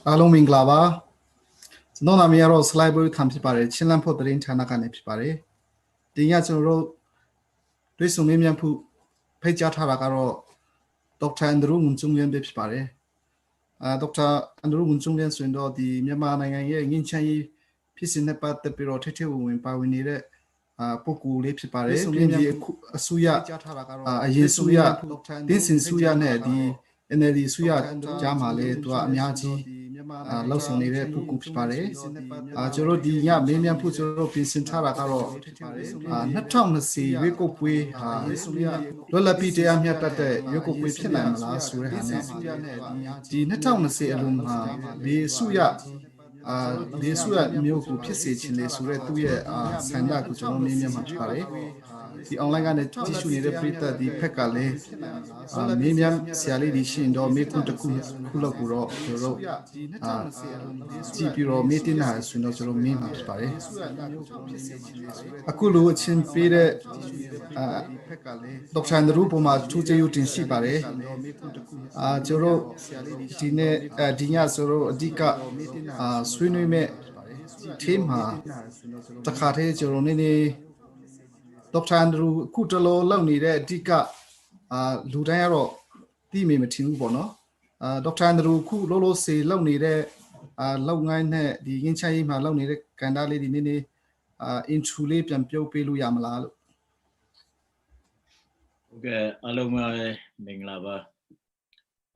Along Minglava. No Namiro Slibo Tampipare, Chilan Potterin Tanakane Pipare. The Yatson Road, Risumimian Pu, Pejat Harakaro, Dr. Andrew Ngun Cung Lian Pipare. Dr. Andrew Ngun Cung Lian Swindo, the Myanmar in Chai, Piece in the part the Piro Tete when Pawinire, Poku Lipipare, Suya, Yesuya, this in Suya Nedi. Enedi suya jamale to Amiaji Lawsonire Puku Pare Joro di Ya Mimian Puzoro Pincintara Caro Natom si Wiko Pui Lola Pite Amia Tate Yoko Pui Pinamala Surehane di Natom si alum the Suya the Suya Mioku Pisich in the Sure Tuye Sanda Kuchon Mimian Pare the online tissue needed Prita the Pekale Mimian Siali di Shindo Mekun Kula Guro Tipiro Metina Sunotro Mima Pare Akulu Chimpire Dr. Rupoma Tuja Utin Sipare Joro Dine Dinya Soro Dika Swinime Tima Takate Joronini Dr. Andrew Kutalo Loni Dika Ludayaro Dimi Matin Bono Dr. Andrew Ku Lolo say Loni Longan the Inchai Maloni Kandali Nini into Lip and Pio Pelu Yamala. Okay, Aloma Minglava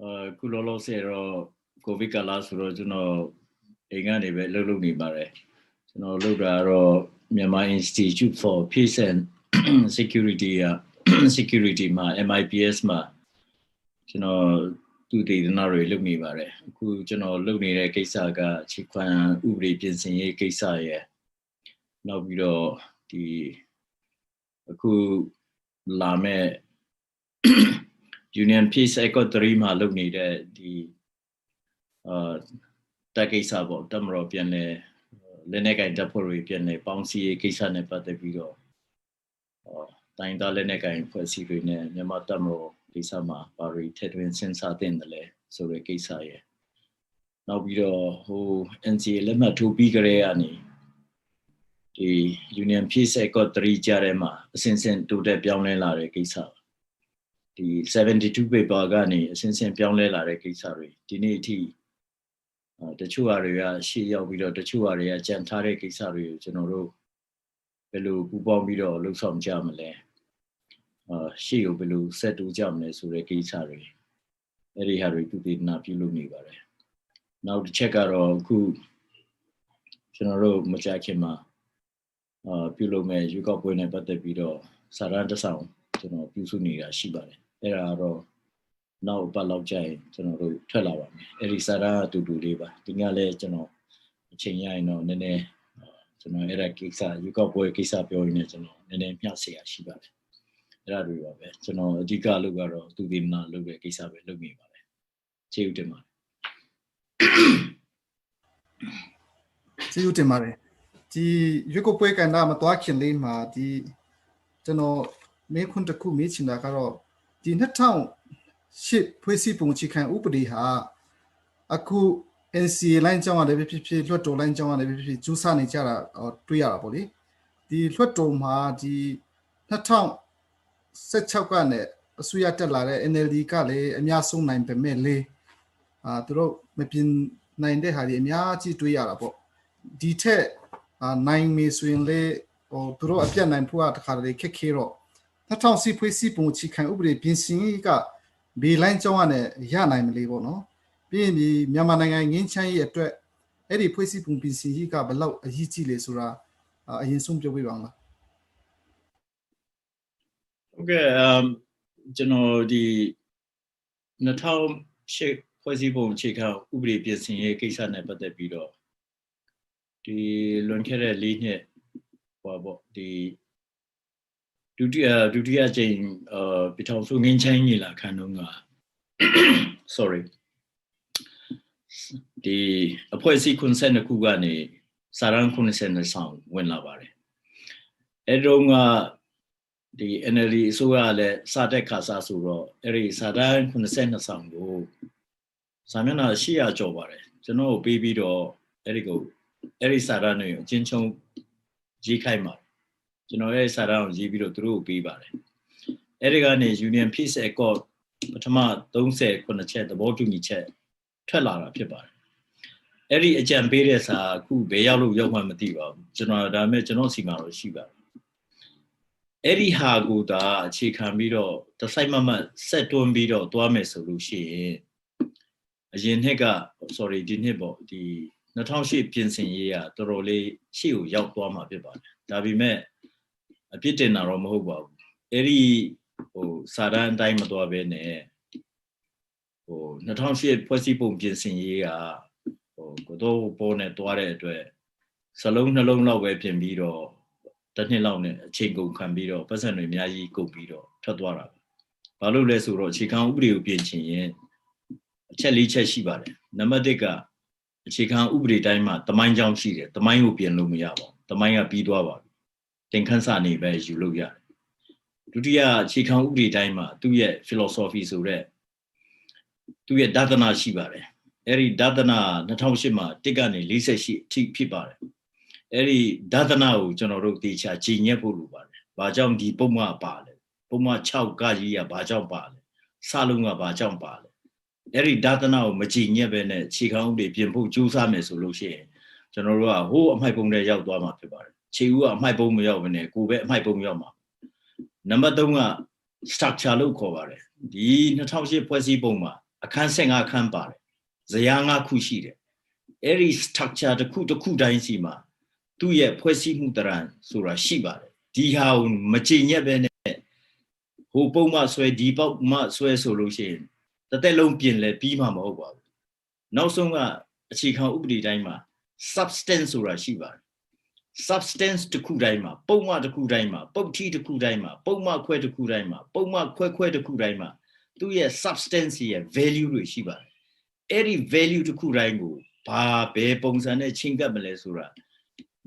Kulolo Sero Kovika Lasuro, Egani Lulumi Bare, Ludaro Myanmar Institute for Peace and Security, Security Ma, MIPS Ma, do the Nari Lumi Bare, who Lumi Kesaga, Chikwan, Uri Pinsin Kesaya, now we the Ku Lame Union Peace Echo Dream look needed the Takesabo, Damro Piane, Lenega Dapori Piane, Bouncy Kisane Patavido, Dinda Lenega in Persivine, Nematamro, Kisama, Bari, Tedwin Sensatin the Le, so the Kisaye. Now we who NC Lema to Bigareani. The Union Peace Echo 3 Jarema, since to the Pianela Rekisa. The 72 paper Gani, since Pianela Rekisari, Diniti, the Chuaria, she with the Chuaria, Jantare Kisari, Genoro, Belu, Bubombido, look from Jamale. She Belu said to Jamnes, Rekisari. Very Harry to the Napulumi. Now to check out of Ku General Majakima. Pilome, you got when about the video, Saranda sound, Pusuni, Shibare. There are now Balajai, Telawa, Erisara to do river, Tingale, Chenya, Nene, Era Kisa, you got boy Kisa, Nene Piasia, Shibare. There are Dika Lugaro, to the Na Luga Kisa, Lumi, Childema. See you tomorrow. The Yuko and Amatoakin Lima, the Mekuntaku meeting the Caro, the net town ship, Pussy Punchikan Upudi Aku NC line John the VP, Lotto line John the VP, Jusani Jara or Tuyaraboli, the Lotto Ma, the net town set Chakane, Suyatala, NLD Kale, and Yasun 9 per mele, through Mepin 9 day had a Yachi Tuyarabo. Detail 9 May swing lay or throw a piano and pour out Harley Kekiro. That town see Pussy Punchikan Ubri, Pinsinga, be line Joanne, Yanam Livono, being the Yamananga in Chai at Eddie Pussy Pumpinsiga below a Hitile Sura in Sumja. Okay, the Natal shape Pussy Punchika, Ubri Pinsin, Kisan, but the Bido. The Lonkere Ligne, the Duty Jane, Piton Fungin Chanila Kanunga. Sorry. The Poesy Consent Kugani, Saran Consent sound when Lavare. Edonga the NLD ဆိုရလဲစာတက်ခါစားဆိုတော့အဲ့ဒီစာတန်း82ဆောင်ကိုစာမျက်နှာ800ကျော်ပါတယ်ကျွန်တော်ပေးပြီးတော့အဲ့ဒီစာတန်းတွေအချင်းချင်းရေးခိုင်းပါကျွန်တော်အဲ့ဒီစာတန်းကိုရေးပြီးတော့သူတို့ကိုပေးပါတယ်အဲ့ဒီကနေ Union Peace Accord ပထမ39ချက်သဘောတူညီချက်ထွက်လာတာဖြစ်ပါတယ်အဲ့ဒီအကြံပေးတဲ့စာအခုဘယ်ရောက်လို့ရောက်မှမသိပါဘူးကျွန်တော်ဒါပေမဲ့ကျွန်တော်စီမှာတော့ရှိပါတယ်အဲ့ဒီဟာကိုဒါအခြေခံပြီးတော့တစိုက်မမတ်ဆက်တွန်းပြီးတော့သွားမယ်ဆိုလို့ရှိရင်အရင်နှစ်က sorry ဒီနှစ်ပေါ့ဒီ2008ပြင်ဆင်ရေးကတော်တော်လေးရှေ့ကိုရောက်သွားမှာဖြစ်ပါတယ်ဒါပေမဲ့အပြစ်တင်တာတော့မဟုတ်ပါဘူးအဲ့ဒီစာတန်းအတိုင်းမသွားဘဲနဲ့2008ဖွဲ့စည်းပုံပြင်ဆင်ရေးကကတော့ပေါ်နဲ့သွားတဲ့အတွက်စလုံးနှလုံးလောက်ပဲပြင်ပြီးတော့တစ်နှစ်လောက်နဲ့အချိန်ကုန်ခံပြီးတော့ပတ်စံတွေအများကြီးကုန်ပြီးတော့ထွက်သွားတာဘာလို့လဲဆိုတော့အခြေခံဥပဒေကိုပြင်ချင်ရင်အချက်၄ချက်ရှိပါတယ်နံပါတ်1ကအခြေခံဥပဒေတိုင်းမှာတမိုင်းကြောင်းရှိတယ်တမိုင်းကိုပြင်လို့မရပါဘူးတမိုင်းကပြီးသွားပါပြီသင်ခန်းစာနေပဲယူလို့ရတယ်ဒုတိယအခြေခံဥပဒေတိုင်းမှာသူ့ရဲ့ philosophy ဆိုတဲ့သူ့ရဲ့ဒါသနာရှိပါတယ်အဲ့ဒီဒါသနာ2008မှာ1ကနေ48အထိဖြစ်ပါတယ်အဲ့ဒီဒါသနာကိုကျွန်တော်တို့တေချာကြည်ညက်ဖို့လိုပါတယ်ဘာကြောင့်ဒီပုံမှန်ပါလဲပုံမှန်6ကကြီးကဘာကြောင့်ပါလဲစလုံးကဘာကြောင့်ပါလဲအဲ့ဒီဒါသနာကိုမကြည်ညက်ပဲနဲ့ခြေခံဥပဒေပြင်ဖို့ကြိုးစားမယ်ဆိုလို့ရှိရင်ကျွန်တော်တို့ကဟိုးအမိုက်ပုံတွေရောက်သွားမှာဖြစ်ပါတယ်ခြေဦးကအမိုက်ပုံမရောက်ဘဲနဲ့ကိုယ်ပဲအမိုက်ပုံရောက်မှာနံပါတ်3က structure လို့ခေါ်ပါတယ်ဒီ2008ဖွဲ့စည်းပုံမှာအခန်း15အခန်းပါတယ်ဇယား5ခုရှိတယ်အဲ့ဒီ structure တစ်ခုတိုင်းစီမှာသူ့ရဲ့ဖွဲ့စည်းမှုတရံဆိုတာရှိပါတယ်ဒီဟာကိုမကြည်ညက်ပဲနဲ့ဟိုပုံမှဆွဲဒီပုံမှဆွဲဆိုလို့ရှိရင်တစ်သက်လုံးပြင်လဲပြီးမှမဟုတ်ပါဘူးနောက်ဆုံးကအခြေခံဥပဒေတိုင်းမှာ substance ဆိုတာရှိပါတယ် substance တစ်ခုတိုင်းမှာပုံမှတစ်ခုတိုင်းမှာပုတ်ထီတစ်ခုတိုင်းမှာပုံမှခွဲတစ်ခုတိုင်းမှာပုံမှခွဲတစ်ခုတိုင်းမှာသူ့ရဲ့ substance ရဲ့ value တွေရှိပါတယ်အဲ့ဒီ value တစ်ခုတိုင်းကိုဘာပဲပုံစံနဲ့ချင်းကပ်မလဲဆိုတာ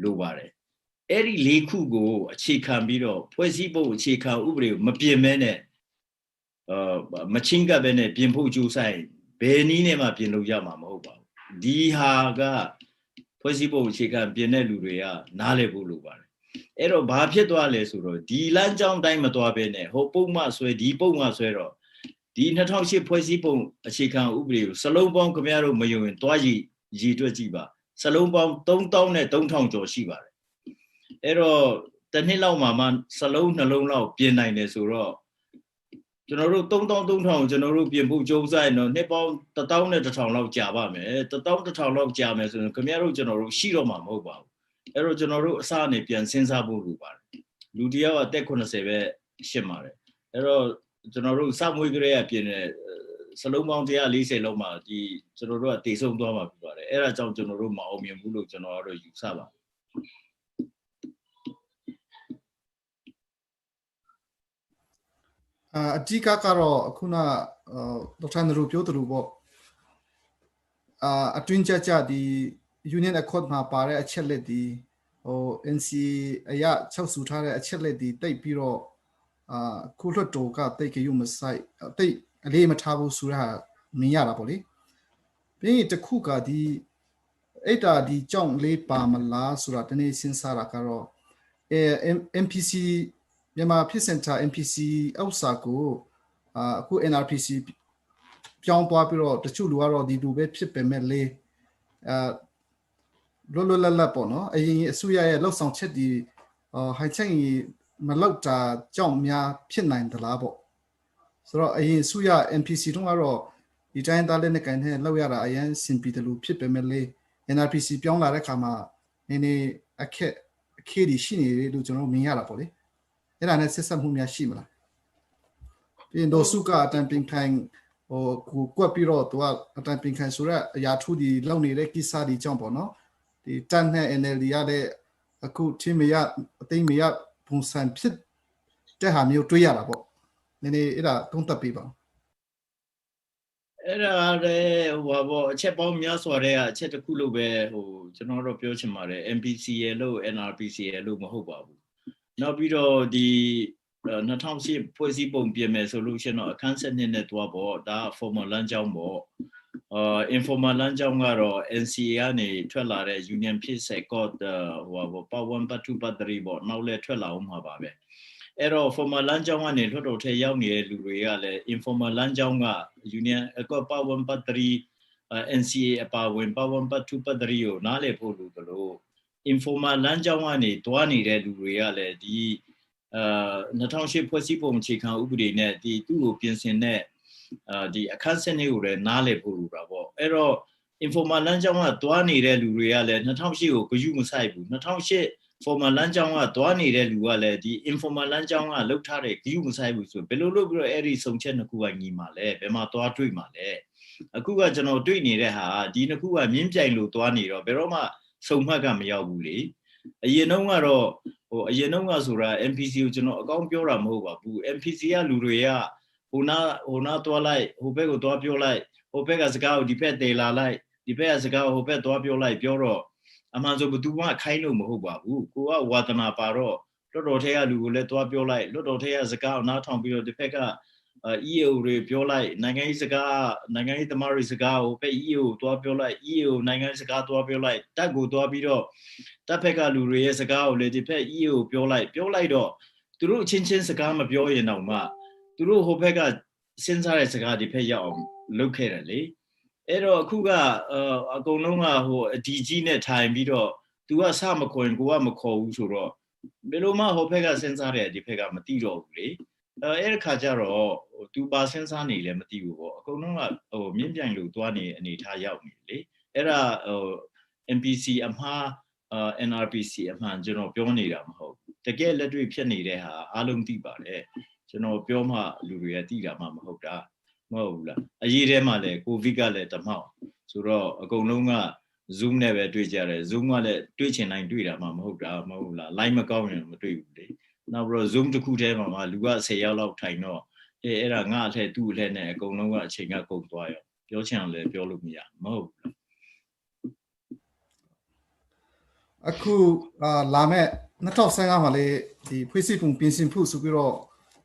လိုပါတယ်အဲ့ဒီ၄ခုကိုအခြေခံပြီးတော့ဖွဲ့စည်းပုံအခြေခံဥပဒေကိုမပြင်မဲနဲ့မချင်းကပ်ပဲနဲ့ပြင်ဖို့ကြိုးစားဘယ်နည်းနဲ့မှပြင်လို့ရမှာမဟုတ်ပါဘူးဒီဟာကဖွဲ့စည်းပုံအခြေခံပြင်တဲ့လူတွေကနားလည်ဖို့လိုပါတယ်အဲ့တော့ဘာဖြစ်သွားလဲဆိုတော့ဒီလမ်းကြောင်းတိုင်းမသွားဘဲနဲ့ဟိုပုံမှဆွဲဒီပုံမှဆွဲတော့ဒီ2008ဖွဲ့စည်းပုံအခြေခံဥပဒေကိုစလုံးပေါင်းခင်ဗျားတို့မယုံရင်တွားရည်တွက်ကြည့်ပါစလုံးပေါင်း3000နဲ့3000ကျော်ရှိပါတယ်အဲ့တော့တစ်နှစ်လောက်မှစလုံးနှလုံးလောက်ပြင်နိုင်တယ်ဆိုတော့ကျွန်တော်တို့3000ကျွန်တော်တို့ပြင်ဖို့ကြိုးစားရင်တော့နှစ်ပေါင်း1000နဲ့1000လောက်ကြာပါမယ်1000လောက်ကြာမယ်ဆိုရင်ခင်ဗျားတို့ကျွန်တော်တို့ရှိတော့မှာမဟုတ်ပါဘူးအဲ့တော့ကျွန်တော်တို့အစအနေပြန်စဉ်းစားဖို့လိုပါတယ်လူတယောက်အသက်80ပဲရှင်းပါတယ်အဲ့တော့ကျွန်တော်တို့စမွေးကလေးကပြင်တဲ့စလုံးပေါင်း140လောက်မှဒီကျွန်တော်တို့ကတည်ဆုံသွားမှာဖြစ်ပါတယ်အဲ့ဒါကြောင့်ကျွန်တော်တို့မအောင်မြင်ဘူးလို့ကျွန်တော်တို့ယူဆပါတယ်အဓိကကတော့အခုနဒေါက်တာနရူပြောသလိုပေါ့အတွင်းကြဒီ Union Accord မှာပါတဲ့အချက်လက်ဒီNCA အရချုပ်ဆူထားတဲ့အချက်လက်ဒီတိတ်ပြီးတော့ခုလွတ်တော်ကတိတ်ကယူမဆိုင်တိတ်အလေးမထားဘူးဆိုတာမြင်ရတာပေါ့လေပြီးရင်တခုကဒီအဲ့တာဒီကြောင့်လေးပါမလားဆိုတာတနေ့စဉ်းစားတာကတော့ MPC မြန်မာဖြစ်စင်တာ MPC အောက်စာကိုအခု NRPC ပြောင်းသွားပြီးတော့တချို့လူကတော့ဒီလူပဲဖြစ်ပေမဲ့လေလောလောလတ်ပေါ့နော်အရင်အစိုးရရဲ့လောက်ဆောင်ချက်ဒီဟိုင်ချက်မလောက်တာကြောင့်များဖြစ်နိုင်သလားပေါ့ဆိုတော့အရင်အစိုးရ MPC တုန်းကတော့ဒီတိုင်းသားလက်နဲ့ကန်နဲ့လောက်ရတာအရင်စင်ပြီးတယ်လို့ဖြစ်ပေမဲ့လေ NRPC ပြောင်းလာတဲ့ခါမှာနည်းနည်းအခက်ဒီရှိနေတယ်လို့ကျွန်တော်မြင်ရတာပေါ့လေအဲ့ဒါနဲ့ဆက်ဆက်မှုများရှိမလားပြီးရင်တော့စုကအတန်ပင်ခိုင်ကိုကွက်ပြီးတော့သူကအတန်ပင်ခိုင်ဆိုတော့အရာထူးဒီလောက်နေတဲ့ကိစ္စဒီကြောင့်ပေါ့နော်ဒီတန်နဲ့ NLD ရတဲ့အခုချင်းမရအသိမရပုံစံဖြစ်တဲ့ဟာမျိုးတွေးရတာပေါ့နည်းနည်းအဲ့ဒါသုံးသပ်ပေးပါအဲ့ဒါလည်းဟိုပေါ့အချက်ပေါင်းများစွာတဲ့အချက်တစ်ခုလို့ပဲကျွန်တော်တို့ပြောချင်ပါတယ် MPC ရဲ့လို့ NRPC ရဲ့လို့မဟုတ်ပါဘူးနောက်ပြီးတော့ဒီ 2010ဖွဲ့စည်းပုံပြင်မယ်ဆိုလို့ရှိရင်တော့အခန်း7နဲ့တွားပေါ့ဒါ formal လမ်းကြောင်းပေါ့ informal လမ်းကြောင်းကတော့ NCA ကနေထွက်လာတဲ့ union ဖြစ်ဆက် code ပတ်1ပတ်2ပတ်3ပေါ့နောက်လဲထွက်လာအောင်မှာပါပဲအဲ့တော့ formal လမ်းကြောင်းကနေလွှတ်တော်ထဲရောက်နေတဲ့လူတွေကလည်း informal လမ်းကြောင်းက union ပတ်1ပတ်3 NCA အပါဝင်ပတ်1ပတ်2ပတ်3ကိုနားလည်ဖို့လိုသလို informal လမ်းကြောင်းကနေတွားနေတဲ့လူတွေကလည်းဒီ2008ဖွဲ့စည်းပုံအခြေခံဥပဒေနဲ့ဒီသူ့ကိုပြင်ဆင်တဲ့ဒီအခန်း7ကိုလည်းနားလည်ဖို့လိုတာပေါ့အဲ့တော့ informal လမ်းကြောင်းကတွားနေတဲ့လူတွေကလည်း2008ကိုဂရုမစိုက်ဘူး2008 formal လမ်းကြောင်းကတွားနေတဲ့လူကလည်းဒီ informal လမ်းကြောင်းကလောက်ထားတဲ့ဂရုမစိုက်ဘူးဆိုဘယ်လိုလုပ်ပြီးတော့အဲ့ဒီဆုံးချက်နှစ်ခုကညီမှာလဲဘယ်မှာတွားတွေ့မှာလဲအခုကကျွန်တော်တွေ့နေတဲ့ဟာဒီနှစ်ခုကမြင်းပြိုင်လို့တွားနေတော့ဘယ်တော့မှစုံမှတ်ကမရောက်ဘူးလေအရင်တုန်းကတော့အရင်တုန်းကဆိုတာ MPC ကိုကျွန်တော်အကောင်းပြောတာမဟုတ်ပါဘူး MPC ကလူတွေကဟိုနာတွားလိုက်ဟိုဘက်ကိုတွားပြောလိုက်ဟိုဘက်ကစကားကိုဒီဘက်တေလာလိုက်ဒီဘက်ကစကားကိုဟိုဘက်တွားပြောလိုက်ပြောတော့အမှန်ဆိုဘသူမှခိုင်းလို့မဟုတ်ပါဘူးကိုကဝါသနာပါတော့လွတ်တော်ထဲကလူကိုလည်းတွားပြောလိုက်လွတ်တော်ထဲကစကားကိုနားထောင်ပြီးတော့ဒီဘက်ကEAO တွေပြောလိုက်နိုင်ငံရေးစကားနိုင်ငံရေးသမားတွေစကားကိုပဲ EAO တွားပြောလိုက် EAO နိုင်ငံစကားတွားပြောလိုက်တက်ကိုတွားပြီးတော့တပ်ဖက်ကလူတွေရဲ့စကားကိုလေဒီဖက် EAO ပြောလိုက်တော့သူတို့အချင်းချင်းစကားမပြောရင်တော့မှသူတို့ဟိုဘက်ကစဉ်းစားတဲ့စကားဒီဖက်ရောက်အောင်လုပ်ခဲ့တယ်လေအဲ့တော့အခုကအကုန်လုံးကဟိုအဒီကြီးနဲ့ထိုင်ပြီးတော့ तू ကစမခေါ်ရင်ကိုကမခေါ်ဘူးဆိုတော့ဘယ်လိုမှဟိုဘက်ကစဉ်းစားတယ်ဒီဘက်ကမသိတော့ဘူးလေအဲ့ဒီခါကျတော့ तू ပါစဉ်းစားနေလည်းမသိဘူးပေါ့အကုန်လုံးကဟိုမြင်းပြိုင်လို့တွားနေအနေထားရောက်နေလေအဲ့ဒါဟို MPC အမှားNRPC အမှန်ကျွန်တော်ပြောနေတာမဟုတ်ဘူးတကယ်လက်တွေ့ဖြစ်နေတဲ့ဟာအားလုံးသိပါတယ်ကျွန်တော်ပြောမှလူတွေကသိတာမှမဟုတ်တာမဟုတ်ဘူးလားအရေးထဲမှာလည်းကိုဗစ်ကလည်းတမောက်ဆိုတော့အကုန်လုံးက Zoom နဲ့ပဲတွေ့ကြတယ် Zoom ကလည်းတွေ့ချင်တိုင်းတွေ့တာမှမဟုတ်တာမဟုတ်လား line မကောင်းရင်မတွေ့ဘူးလေနောက်ပြီးတော့ Zoom တစ်ခုထဲမှာလူက10ယောက်လောက်ထိုင်တော့အဲ့ဒါငါအထက်သူ့အထက်နဲ့အကုန်လုံးကအချိန်ကကုန်သွားရောပြောချင်အောင်လည်းပြောလို့မရမဟုတ်ဘူးအခုလာမဲ့2015မှာလေဒီဖွဲ့စည်းပုံပြင်ဆင်ဖို့ဆိုပြီးတော့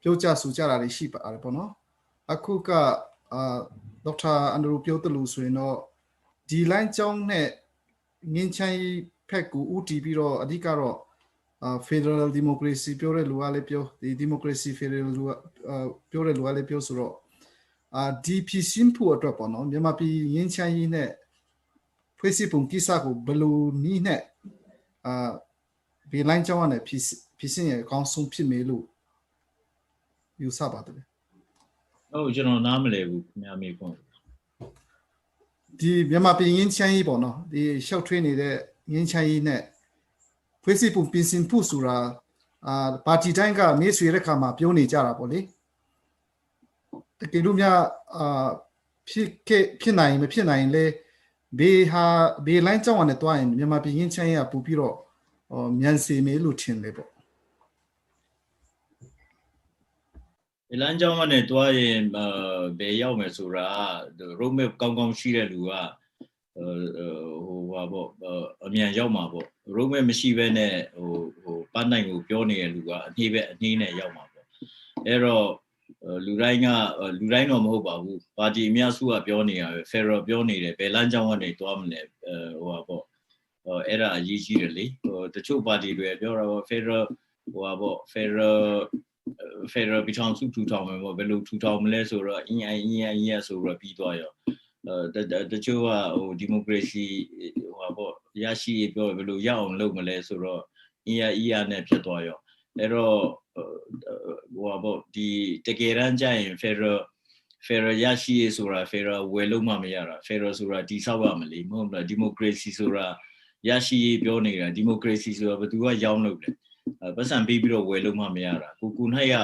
ပြောကြဆိုကြတာတွေရှိပါတယ်ပေါ့နော်အခုကဒေါက်တာအန်ဒရူပြောသလိုဆိုရင်တော့ဒီ line ကြောင်းနဲ့ငင်းချိုင်းဖက်ကိုဦးတည်ပြီးတော့အဓိကတော့Federal Democracy ပြောတဲ့လူကလည်းပြောဒီ Democracy Federal လူကပြောတဲ့လူကလည်းပြောဆိုတော့ဒီဖြစ်စဉ်ဖို့အတွက်ပေါ့နော်မြန်မာပြည်ငင်းချိုင်းရေးနဲ့ဖွဲ့စည်းပုံကိစ္စကိုဘယ်လိုနည်းနဲ့ဒီ line ကြောင်းနဲ့ဖြစ်စဉ်ရဲ့အကောင်းဆုံးဖြစ်မယ်လို့ယူဆပါတယ်ဟုတ်ကျွန်တော်နားမလည်ဘူးခင်ဗျာမေးခွန်းဒီမြန်မာပြည်ငင်းချိုင်းရေးပေါ့နော်ဒီရှောက်ထွေးနေတဲ့ငင်းချိုင်းရေးနဲ့ဖွဲ့စည်းပုံပြင်ဆင်ဖို့ဆိုတာပါတီတိုင်းကမေးဆွေတဲ့ခါမှာပြောနေကြတာပေါ့လေတကယ်လို့များဖြစ်နိုင်မဖြစ်နိုင်လဲဘေး line ကြောင်းနဲ့တွားရင်မြန်မာပြည်ငင်းချိုင်းရေးကပူပြီးတော့မြန်စီမေးလို့ထင်တယ်ပေါ့ဒီလမ်းကြောင်းကနေတွားရင်ဘယ်ရောက်မယ်ဆိုတာ road map ကောင်းကောင်းရှိတဲ့လူကဟိုပါပေါ့အမြန်ရောက်မှာပေါ့ road map မရှိဘဲနဲ့ဟိုပန်းနိုင်ကိုပြောနေတဲ့လူကအနှေးပဲအနှေးနဲ့ရောက်မှာပေါ့အဲ့တော့လူတိုင်းတော့မဟုတ်ပါဘူးပါတီအများစုကပြောနေတာပဲ Federal ပြောနေတယ်ဘယ်လမ်းကြောင်းကနေတွားမလဲဟိုပါပေါ့အဲ့ဒါအရေးကြီးတယ်လေတချို့ပါတီတွေပြောတာပေါ့ Federal ဟိုပါပေါ့ Federal ပြည်ထောင်စုထူထောင်မယ်ပေါ့ဘယ်လိုထူထောင်မလဲဆိုတော့အင်းအဆိုတော့ပြီးသွားရောတချို့ကဟိုဒီမိုကရေစီဟိုပါပေါ့ရရှိပြောဘယ်လိုရအောင်လုပ်မလဲဆိုတော့အင်းနဲ့ဖြစ်သွားရောအဲ့တော့ဟိုပါပေါ့ဒီတကယ်တမ်းကျရင် Federal ရရှိဆိုတာ Federal ဝယ်လို့မှမရတာ Federal ဆိုတာတိဆောက်ရမလို့မဟုတ်လားဒီမိုကရေစီဆိုတာရရှိပြောနေတာဒီမိုကရေစီဆိုတာဘယ်သူကရောင်းလို့လဲပတ်စံပေးပြီးတော့ဝယ်လို့မှမရတာကိုနိုင်က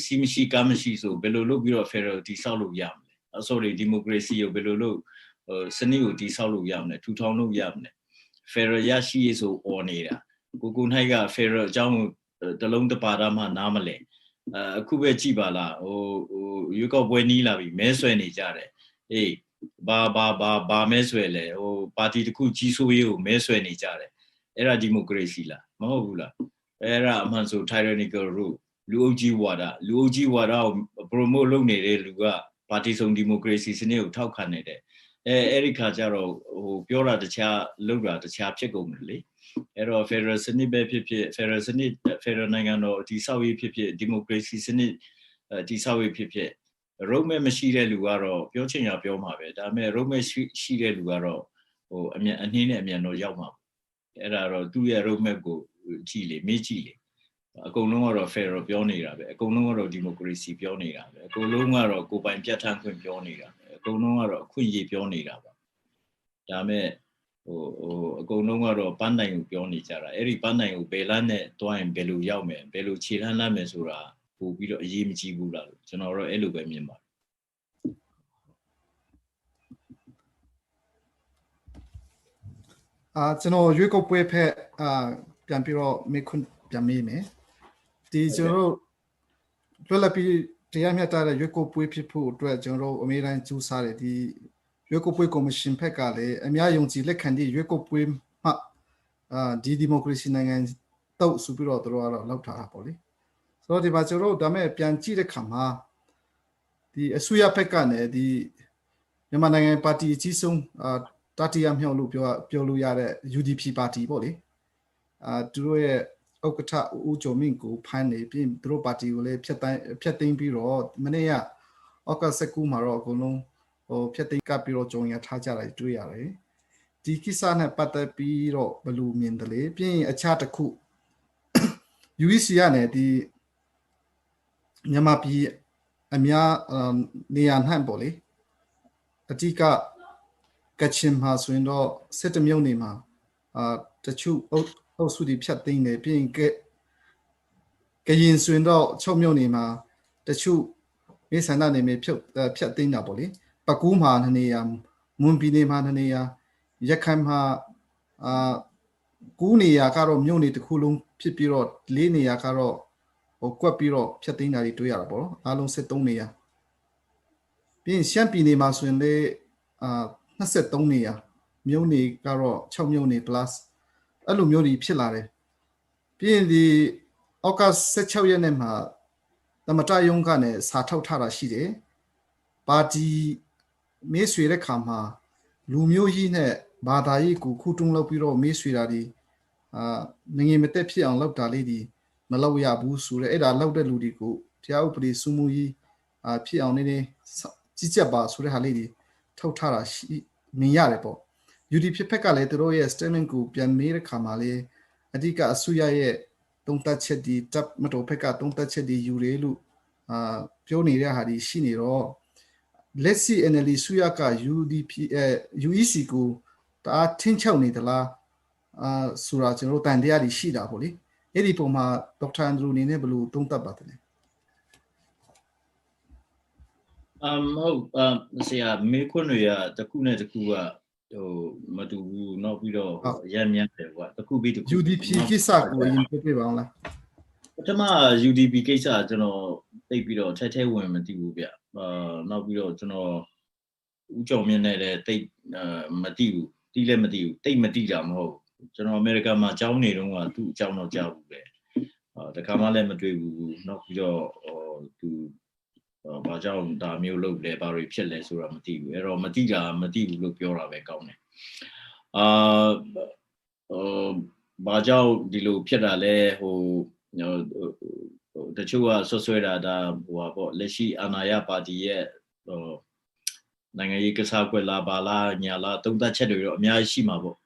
စီမရှိကမရှိဆိုဘယ်လိုလုပ်ပြီးတော့ Federal တိဆောက်လို့ရမလဲ sorry ဒီမိုကရေစီကိုဘယ်လိုလုပ်စနစ်ကိုတိဆောက်လို့ရမလဲထူထောင်လို့ရမလဲ Federal ရရှိဆိုអော်နေတာကိုနိုင်က Federal အကြောင်းတလုံးတပါတာမှနားမလဲအခုပဲကြည်ပါလားဟိုရွေးကောက်ပွဲနီးလာပြီမဲဆွဲနေကြတယ်အေးဘာမဲဆွဲလဲဟိုပါတီတစ်ခုကြီးစိုးရေးကိုမဲဆွဲနေကြတယ်အဲ့ဒါဒီမိုကရေစီလားမဟုတ်ဘူးလားအဲ့ဒါအမှန်ဆို tyrannical rule Luoji Wada promote long Luga party on democracy scenario talk candidate. Erica Jaro who Piora the cha Luga the chap check only. Ero Ferrasini Bepi Ferrasini Ferranangano Tisawi Pipi democracy senate Tisawi Pipi. Rome Machine Lugaro, Pioching up your mavet. I mean Rome Shire Lugaro or Anina Miano Yama. Era 2 year Rome go Chile, me Chile. A go no more fair of Pionira, a go no more democracy Pionira, a go no more go by Piatan Pionira, a go no more Queen Pionira. Dame o go no more Pandang Pionitara, every Pandang Belane, Twine Belu Yaume, Belu Chilana Mesura, who be Jim Chibula, Sonora Elu Myanmar. General, you go pay Piampiro Mekun Piamime. The general Relapi Tiamata, you go pay people to a general Omeran two side, the Yoko Commission Pecale, and Yayunzi Lekandi, Yoko Pim, the democracy and Tau Superior Lauta Poli. So the Bajoro Dame Pianchi de Kama, the Suya Pecane, the Yamanang Party Chisum, Tatiam Hiolu Pioluya UDP Party body. To Okata Ujo Minku, Pine, Pim, Dro Party, Piating Biro, Manea, Oka Sekumaro, Gono, or Piating Capiro joining at Hajara, Duyare. The Kisana Pata Biro, Balu Mindale, being a charter coup. Uisiane, the Yamapi Amia Nian Hamboli, Atika Kachim has window, set a munima, the two also the Piating, being Gayin Swindle, Chomunima, the two Miss Anime Piating Napoli, Bakuma Haniam, Mumbini Manania, Yakamha Gunia Caro Muni to Kulum Pipiro, Linia Caro. O Quapiro, Piatina to Yarabo, Alon Setonia. Being Champini Maswinde, Nasetonia, Muni, Garo, Chomuni plus Alumuni Pilare. Being the Ocas Sechayanema, the Matayungane, Sato Tara Shide, Bati Mesri Kama, Lumiohine, Badaiku, Kutung Lopiro, Mesri, Ningimete on Lopta lady. Malawia Busura, Eda Lauda Ludico, Tiaupri Sumui, Piaone, Chichaba, Sura lady, Totara, Miyarepo. UDP Pecale, the Roya Stemenku, Pian Kamale, Adika Suya, don't touch the tap metal peca, don't touch the Urelu, Pioneer Hadi Shiniro. Let's see in the Suyaka UDP, UECU, the Tinchoni the la Sura General Tandia Shida Holy. Edipoma, Dr. Andrew Ninebulu, don't battle. See, Milkonia, the Kuna the Kua, Matu, no Vido, Yan, what the Kubi to UDP Kisaku in Pepivana. Tama UDP Kisa, they below Tete women, Tibubia, no Vido, Ujomian, take Matiu, Tile Matiu, take Matidam ho. General America, my Johnny don't want to John Job. The Kamala Madrid, not your to Bajan, the Mulo, the Barry Pilles or Matiu, or Matida, Matiu look your account. Bajao Dilu Piedale, who the Chua Sosueda, who Leshi Anaya Party, Nangayika La Bala, Nyala, don't touch it, Mia Shimabo.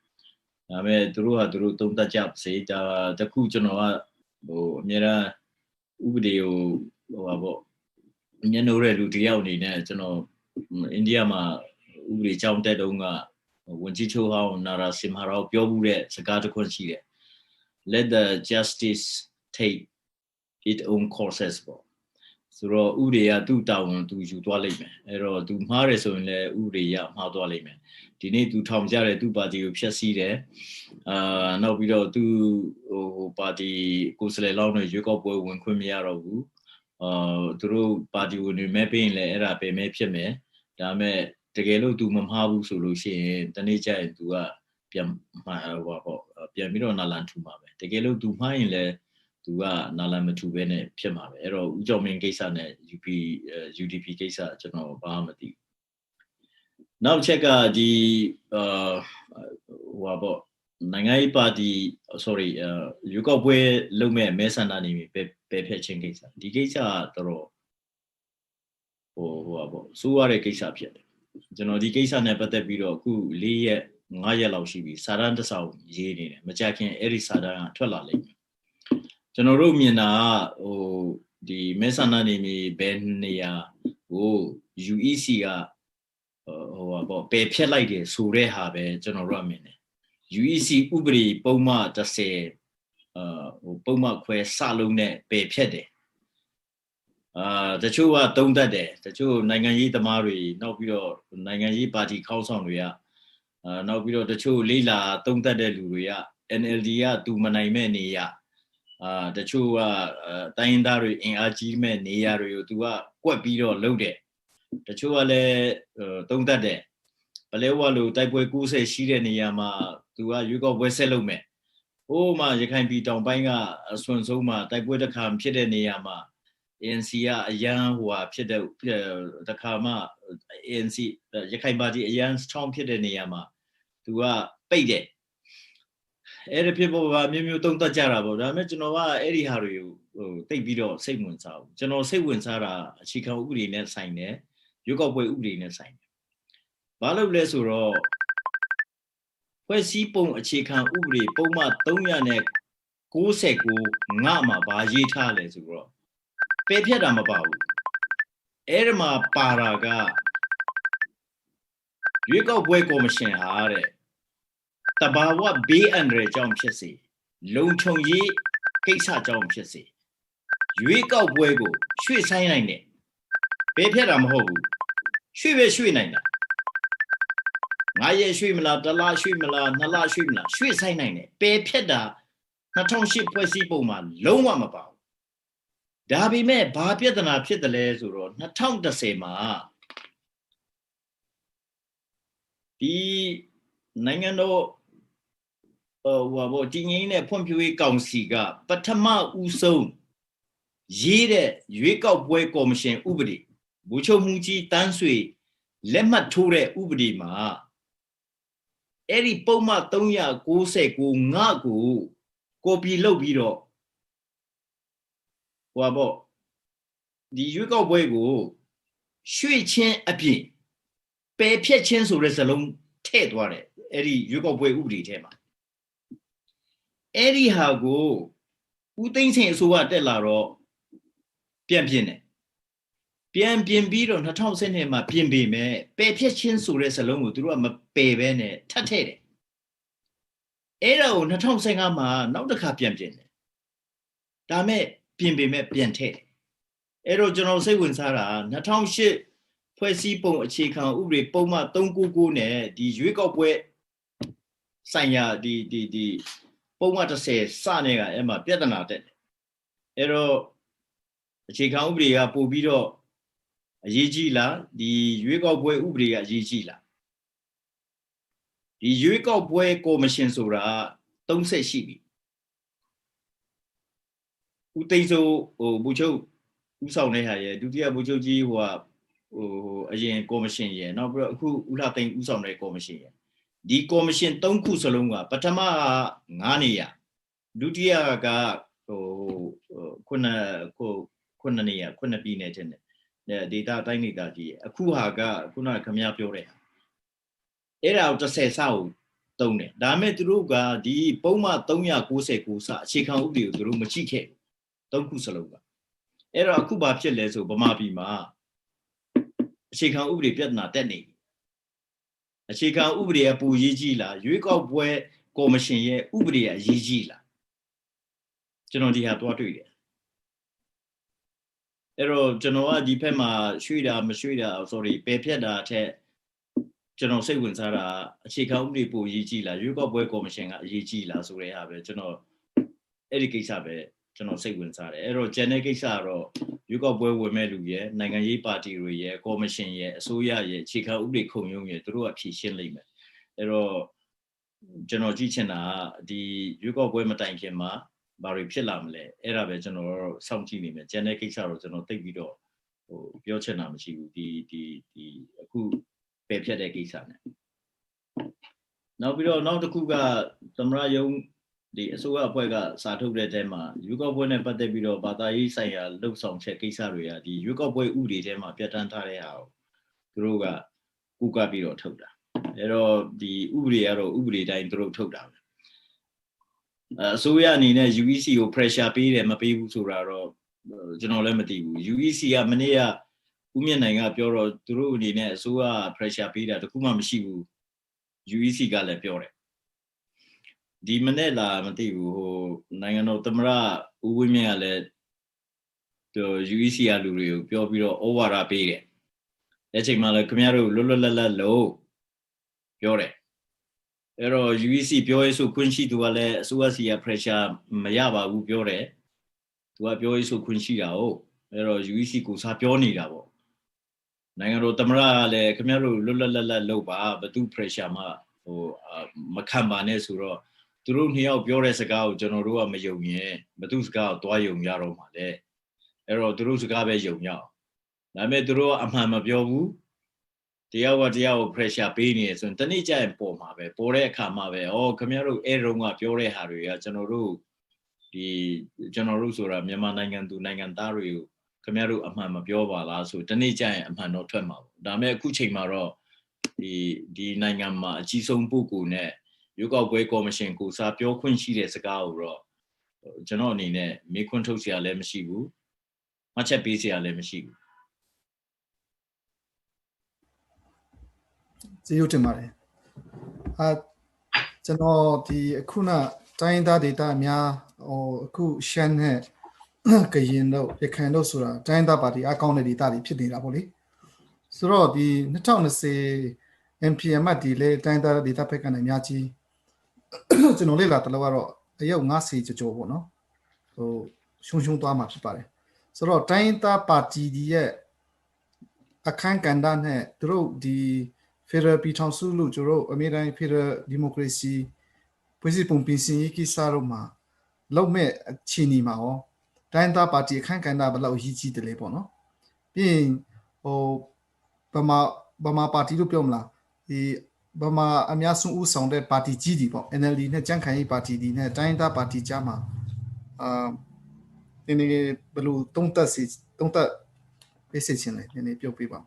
I mean, through don't touch up, say the Kujanova. Mira Udio or Yanore Lutiauni, India ma Uri Chaunted Unga, Winchicho How Nara Simhara Piobure, Sagata Conchile. Let the justice take its own courses. Through Uria 2000 to Jutualime, Ero to Marison Uria Mautualime. The need to Tom Jare to party of Chassi. Now we do party Kusle Lona Jacobo when Quimiaro through party would be mapping era pay mapme, Dame Tegelo to Mamhabu solution, the nature into a Piamiro Nalantuma. Tegelo to mine သူကနာလန်မထူပဲနဲ့ဖြစ်မှာပဲအဲ့တော့ဦးကျော်မင်းကိစ္စနဲ့ UDP ကိစ္စကျွန်တော်ဘာမှမသိနောက်ချက်ကဒီဟိုပါပေါ့နိုင်ငံရေးပါတီ sorry ရွေးကောက်ပွဲလုပ်မဲ့မဲဆန္ဒနေပြီပဲဖက်ချင်းကိစ္စဒီကိစ္စကတော့ဟိုပါပေါ့စိုးရတဲ့ကိစ္စဖြစ်တယ်ကျွန်တော်ဒီကိစ္စနဲ့ပတ်သက်ပြီးတော့အခု4ရက်5ရက်လောက်ရှိပြီစာတမ်းတစ်စောင်ရေးနေတယ်မကြခင်အဲ့ဒီစာတမ်းကထွက်လာလိမ့်မယ်ကျွန်တော်တို့မြင်တာဟိုဒီမဲဆန္ဒနေပြီဘယ်နေရာဟို UEC ကဟိုပါပေါ့ပယ်ဖြတ်လိုက်တယ်ဆိုတဲ့ဟာပဲကျွန်တော်တို့မြင်တယ် UEC ဥပဒေပုံမှန်30ဟိုပုံမှန်ခွဲစလုံးနဲ့ပယ်ဖြတ်တယ်တချို့ကသုံးသပ်တယ်တချို့နိုင်ငံရေးသမားတွေနောက်ပြီးတော့နိုင်ငံရေးပါတီခေါင်းဆောင်တွေကနောက်ပြီးတော့တချို့လေးလာသုံးသပ်တဲ့လူတွေက NLD ကသူမနိုင်မဲ့နေရတချို့ကတိုင်းရင်းသားတွေအင်အားကြီးမဲ့နေရတွေကိုသူကကွက်ပြီးတော့လှုပ်တယ်တချို့ကလည်းသုံးသပ်တယ်ဘလဲဝါလို့တိုက်ပွဲ90ရှိတဲ့နေရာမှာသူကရွေးကောက်ပွဲဆက်လုပ်မယ်ဟိုးမှရခိုင်ပြည်တောင်ပိုင်းကအဆွန်ဆုံးမှာတိုက်ပွဲတစ်ခါဖြစ်တဲ့နေရာမှာ ANC ကအရန်ဟိုဟာဖြစ်တဲ့တခါမှ ANC ရခိုင်ပါတီအရန် strong ဖြစ်တဲ့နေရာမှာသူကပိတ်တယ်အဲ့ဒီဖြစ်ပေါ်ကမျိုးမျိုးတုံးတက်ကြတာပေါ့ဒါပေမဲ့ကျွန်တော်ကအဲ့ဒီဟာတွေကိုတိတ်ပြီးတော့စိတ်ဝင်စားဘူးကျွန်တော်စိတ်ဝင်စားတာအခြေခံဥပဒေနဲ့ဆိုင်တယ်ရွေးကောက်ပွဲဥပဒေနဲ့ဆိုင်တယ်ဘာလို့လဲဆိုတော့ဖွဲ့စည်းပုံအခြေခံဥပဒေပုံမှန်399ငါမှာဘာရေးထားလဲဆိုတော့ပယ်ဖြတ်တာမပါဘူးအဲ့ဒီမှာပါတာကရွေးကောက်ပွဲကော်မရှင်ဟာတဲ့တဘာဝဘေးအန္တရာယ်ကြောင့်ဖြစ်စေလုံခြုံရေးကိစ္စကြောင့်ဖြစ်စေရွေးကောက်ပွဲကိုရွှေ့ဆိုင်းနိုင်တယ်ပယ်ဖြတ်တာမဟုတ်ဘူးရွှေ့ပဲရွှေ့နိုင်တာ9ရက်ရွှေ့မလား1လရွှေ့မလား2လရွှေ့မလားရွှေ့ဆိုင်နိုင်တယ်ပယ်ဖြတ်တာ2008ဖွဲ့စည်းပုံမှာလုံးဝမပါဘူးဒါပေမဲ့ဘာပြဿနာဖြစ်တယ်လဲဆိုတော့2010မှာဒီနိုင်ငံတော်ဟိုဘောတည်ငြိမ်တဲ့ဖွံ့ဖြိုးရေးကောင်စီကပထမဦးဆုံးရေးတဲ့ရွေးကောက်ပွဲကော်မရှင်ဥပဒေဗိုလ်ချုပ်မှုကြီးတန်းဆွေလက်မှတ်ထိုးတဲ့ဥပဒေမှာအဲ့ဒီပုံမှန်399ငါကိုကော်ပီလုပ်ပြီးတော့ဟိုဘောဒီရွေးကောက်ပွဲကိုရွှေ့ချင်းအပြင်ပယ်ဖြတ်ချင်းဆိုတဲ့စလုံးထည့်သွားတယ်အဲ့ဒီရွေးကောက်ပွဲဥပဒေထဲမှာအဲ့ဒီဟာကိုဦးသိန်းစိန်အစိုးရတက်လာတော့ပြန်ပြင်တယ်ပြန်ပြင်ပြီးတော့2012မှာပြင်ပေမဲ့ပယ်ဖြတ်ချင်းဆိုတဲ့စလုံးကိုသူတို့ကမပယ်ဘဲနဲ့ထပ်ထည့်တယ်အဲ့ဒါကို2015မှာနောက်တစ်ခါပြန်ပြင်တယ်ဒါမဲ့ပြင်ပေမဲ့ပြန်ထည့်တယ်အဲ့တော့ကျွန်တော်စိတ်ဝင်စားတာ2008ဖွဲ့စည်းပုံအခြေခံဥပဒေပုံမှန်399နဲ့ဒီရွေးကောက်ပွဲဆိုင်ရာဒီပုံမှန်30စနဲ့ကအဲ့မှာပြဿနာတက်တယ်အဲ့တော့အခြေခံဥပဒေကပို့ပြီးတော့အရေးကြီးလားဒီရွေးကောက်ပွဲဥပဒေကအရေးကြီးလားဒီရွေးကောက်ပွဲကော်မရှင်ဆိုတာ30ရှိပြီဦးသိန်းစိုးဟိုဗိုလ်ချုပ်ဦးဆောင်တဲ့ဟာရဲ့ဒုတိယဗိုလ်ချုပ်ကြီးဟိုအရင်ကော်မရှင်ရဲ့နောက်ပြီးတော့အခုဦးလှသိန်းဦးဆောင်တဲ့ကော်မရှင်ရဲ့ဒီကော်မရှင်3ခုစလုံးကပထမက9နေရဒုတိယကဟို9နေရ9ပြည်နယ်တဲ့ဒေတာတိုင်းဒေတာကြီးအခုဟာကခုနကခမရပြောတဲ့အဲ့ဒါကို30စကိုတုံးတယ်ဒါမဲ့သူတို့ကဒီပုံမှန်399စအခြေခံဥပဒေကိုသူတို့မကြည့်ခဲ့3ခုစလုံးကအဲ့တော့အခုဘာဖြစ်လဲဆိုဗမာပြည်မှာအခြေခံဥပဒေပြဿနာတက်နေအခြေခံဥပဒေအပူရေးကြီးလားရွေးကောက်ပွဲကော်မရှင်ရဲ့ဥပဒေအရေးကြီးလားကျွန်တော်ဒီဟာတွားတွေ့တယ်အဲ့တော့ကျွန်တော်ကဒီဘက်မှာရွှေ့တာမရွှေ့တာ sorry ပယ်ဖြတ်တာအထက်ကျွန်တော်စိတ်ဝင်စားတာအခြေခံဥပဒေပူရေးကြီးလားရွေးကောက်ပွဲကော်မရှင်ကအရေးကြီးလားဆိုတဲ့ဟာပဲကျွန်တော်အဲ့ဒီကိစ္စပဲကျွန်တော်စိတ်ဝင်စားတယ်အဲ့တော့ဂျန်တဲ့ကိစ္စကတော့ရွေးကောက်ပွဲဝင်မဲ့လူရဲ့နိုင်ငံရေးပါတီတွေရဲ့ကော်မရှင်ရဲ့အစိုးရရဲ့အခြေခံဥပဒေခုံရုံးရဲ့သူတို့ကဖြေရှင်းလိမ့်မယ်အဲ့တော့ကျွန်တော်ကြည့်ချင်တာဒီရွေးကောက်ပွဲမတိုင်ခင်မှာ Barry Pilamle, Erabe General, something in a genetic sorrow, and take it all. Biochena, she the coup paper de Gisan. Now below now the Kuga, Tamra Young, the Soa Puega, Satu de Tema, you got one but the below, but I say a look song check Isaria, the you got boy Udi Tema, Pietantare how. Druga, Kuga Biro Toda. Ero the Uri arrow Uri dying through Toda. So we are in a UEC pressure period, my people to Raro, General Lemity, UEC Amania, Umian Pure through the Sua pressure period, the Kuma Mishibu, UEC Gala Pure. The Manila Matibu, Nangano Tamara, Uwimia led the UEC Alurio, Pure Biro over a period. Let's take my Camaro Lula low. Pure. Ero UEC Pure so Quincy to Ale, Suasia pressure Mayaba who Pure. To a Pure so Quincy Ao. Ero UEC Kusa Pioni Davo. Nangaro Tamara le Camaro Lula loba, but do pressure ma or Macamba Nesuro. To room here Pure as a cow, General Mayonia, but those cow, Toyum Yaro Made. Ero to Rus Gabe Yao. Namedro Amama Biovu. The pressure penis and Tanija and Pomabe, Pore Kamabe, or Camaro Eroma Pure Harry, General, the General Sura, Yamanangan to Nangandario, Camaro Amama Biova, so Tanija and Mano Tremel, Dame Kuchimaro, the Nangama, Chisum Puku, ne, you got Wake Machine, Kusa, Pio Quincy as a cow, Janoni, ne, Mikuntosia Lemshibu, much a PC Lemshibu. ကျေးဇူးတင်ပါတယ်ကျွန်တော်ဒီအခုနတိုင်းသားဒေတာအများအခုရှမ်းနဲ့ကရင်တို့ရခိုင်တို့ဆိုတာတိုင်းသားပါတီအကောင့်တဲ့ဒေတာတွေဖြစ်နေတာပေါ့လေဆိုတော့ဒီ2020 NPM ဒီလေတိုင်းသားဒေတာဖက်ကနေအများကြီးကျွန်တော်လေ့လာတလို့ကတော့အယောက်90ကျော်ပေါ့နော်ဟိုရှုံသွားမှာဖြစ်ပါတယ်ဆိုတော့တိုင်းသားပါတီရဲ့အခန်းကဏ္ဍနဲ့သူတို့ဒီ Federal ပြည်ထောင်စုလို့ကျွန်တော်အမေရိကန် Federal Democracy ဖွဲ့စည်းပုံပြင်ဆင်ရေးကိစ္စတို့မှာလောက်မဲ့အခြေအနေမှာရောတိုင်းသားပါတီအခန်းကဏ္ဍဘယ်လောက်ရည်ကြီးတယ်လဲပေါ့နော်ပြီးရင်ဟိုဗမာပါတီလို့ပြောမလားဒီဗမာအများဆုံးဦးဆောင်တဲ့ပါတီကြီးတွေပေါ့ NLD နဲ့ကြံ့ခိုင်ရေးပါတီတွေနဲ့တိုင်းသားပါတီကြားမှာဒီနေ့ဘယ်လိုတုံးသက်ပေးစေချင်လဲနည်းနည်းပြောပြပါ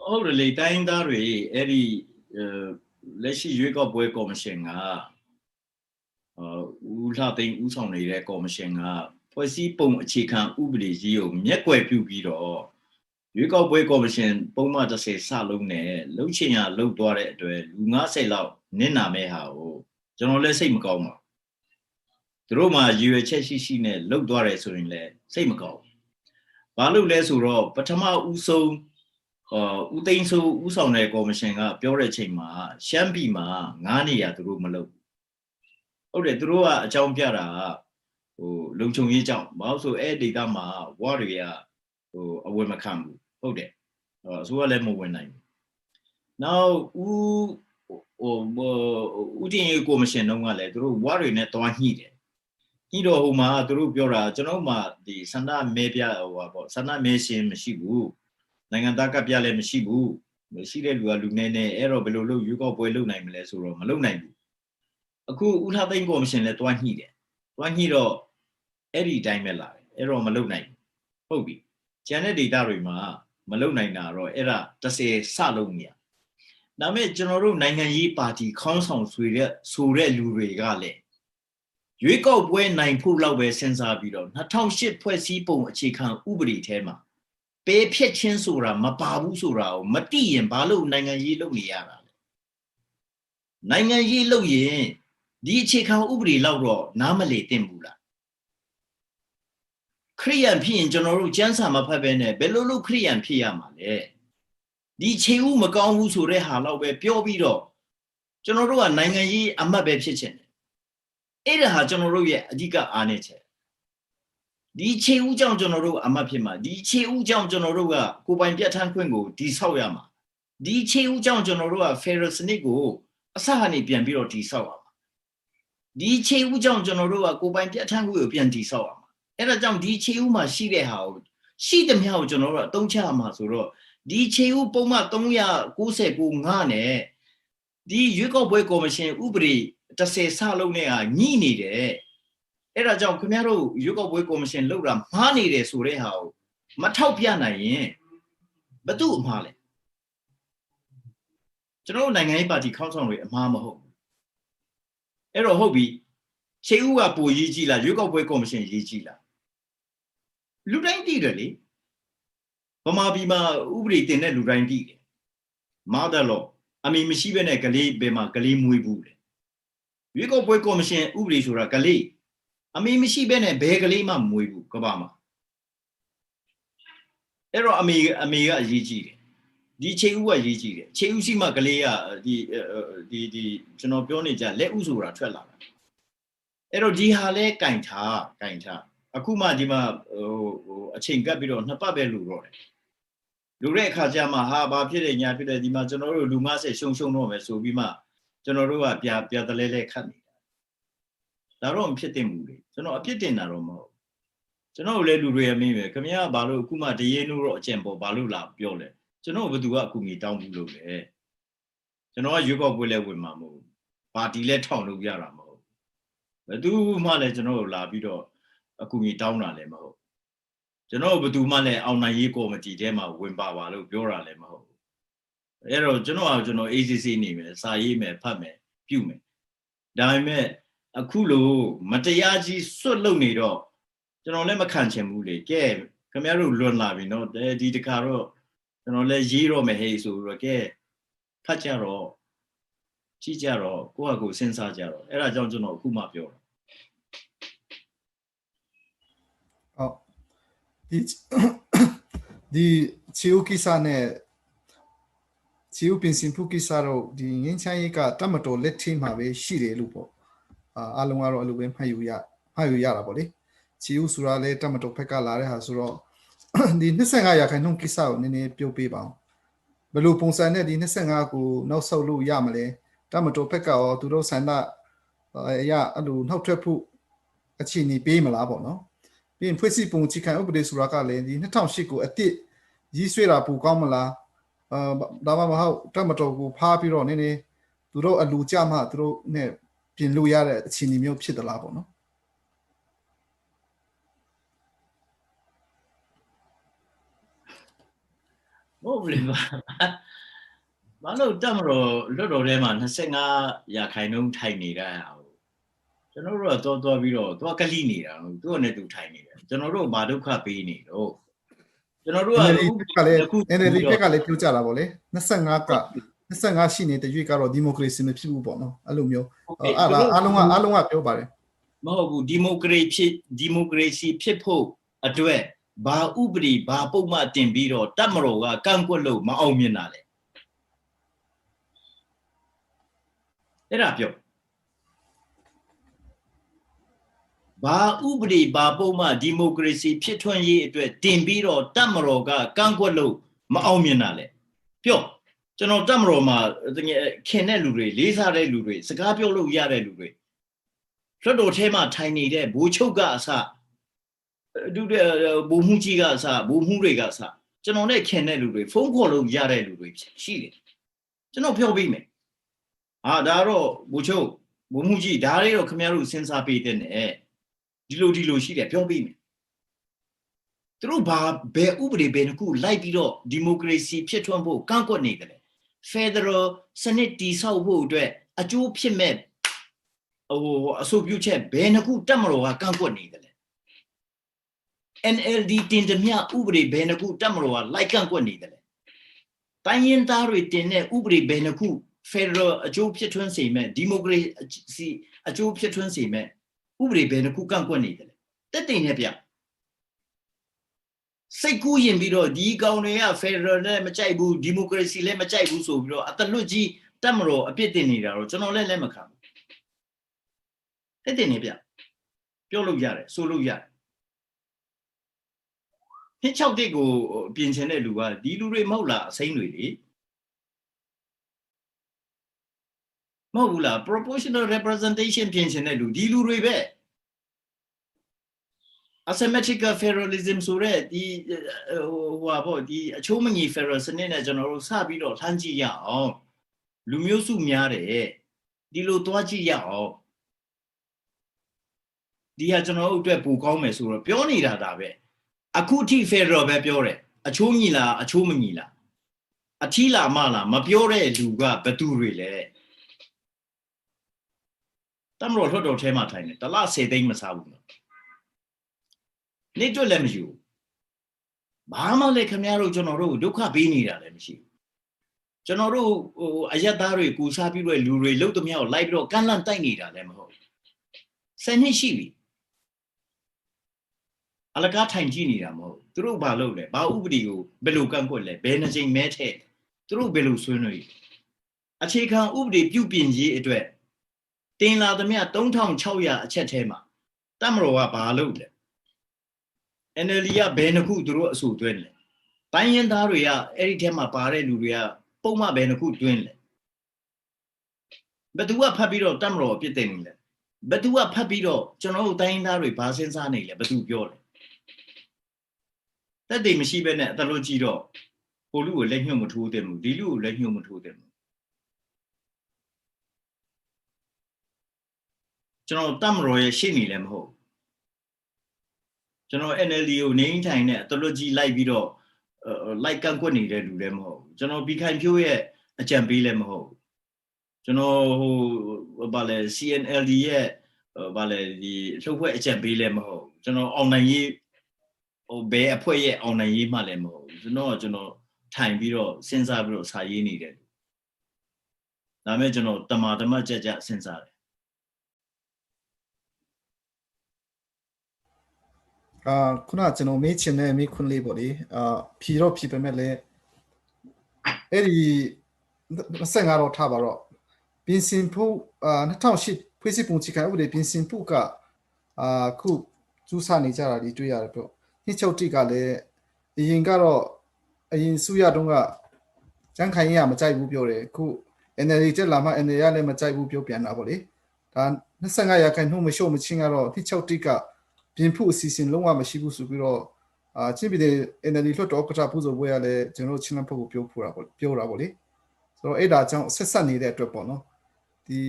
ဟုတ်တယ်လေတိုင်းသားတွေအဲ့ဒီလက်ရှိရွေးကောက်ပွဲကော်မရှင်ကဦးလှသိန်းဦးဆောင်နေတဲ့ကော်မရှင်ကဖွဲ့စည်းပုံအခြေခံဥပဒေကြီးကိုမျက်ကွယ်ပြုပြီးတော့ရွေးကောက်ပွဲကော်မရှင်ပုံမှန်30စလုံးနဲ့လှုပ်ချင်ရလှုပ်သွားတဲ့အတွက်လူ90လောက်နစ်နာမဲ့ဟာကိုကျွန်တော်လည်းစိတ်မကောင်းပါဘူးသူတို့မှရွေချက်ရှိနဲ့လှုပ်သွားတယ်ဆိုရင်လည်းစိတ်မကောင်းဘူးဘာလို့လဲဆိုတော့ပထမဦးဆုံးဦးသိန်းစိုးဦးဆောင်တဲ့ကော်မရှင်ကပြောတဲ့ချိန်မှာရှမ်းပြည်မှာ9နေရာသူတို့မလုပ်ဟုတ်တယ်သူတို့ကအကြောင်းပြတာဟိုလုံခြုံရေးကြောင့်ဘာလို့ဆိုအဲ့ဒေသမှာဝါတွေကဟိုအဝယ်မခံဘူးဟုတ်တယ်အစိုးရလည်းမဝင်နိုင်ဘူးနောက်ဦးတင်ရေးကော်မရှင်တုန်းကလည်းသူတို့ဝါတွေနဲ့တွားညှိတယ်ညှိတော့ဟိုမှာသူတို့ပြောတာကျွန်တော်မှဒီစန္ဒမဲပြဟိုပါပေါ့စန္ဒမဲရှင်မရှိဘူးနိုင်ငံသားကပြလည်းမရှိဘူးရှိတဲ့လူကလူနေနေအဲ့တော့ဘယ်လိုလုပ်ရွေးကောက်ပွဲလုပ်နိုင်မလဲဆိုတော့မလုပ်နိုင်ဘူးအခုဦးလှသိန်းကော်မရှင်လည်းတွားညှိတယ်တွားညှိတော့အဲ့ဒီအတိုင်းပဲလာတယ်အဲ့တော့မလုပ်နိုင်ဘူးဟုတ်ပြီကျန်တဲ့ဒေတာတွေမှာမလုပ်နိုင်တာတော့အဲ့ဒါ30စလုံးနေရဒါပေမဲ့ကျွန်တော်တို့နိုင်ငံရေးပါတီခေါင်းဆောင်ဆိုတဲ့လူတွေကလည်းရွေးကောက်ပွဲနိုင်ဖို့လောက်ပဲစဉ်းစားပြီးတော့2008ဖွဲ့စည်းပုံအခြေခံဥပဒေထဲမှာပေဖြက်ချင်းဆိုတာမပါဘူးဆိုတာကိုမသိရင်ဘာလို့နိုင်ငံရေးလုပ်နေရတာလဲနိုင်ငံရေးလုပ်ရင်ဒီအခြေခံဥပဒေလောက်တော့နားမလည်သင့်ဘူးလားခရိယန်ဖြစ်ရင်ကျွန်တော်တို့ကျမ်းစာမဖတ်ဘဲနဲ့ဘယ်လိုလုပ်ခရိယန်ဖြစ်ရမှာလဲဒီခြေဥမကောင်းဘူးဆိုတဲ့ဟာလောက်ပဲပြောပြီးတော့ကျွန်တော်တို့ကနိုင်ငံရေးအမတ်ပဲဖြစ်ချင်တယ်အဲ့ဒါဟာကျွန်တော်တို့ရဲ့အဓိကအားနည်းချက်ဒီခြေဥကြောင့်ကျွန်တော်တို့အမတ်ဖြစ်မှာဒီခြေဥကြောင့်ကျွန်တော်တို့ကကိုယ်ပိုင်ပြဋ္ဌာန်းခွင့်ကိုတည်ဆောက်ရမှာဒီခြေဥကြောင့်ကျွန်တော်တို့က Federal စနစ်ကိုအစကနေပြန်ပြီးတော့တည်ဆောက်ရမှာ ဒီခြေဥကြောင့်ကျွန်တော်တို့ကကိုပိုင်ပြဋ္ဌာန်းမှုကိုပြန်တည်ဆောက်ရမှာအဲ့ဒါကြောင့်ဒီခြေဥမှာရှိတဲ့ဟာကိုရှိသမျှကိုကျွန်တော်တို့အသုံးချရမှာဆိုတော့ဒီခြေဥပုံမှန်399 ငါနဲ့ဒီရွေးကောက်ပွဲကော်မရှင်ဥပဒေ10စလုံးနဲ့ဟာညှိနေတယ်အဲ့ဒါကြောင့်ခင်ဗျားတို့ရွေးကောက်ပွဲကော်မရှင်လောက်တာမှားနေတယ်ဆိုတဲ့ဟာကိုမထောက်ပြနိုင်ရင်ဘသူအမှားလဲကျွန်တော်နိုင်ငံရေးပါတီခေါင်းဆောင်တွေအမှားမဟုတ်အဲ့တော့ဟုတ်ပြီခြေဥကပိုရေးကြည့်လားရွေးကောက်ပွဲကော်မရှင်ရေးကြည့်လားလူတိုင်းတည်တယ်လေဗမာပြည်မှာဥပဒေတင်တဲ့လူတိုင်းတည်တယ်မားတယ်လို့အမေမရှိဘဲနဲ့ကလေးဘယ်မှာကလေးမွေးဘူးလေရွေးကောက်ပွဲကော်မရှင်ဥပဒေဆိုတာကလေးအမေမရှိဘဲနဲ့ဘယ်ကလေးမှမွေးဘူးကဘာမှာအဲ့တော့အမေကအရေးကြီးတယ်ဒီခြေဥကရေးကြည့်တယ်ခြေဥရှိမှကလေးကဒီကျွန်တော်ပြောနေကြလက်ဥဆိုတာထွက်လာတာအဲ့တော့ဒီဟာလဲကင်ထားအခုမှဒီမှာအချိန်ကပ်ပြီးတော့နှစ်ပတ်ပဲလူတော့တယ်လူတဲ့အခါကျမှဟာဘာဖြစ်တယ်ညာဖြစ်တယ်ဒီမှာကျွန်တော်တို့လူ50ရှုံတော့မယ်ဆိုပြီးမှကျွန်တော်တို့ကပြတလဲခတ်နေတာဒါတော့မဖြစ်သင့်ဘူးလေကျွန်တော်အပြစ်တင်တာတော့မဟုတ်ကျွန်တော်လည်းလူတွေအမင်းပဲခင်ဗျားဘာလို့အခုမှတရေနိုးတော့အကျင့်ပေါ်ဘာလို့လာပြောလဲကျွန်တော်ဘယ်သူကအကူကြီးတောင်းဘူးလို့လဲကျွန်တော်ကရွေးကောက်ပွဲလဲဝင်မှာမဟုတ်ပါတီလဲထောင်လို့ရတာမဟုတ်ဘယ်သူမှလည်းကျွန်တော်လာပြီးတော့အကူကြီးတောင်းတာလည်းမဟုတ်ကျွန်တော်ဘယ်သူမှလည်းအောင်နိုင်ရေးကော်မတီထဲမှာဝင်ပါလို့ပြောတာလည်းမဟုတ်အဲ့တော့ကျွန်တော် ACC နေမယ်စာရေးမယ်ဖတ်မယ်ပြုမယ်ဒါပေမဲ့အခုလိုမတရားကြီးစွတ်လုံနေတော့ကျွန်တော်လည်းမခံချင်ဘူးလေကဲခင်ဗျားတို့လွန်လာပြီနော်ဒီတခါတော့ကျွန်တော်လည်းရေးတော့မယ်ဟဲ့ဆိုပြီးတော့ကဲဖတ်ကြတော့ကြည့်ကြတော့ကိုယ့်ဟာကိုယ်စဉ်းစားကြတော့အဲ့ဒါကြောင့်ကျွန်တော်အခုမှပြောတာဟုတ်ဒီချီယိုကိစ္စနဲ့ချီယိုပင်စင်ဖူကိစ္စတော့ဒီငင်းချမ်းရေးကတမတော်လက်ထိမှာပဲရှိတယ်လို့ပေါ့အားလုံးကတော့အဲ့လိုပဲမှတ်ယူရတာပေါ့လေချီယိုဆိုတာလဲတမတော်ဘက်ကလာတဲ့ဟာဆိုတော့ဒီ25ရာခိုင်နှုန်းကိစ္စကိုနည်းနည်းပြောပေးပါအောင်ဘယ်လိုပုံစံနဲ့ဒီ25ကိုနောက်ဆုတ်လို့ရမလဲတမတော်ဘက်ကရောသူတို့ဆန္ဒအရာအဲ့လိုနှောက်ထွက်ဖို့အခြေအနေပေးမလားပေါ့နော်ပြီးရင်ဖွဲ့စည်းပုံအခြေခံဥပဒေဆိုတာကလည်းဒီ2008ကိုအတိရေးဆွဲတာပိုကောင်းမလားဒါမှမဟုတ်တမတော်ကိုဖားပြီးတော့နည်းနည်းသူတို့အလူကြမှသူတို့နဲ့ပြင်လို့ရတဲ့အခြေအနေမျိုးဖြစ်သလားပေါ့နော်ဟုတ်ပြီဘာလို့တမတော်လွတ်တော်ထဲမှာ25ရာခိုင်နှုန်းထိုင်နေတာကျွန်တော်တို့တော့ပြီးတော့သူကလိနေတာသူကနဲ့သူထိုင်နေတယ်ကျွန်တော်တို့ဘာဒုက္ခပေးနေတော့ကျွန်တော်တို့ကNLD ဘက်ကလည်းပြောကြတာပေါ့လေ25ရှိနေတဲ့ရွေးကတော့ဒီမိုကရေစီမဖြစ်ဘူးပေါ့နော်အဲ့လိုမျိုးအားလုံးကပြောပါတယ်မဟုတ်ဘူးဒီမိုကရေစီဖြစ်ဖို့အတွက်ဘာဥပဒေဘာပုံမှန်တင်ပြီးတော့တပ်မတော်ကကန့်ကွက်လို့မအောင်မြင်တာလေအဲ့ဒါပြောဘာဥပဒေဘာပုံမှန်ဒီမိုကရေစီဖြစ်ထွန်းရေးအတွက်တင်ပြီးတော့တပ်မတော်ကကန့်ကွက်လို့မအောင်မြင်တာလေပြောကျွန်တော်တပ်မတော်မှာခင်တဲ့လူတွေလေးစားတဲ့လူတွေစကားပြောလို့ရတဲ့လူတွေလွတ်တော်ထဲမှာထိုင်နေတဲ့ဘူချုပ်ကအစဒုဘူမှုကြီးကအစဘူမှုတွေကအစကျွန်တော်နဲ့ခင်တဲ့လူတွေဖုန်းခေါ်လို့ရတဲ့လူတွေရှိတယ်ကျွန်တော်ပြောပေးမယ်ဒါတော့ဘူချုပ်ဘူမှုကြီးဒါလေးတော့ခင်ဗျားတို့စဉ်းစားပေးတဲ့နဲ့ဒီလိုရှိတယ်ပြောပေးမယ်သူတို့ဘယ်ဥပဒေဘယ်နှခုလိုက်ပြီးတော့ဒီမိုကရေစီဖြစ်ထွန်းဖို့ကန့်ကွက်နေတယ်ဖက်ဒရယ်စနစ်တည်ဆောက်ဖို့အတွက်အကျိုးဖြစ်မဲ့အဆိုပြုချက်ဘယ်နှခုတက်မတော်ကကန့်ကွက်နေတယ် NLD တင်သမျှဥပဒေဘယ်နှခုတက်မတော်ကလိုက်ကန့်ကွက်နေတယ်တိုင်းရင်းသားတွေတင်တဲ့ဥပဒေဘယ်နှခုဖက်ဒရယ်အကျိုးဖြစ်ထွန်းစေမဲ့ဒီမိုကရေစီအကျိုးဖြစ်ထွန်းစေမဲ့ဥပဒေဘယ်နှခုကန့်ကွက်နေတယ်တက်တင်နဲ့ပြစိတ်ကူးရင်ပြီးတော့ဒီကောင်တွေကဖက်ဒရယ်နဲ့မကြိုက်ဘူးဒီမိုကရေစီလည်းမကြိုက်ဘူးဆိုပြီးတော့အတလွတ်ကြီးတက်မတော်အပြစ်တင်နေတာတော့ကျွန်တော်လည်းလက်မခံဘူးတက်တင်နဲ့ပြပြောလို့ရတယ်ဆိုလို့ရတယ်6တက်ကိုပြင်ချင်တဲ့လူကဒီလူတွေမဟုတ်လားအစိမ်းတွေလေမ Mobula, proportional representation pension, Dilu Ribe. Asymmetrical federalism, so red, the Chomani Ferros and then General Sabino, Tanji Yao, Lumiosu Miare, Dilo Toaji Yao, the General Pucomes or Pionida Dabe, Akuti Federal Babiore, a Chomila, a Chomanila, Atila Mala, Mapiore, Luga, Baturile. Tamro Hodo Tema Tiny, the last say they must have. Nature lems you. Bahama le Camaro Jonoro, Duca Binida lems you. Jonoro, Ayatari, Kusapi, Lure, Lotomia, Libro, Canlan Tanida lemho. Send his shivi. Alagata Genia mo, through Balole, Baudio, Belucancole, Benazing Mete, through Belu Sunui. A chicken ubdi pupinji etwe. Tin la the mea downtown Choya Chetema. Tamroa Balole. And Elia Benaku drew a suit dwindle. Payan Daria, Eritema Pare Luria, Poma Benaku dwindle. But do a papiro Tamro pitting. But do a papiro, John Dine Dari Passing Sani, but do pure. That day Michiban at the Logiro. Olu let him to them, Dilu let him to them. John Tamroy Shini Lemho. General NLU name time at the Logi like video, like Canconi, they do them ho. General became you a champion them ho. General Ballet CNLD, Ballet the software champion them ho. General on a year or bear a poet on a year malemo. General time video since I wrote Sayi needed. Namagino Tamatama Jaja since I. ခုနကျွန်တော်မေးချင်တဲ့မေးခွန်းလေးပေါ့လေဖြီတော့ဖြီပဲမဲ့လေအဲ့ဒီ25တော့ထားပါတော့ပြင်ဆင်ဖို့2008ဖွဲ့စည်းပုံချီခံဥပဒေပြင်ဆင်ဖို့ကခုစူးစမ်းနေကြတာဒီတွေ့ရတယ်ပေါ့နှစ်ချုပ်တိကလည်းအရင်ကတော့အရင်စုရတုန်းကကျန်းခိုင်ရမကြိုက်ဘူးပြောတယ်ခု NLD တက်လာမှ NLD လည်းမကြိုက်ဘူးပြောပြန်တာပေါ့လေဒါ25ရာခိုင်နှုန်းမရှုံမချင်းကတော့နှစ်ချုပ်တိကပြင်ဖို့အစီအစဉ်လုံးဝမရှိဘူးဆိုပြီးတော့ချင်းပြည်နယ် NLD လွှတ်တော်ကတာပူဇော်ပွဲရလဲကျွန်တော်ချင်းလမ်းဖို့ကိုပြောတာပေါ့လေဆိုတော့အဲ့ဒါကြောင့်ဆက်ဆက်နေတဲ့အတွက်ပေါ့နော်ဒီ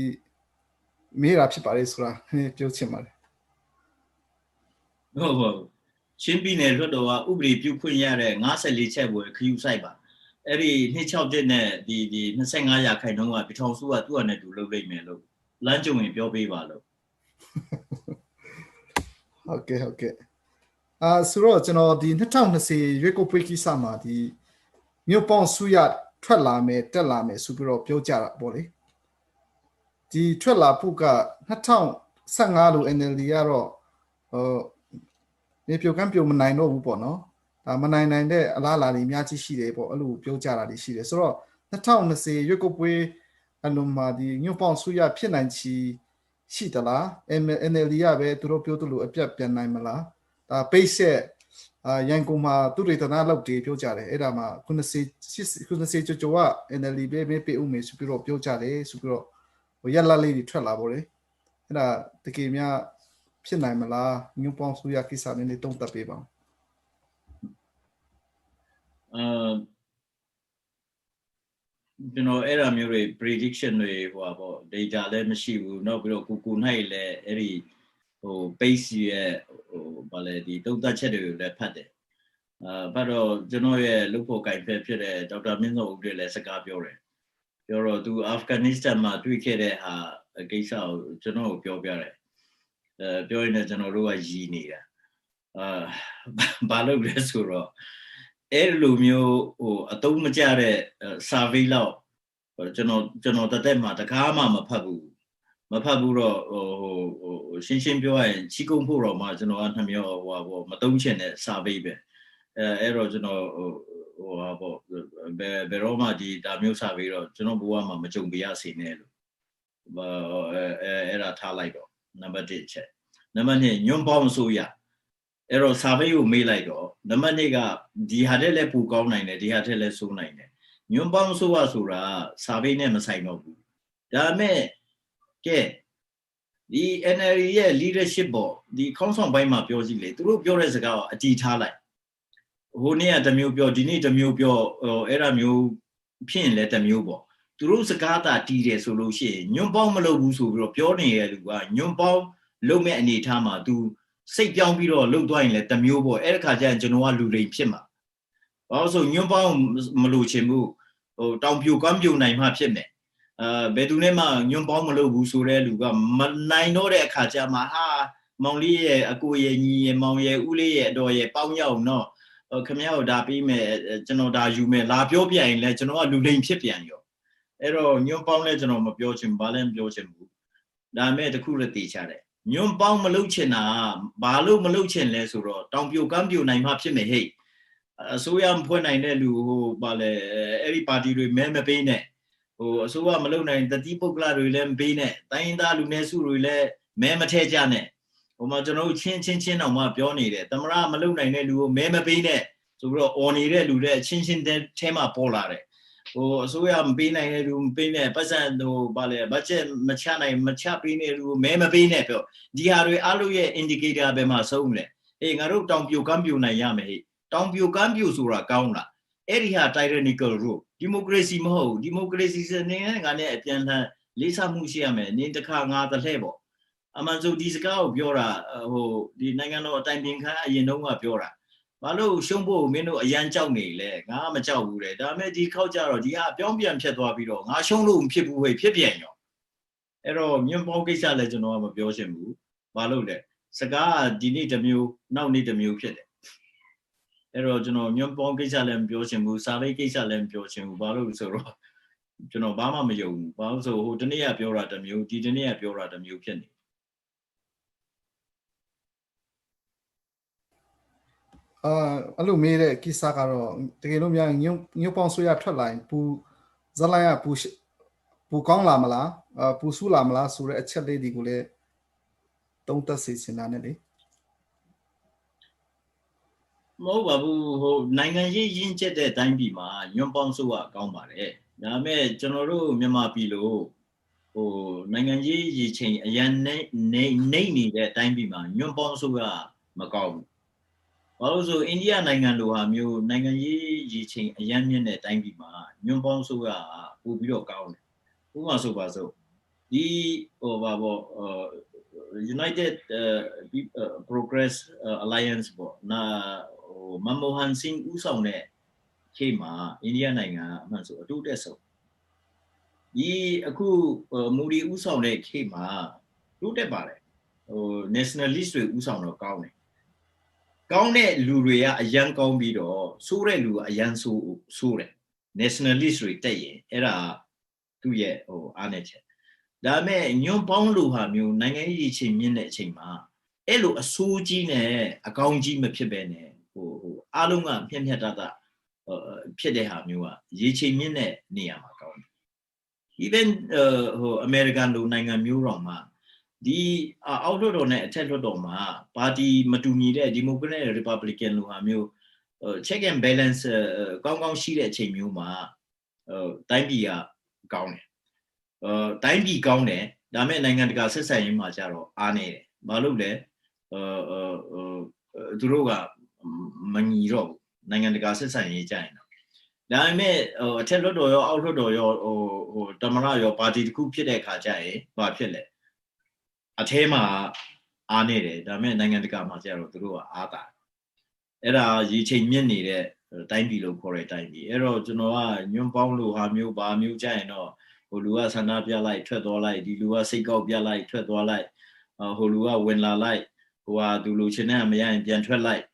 မေးတာဖြစ်ပါလေဆိုတာပြောချင်ပါတယ်ဟုတ်ချင်းပြည်နယ်လွှတ်တော်ကဥပဒေပြုခွင့်ရတဲ့54ချက်ကိုခယူဆိုင်ပါအဲ့ဒီ267နဲ့ဒီ25ရာခိုင်နှုန်းကပြည်ထောင်စုကသူ့အနေနဲ့တူလုပ်လိုက်မယ်လို့လမ်းကြုံရင်ပြောပေးပါလို့ဟုတ်ကဲ့ဆိုတော့ကျွန်တော်ဒီ2020ရွေးကောက်ပွဲကိစ္စမှာဒီမြို့ပေါင်းစုရထွက်လာမယ်တက်လာမယ်ဆိုပြီးတော့ပြောကြတာပေါ့လေဒီထွက်လာဖို့က2015လို့ NLD ကတော့နေပြုတ်ကမ်းပြုတ်မနိုင်တော့ဘူးပေါ့နော်ဒါမနိုင်တဲ့အလားအလာတွေအများကြီးရှိတယ်ပေါ့အဲ့လိုပြောကြတာတွေရှိတယ်ဆိုတော့2020ရွေးကောက်ပွဲအလုံးမှာဒီမြို့ပေါင်းစုရဖြစ်နိုင်ချီရှိသလား NLD ရပဲသူတို့ပြောသလိုအပြတ်ပြန်နိုင်မလားဒါပိတ်ဆက်ရန်ကုန်မှာသူတွေတနာလောက်တွေပြောကြတယ်အဲ့ဒါမှာ90ကျော်က NLD ပဲပေးဦးမယ်ဆိုပြီးတော့ပြောကြတယ်ဆိုပြီးတော့ဟိုရက်လာလေးတွေထွက်လာပေါ့လေအဲ့ဒါတကယ်များဖြစ်နိုင်မလားညပေါင်းဆိုရကိစ္စနဲ့တုံ့တက်ပေးပါကျွန်တော်အဲ့ဒါမျိုးတွေ prediction တွေဟိုပေါ့ data လည်းမရှိဘူးเนาะပြီးတော့ကိုနိုင်လည်းအဲ့ဒီဟို base ရဲ့ဟိုဗာလေဒီတုံ့တက်ချက်တွေကိုလည်းဖတ်တယ်ဘာတော့ကျွန်တော်ရဲ့လုပ်ဖို့ကြိုင်ဖက်ဖြစ်တဲ့ဒေါက်တာမင်းစောဦးတွေလည်းစကားပြောတယ်ပြောတော့သူအာဖဂန်နစ္စတန်မှာတွေ့ခဲ့တဲ့ဟာကိစ္စကိုကျွန်တော်ကိုပြောပြတယ်ပြောရင်လည်းကျွန်တော်တို့ကရည်နေတာဘာလို့လဲဆိုတော့အဲ့လိုမျိုးဟိုအတုံးမကျတဲ့ survey လောက်ကျွန်တော်တက်မှာတကားမှမဖတ်ဘူးတော့ဟိုရှင်းပြောရရင်ချီးကုန်းဖို့တော့မှကျွန်တော်ကနှမျိုးဟိုမတုံးချင်တဲ့ survey ပဲအဲ့တော့ကျွန်တော်ဟိုပေါ့ဘယ်တော့မှဒီဒါမျိုး survey တော့ကျွန်တော်ဘဝမှာမကြုံပြရစေနဲ့လို့အဲ့ဒါထားလိုက်တော့နံပါတ်1ချက်နံပါတ်2ညွန့်ပေါင်းဆိုရအဲ့တော့ survey ကိုမေးလိုက်တော့နံပါတ်2ကဒီဟာတဲ့လည်းပူကောင်းနိုင်တယ်ဒီဟာတဲ့လည်းစိုးနိုင်တယ်ညွန့်ပေါင်းဆိုရဆိုတာ survey နဲ့မဆိုင်တော့ဘူးဒါပေမဲ့ Okay. The NLE leadership board, the council by my Piozile, through Piores ago, a detail. Who near the Mubio, Dini the Mubio, Era Mu Pin let the Mubo. Through Sagata TJ solution, Nyumbom Lobusu, Pione, Nyumbom, Lome and Itama, do say young Biro, Ludoin let the Mubo, Erka Jan Genoa Luri Pima. Also, Nyumbom Maluchimu, or Tom Pu Gumbu name Hapime. Bedunema, Nyumbom Lobusu, Luga, Nainore Kaja Maha, Monlie, Akuye, Monye, Ule, Doye, Pao no. Cameo da me, General da you may la Piopia in Legional Ludin Pipiano. Ero, New Pound Legend of Biochim, Balan Biochim. Da made the cooler teacher. New Pound Maluchina, Balu Maluchin Lesuro, Tom Pio Gambio, name Hapime Hay. So we am point I know Bale, everybody remember Bene. Oh, so I'm alone, the people glad relem Bene, Tainda Lunesu Rule, Memate Jane. Omajano chin on my pioneer, Tamara Maluna Nelu, Mema Bine, so we're on Irelu, chin tema polare. Oh, so we am Bine, Bine, Pasando, Bale, Bache, Machana, Machapine, Mema Bine, Diari Aluye indicator Bema Sone. Hey, I wrote down you Gambu Nayame, down you Gambu Sura Gauna. Area tyrannical rule, democracy mo, democracy is a name, and Lisa Musiame, Ninta Kanga the label. Amanzo Disco, Biora, the Nagano time being high, you know what Biora. Malo, Shumbo, Mino, a young chow nile, Gama chow, Dame di culture or the Piombian Chetwabiro, Nashonum Pipu, Pipiano. Ero, Nyumbo Gisa legend of Biosemu, Malo de Saga, Dini the Mew, now need the Mew Pit. Ero, Nyumbo Gisa lem Biosemu, Save Gisa lem Biosemu, Balo Soro, Bama Mayo, also who Dania Biora the Mew, Didania Biora the Mew Penny. အဲ့လိုမေးတဲ့ကိစ္စကတော့တကယ်လို့များညွန့်ပေါင်းဆွေးရထွက်လာရင်ပူဇလိုင်းကပူကောင်းလာမလားပူဆူလာမလားဆိုတဲ့အချက်လေးတွေကိုလည်းတုံးသက်စေချင်တာနဲ့လေမဟုတ်ပါဘူးဟိုနိုင်ငံရေးရင်းချက်တဲ့အတိုင်းပြည်မှာညွန့်ပေါင်းဆွေးရကောင်းပါတယ်ဒါပေမဲ့ကျွန်တော်တို့မြန်မာပြည်လို့ဟိုနိုင်ငံရေးရည်ချိန်အရန်နေနေတဲ့အတိုင်းပြည်မှာညွန့်ပေါင်းဆွေးရမကောင်းဘူးဘာလို့ဆိုအိန္ဒိယနိုင်ငံလိုဟာမျိုးနိုင်ငံရေးရည်ချိန်အရန်မြင့်တဲ့အတိုင်းပြည်မှာညွန့်ပေါင်းဆွေးရပို့ပြီးတော့ကောင်းတယ်ဥပမာဆိုပါစို့ဒီဟိုပါပေါ့United Progress Alliance ပေါ့နာManmohan Singh ဦးဆောင်တဲ့ခေတ်မှာအိန္ဒိယနိုင်ငံအမှန်ဆိုအတူတက်ဆုံးဒီအခုမူဒီဦးဆောင်တဲ့ခေတ်မှာတိုးတက်ပါတယ်ဟို nationalist တွေဦးဆောင်တော့ကောင်းတယ်ကောင်းတဲ့လူတွေကအရန်ကောင်းပြီးတော့ဆိုးတဲ့လူကအရန်ဆိုးတယ် nationalist တွေတက်ရင်အဲ့ဒါသူ့ရဲ့ဟိုအားနဲ့ချက်ဒါပေမဲ့ညွန့်ပေါင်းလူဟာမျိုးနိုင်ငံရေးချိန်မြင့်တဲ့အချိန်မှာအဲ့လိုအဆိုးကြီးနဲ့အကောင်းကြီးမဖြစ်ပဲနဲ့ဟိုအားလုံးကမျက်တဖြစ်တဲ့ဟာမျိုးကရေချိန်မြင့်တဲ့နေရာမှာကောင်းတယ် even ဟို American လူနိုင်ငံမျိုးတော်မှာဒီအောက်လွှတ်တော်နဲ့အထက်လွှတ်တော်မှာပါတီမတူညီတဲ့ Democrat Republican လူဟာမျိုးcheck and balance ကောင်းရှိတဲ့အချိန်မျိုးမှာတိုင်းပြည်ကကောင်းတယ်တိုင်းပြည်ကောင်းတယ်ဒါမဲ့နိုင်ငံတကာဆက်ဆံရေးမှာကျတော့အားနေတယ်ဘာလို့လဲသူတို့ကမညီတော့ဘူးနိုင်ငံတကာဆက်ဆံရေးကြရင်တော့ဒါပေမဲ့အထက်လွှတ်တော်ရောအောက်လွှတ်တော်ရောဟိုတမရရောပါတီတစ်ခုဖြစ်တဲ့အခါကျရင်ဘာဖြစ်လဲအထဲမှာအားနေတယ်ဒါပေမဲ့နိုင်ငံတကာမှာကျတော့သူတို့ကအားတာအဲ့ဒါရေချိန်မြင့်နေတဲ့တိုင်းပြည်လို့ခေါ်တဲ့တိုင်းပြည်အဲ့တော့ကျွန်တော်ကညွန့်ပေါင်းလို့ဟာမျိုးဘာမျိုးကြရင်တော့ဟိုလူကဆန္ဒပြလိုက်ထွက်သွားလိုက်ဒီလူကစိတ်ကောက်ပြလိုက်ထွက်သွားလိုက်ဟိုလူကဝင်လာလိုက်ဟိုဟာသူလူချင်းနဲ့မရရင်ပြန်ထွက်လိုက်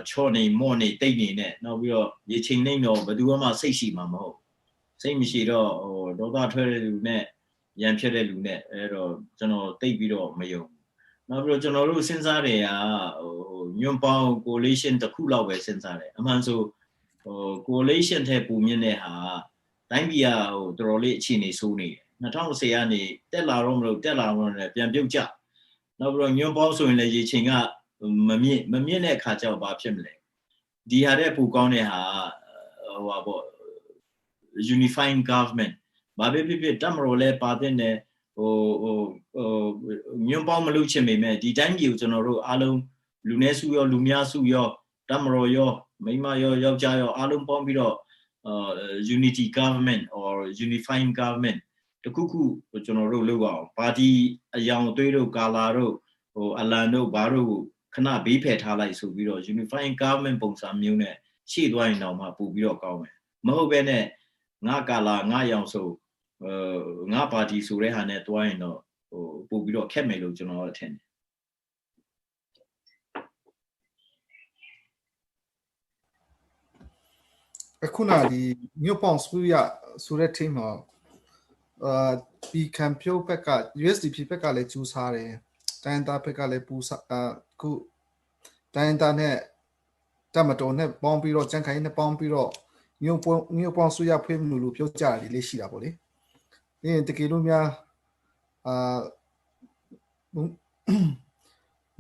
ချော့နေမော့နေတိတ်နေနဲ့နောက်ပြီးတော့ရေချိန်နေတော့ဘယ်သူမှစိတ်ရှိမှာမဟုတ်စိတ်မရှိတော့ဟိုဒေါသထွက်တဲ့လူနဲ့ရန်ဖြစ်တဲ့လူနဲ့အဲ့တော့ကျွန်တော်တိတ်ပြီးတော့မယုံနောက်ပြီးတော့ကျွန်တော်တို့စဉ်းစားတယ်ကဟိုညွန့်ပေါင်း coalition တစ်ခုလောက်ပဲစဉ်းစားတယ်အမှန်ဆိုဟို coalition ထဲပူမြင့်တဲ့ဟာတိုင်းပြည်ကဟိုတော်တော်လေးအခြေအနေဆိုးနေတယ်2010ကနေတက်လာတော့မလို့တက်လာတော့လည်းပြန်ပြုတ်ကျနောက်ပြီးတော့ညွန့်ပေါင်းဆိုရင်လည်းရေချိန်ကမမြင့်တဲ့အခါကျတော့ဘာဖြစ်မလဲဒီဟာတဲ့ပူကောင်းတဲ့ဟာဟိုပါပေါ့ unifying government ဘာပဲဖြစ်ဖြစ်တမတော်လဲပါတဲ့နဲ့ ညွန့်ပေါင်းမလုပ်ချင်ပေမဲ့ဒီတိုင်းပြည်ကိုကျွန်တော်တို့အားလုံးလူနည်းစုရောလူများစုရောတမတော်ရောမိမရောယောက်ျားရောအားလုံးပေါင်းပြီးတော့unity government or unifying government တခုခုကျွန်တော်တို့လုပ်အောင်ပါတီအယောင်အသွေးတို့ကာလာတို့အလံတို့ဘာတို့ခဏဘေးဖယ်ထားလိုက်ဆိုပြီးတော့ unifying government ပုံစံမျိုးနဲ့ရှေ့သွားရင်တော့မှပို့ပြီးတော့ကောင်းမယ်မဟုတ်ဘဲနဲ့ငါကာလာငါရောင်ဆိုငါပါတီဆိုတဲ့ဟာနဲ့တွားရင်တော့ပို့ပြီးတော့ခက်မယ်လို့ကျွန်တော်ထင်တယ်အခုနဒီမြို့ပေါင်စပူရဆိုတဲ့ team မှာဒီကမ်ပြိုဘက်က USDP ဘက်ကလည်းကျူးစားတယ်တိုင်းသားဘက်ကလည်းပူခုတိုင်းသားနဲ့တမတော်နဲ့ပေါင်းပြီးတော့ကြံခိုင်နဲ့ပေါင်းပြီးတော့မြို့ပေါင်စပူရဖွေးမှုလို့ပြောကြတယ်လေးရှိတာပေါ့လေတကယ်လို့များ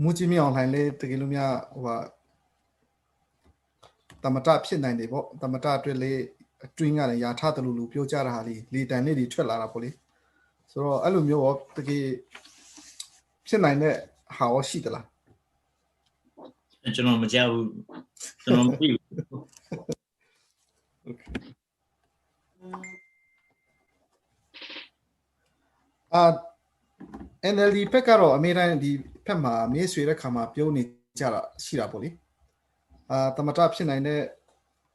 မူကြီးမြောင်လှိုင်လေးတကယ်လို့များတမတာဖြစ်နိုင်တယ်ပေါ့တမတာအတွက်လေးအတွင်းကလည်းယာထတယ်လို့ပြောကြတာဟာလေတန်လေးတွေထွက်လာတာပေါ့လေဆိုတော့အဲ့လိုမျိုးတကယ်ဖြစ်နိုင်တဲ့ဟာရောရှိသလားကျွန်တော်မကြောက်ဘူးကျွန်တော်မသိဘူး NLD ဘက်ကတော့အမေတိုင်းဒီဘက်မှာမေးဆွေတဲ့ခါမှာပြုံးနေကြတာရှိတာပေါ့လေတမတာဖြစ်နိုင်တဲ့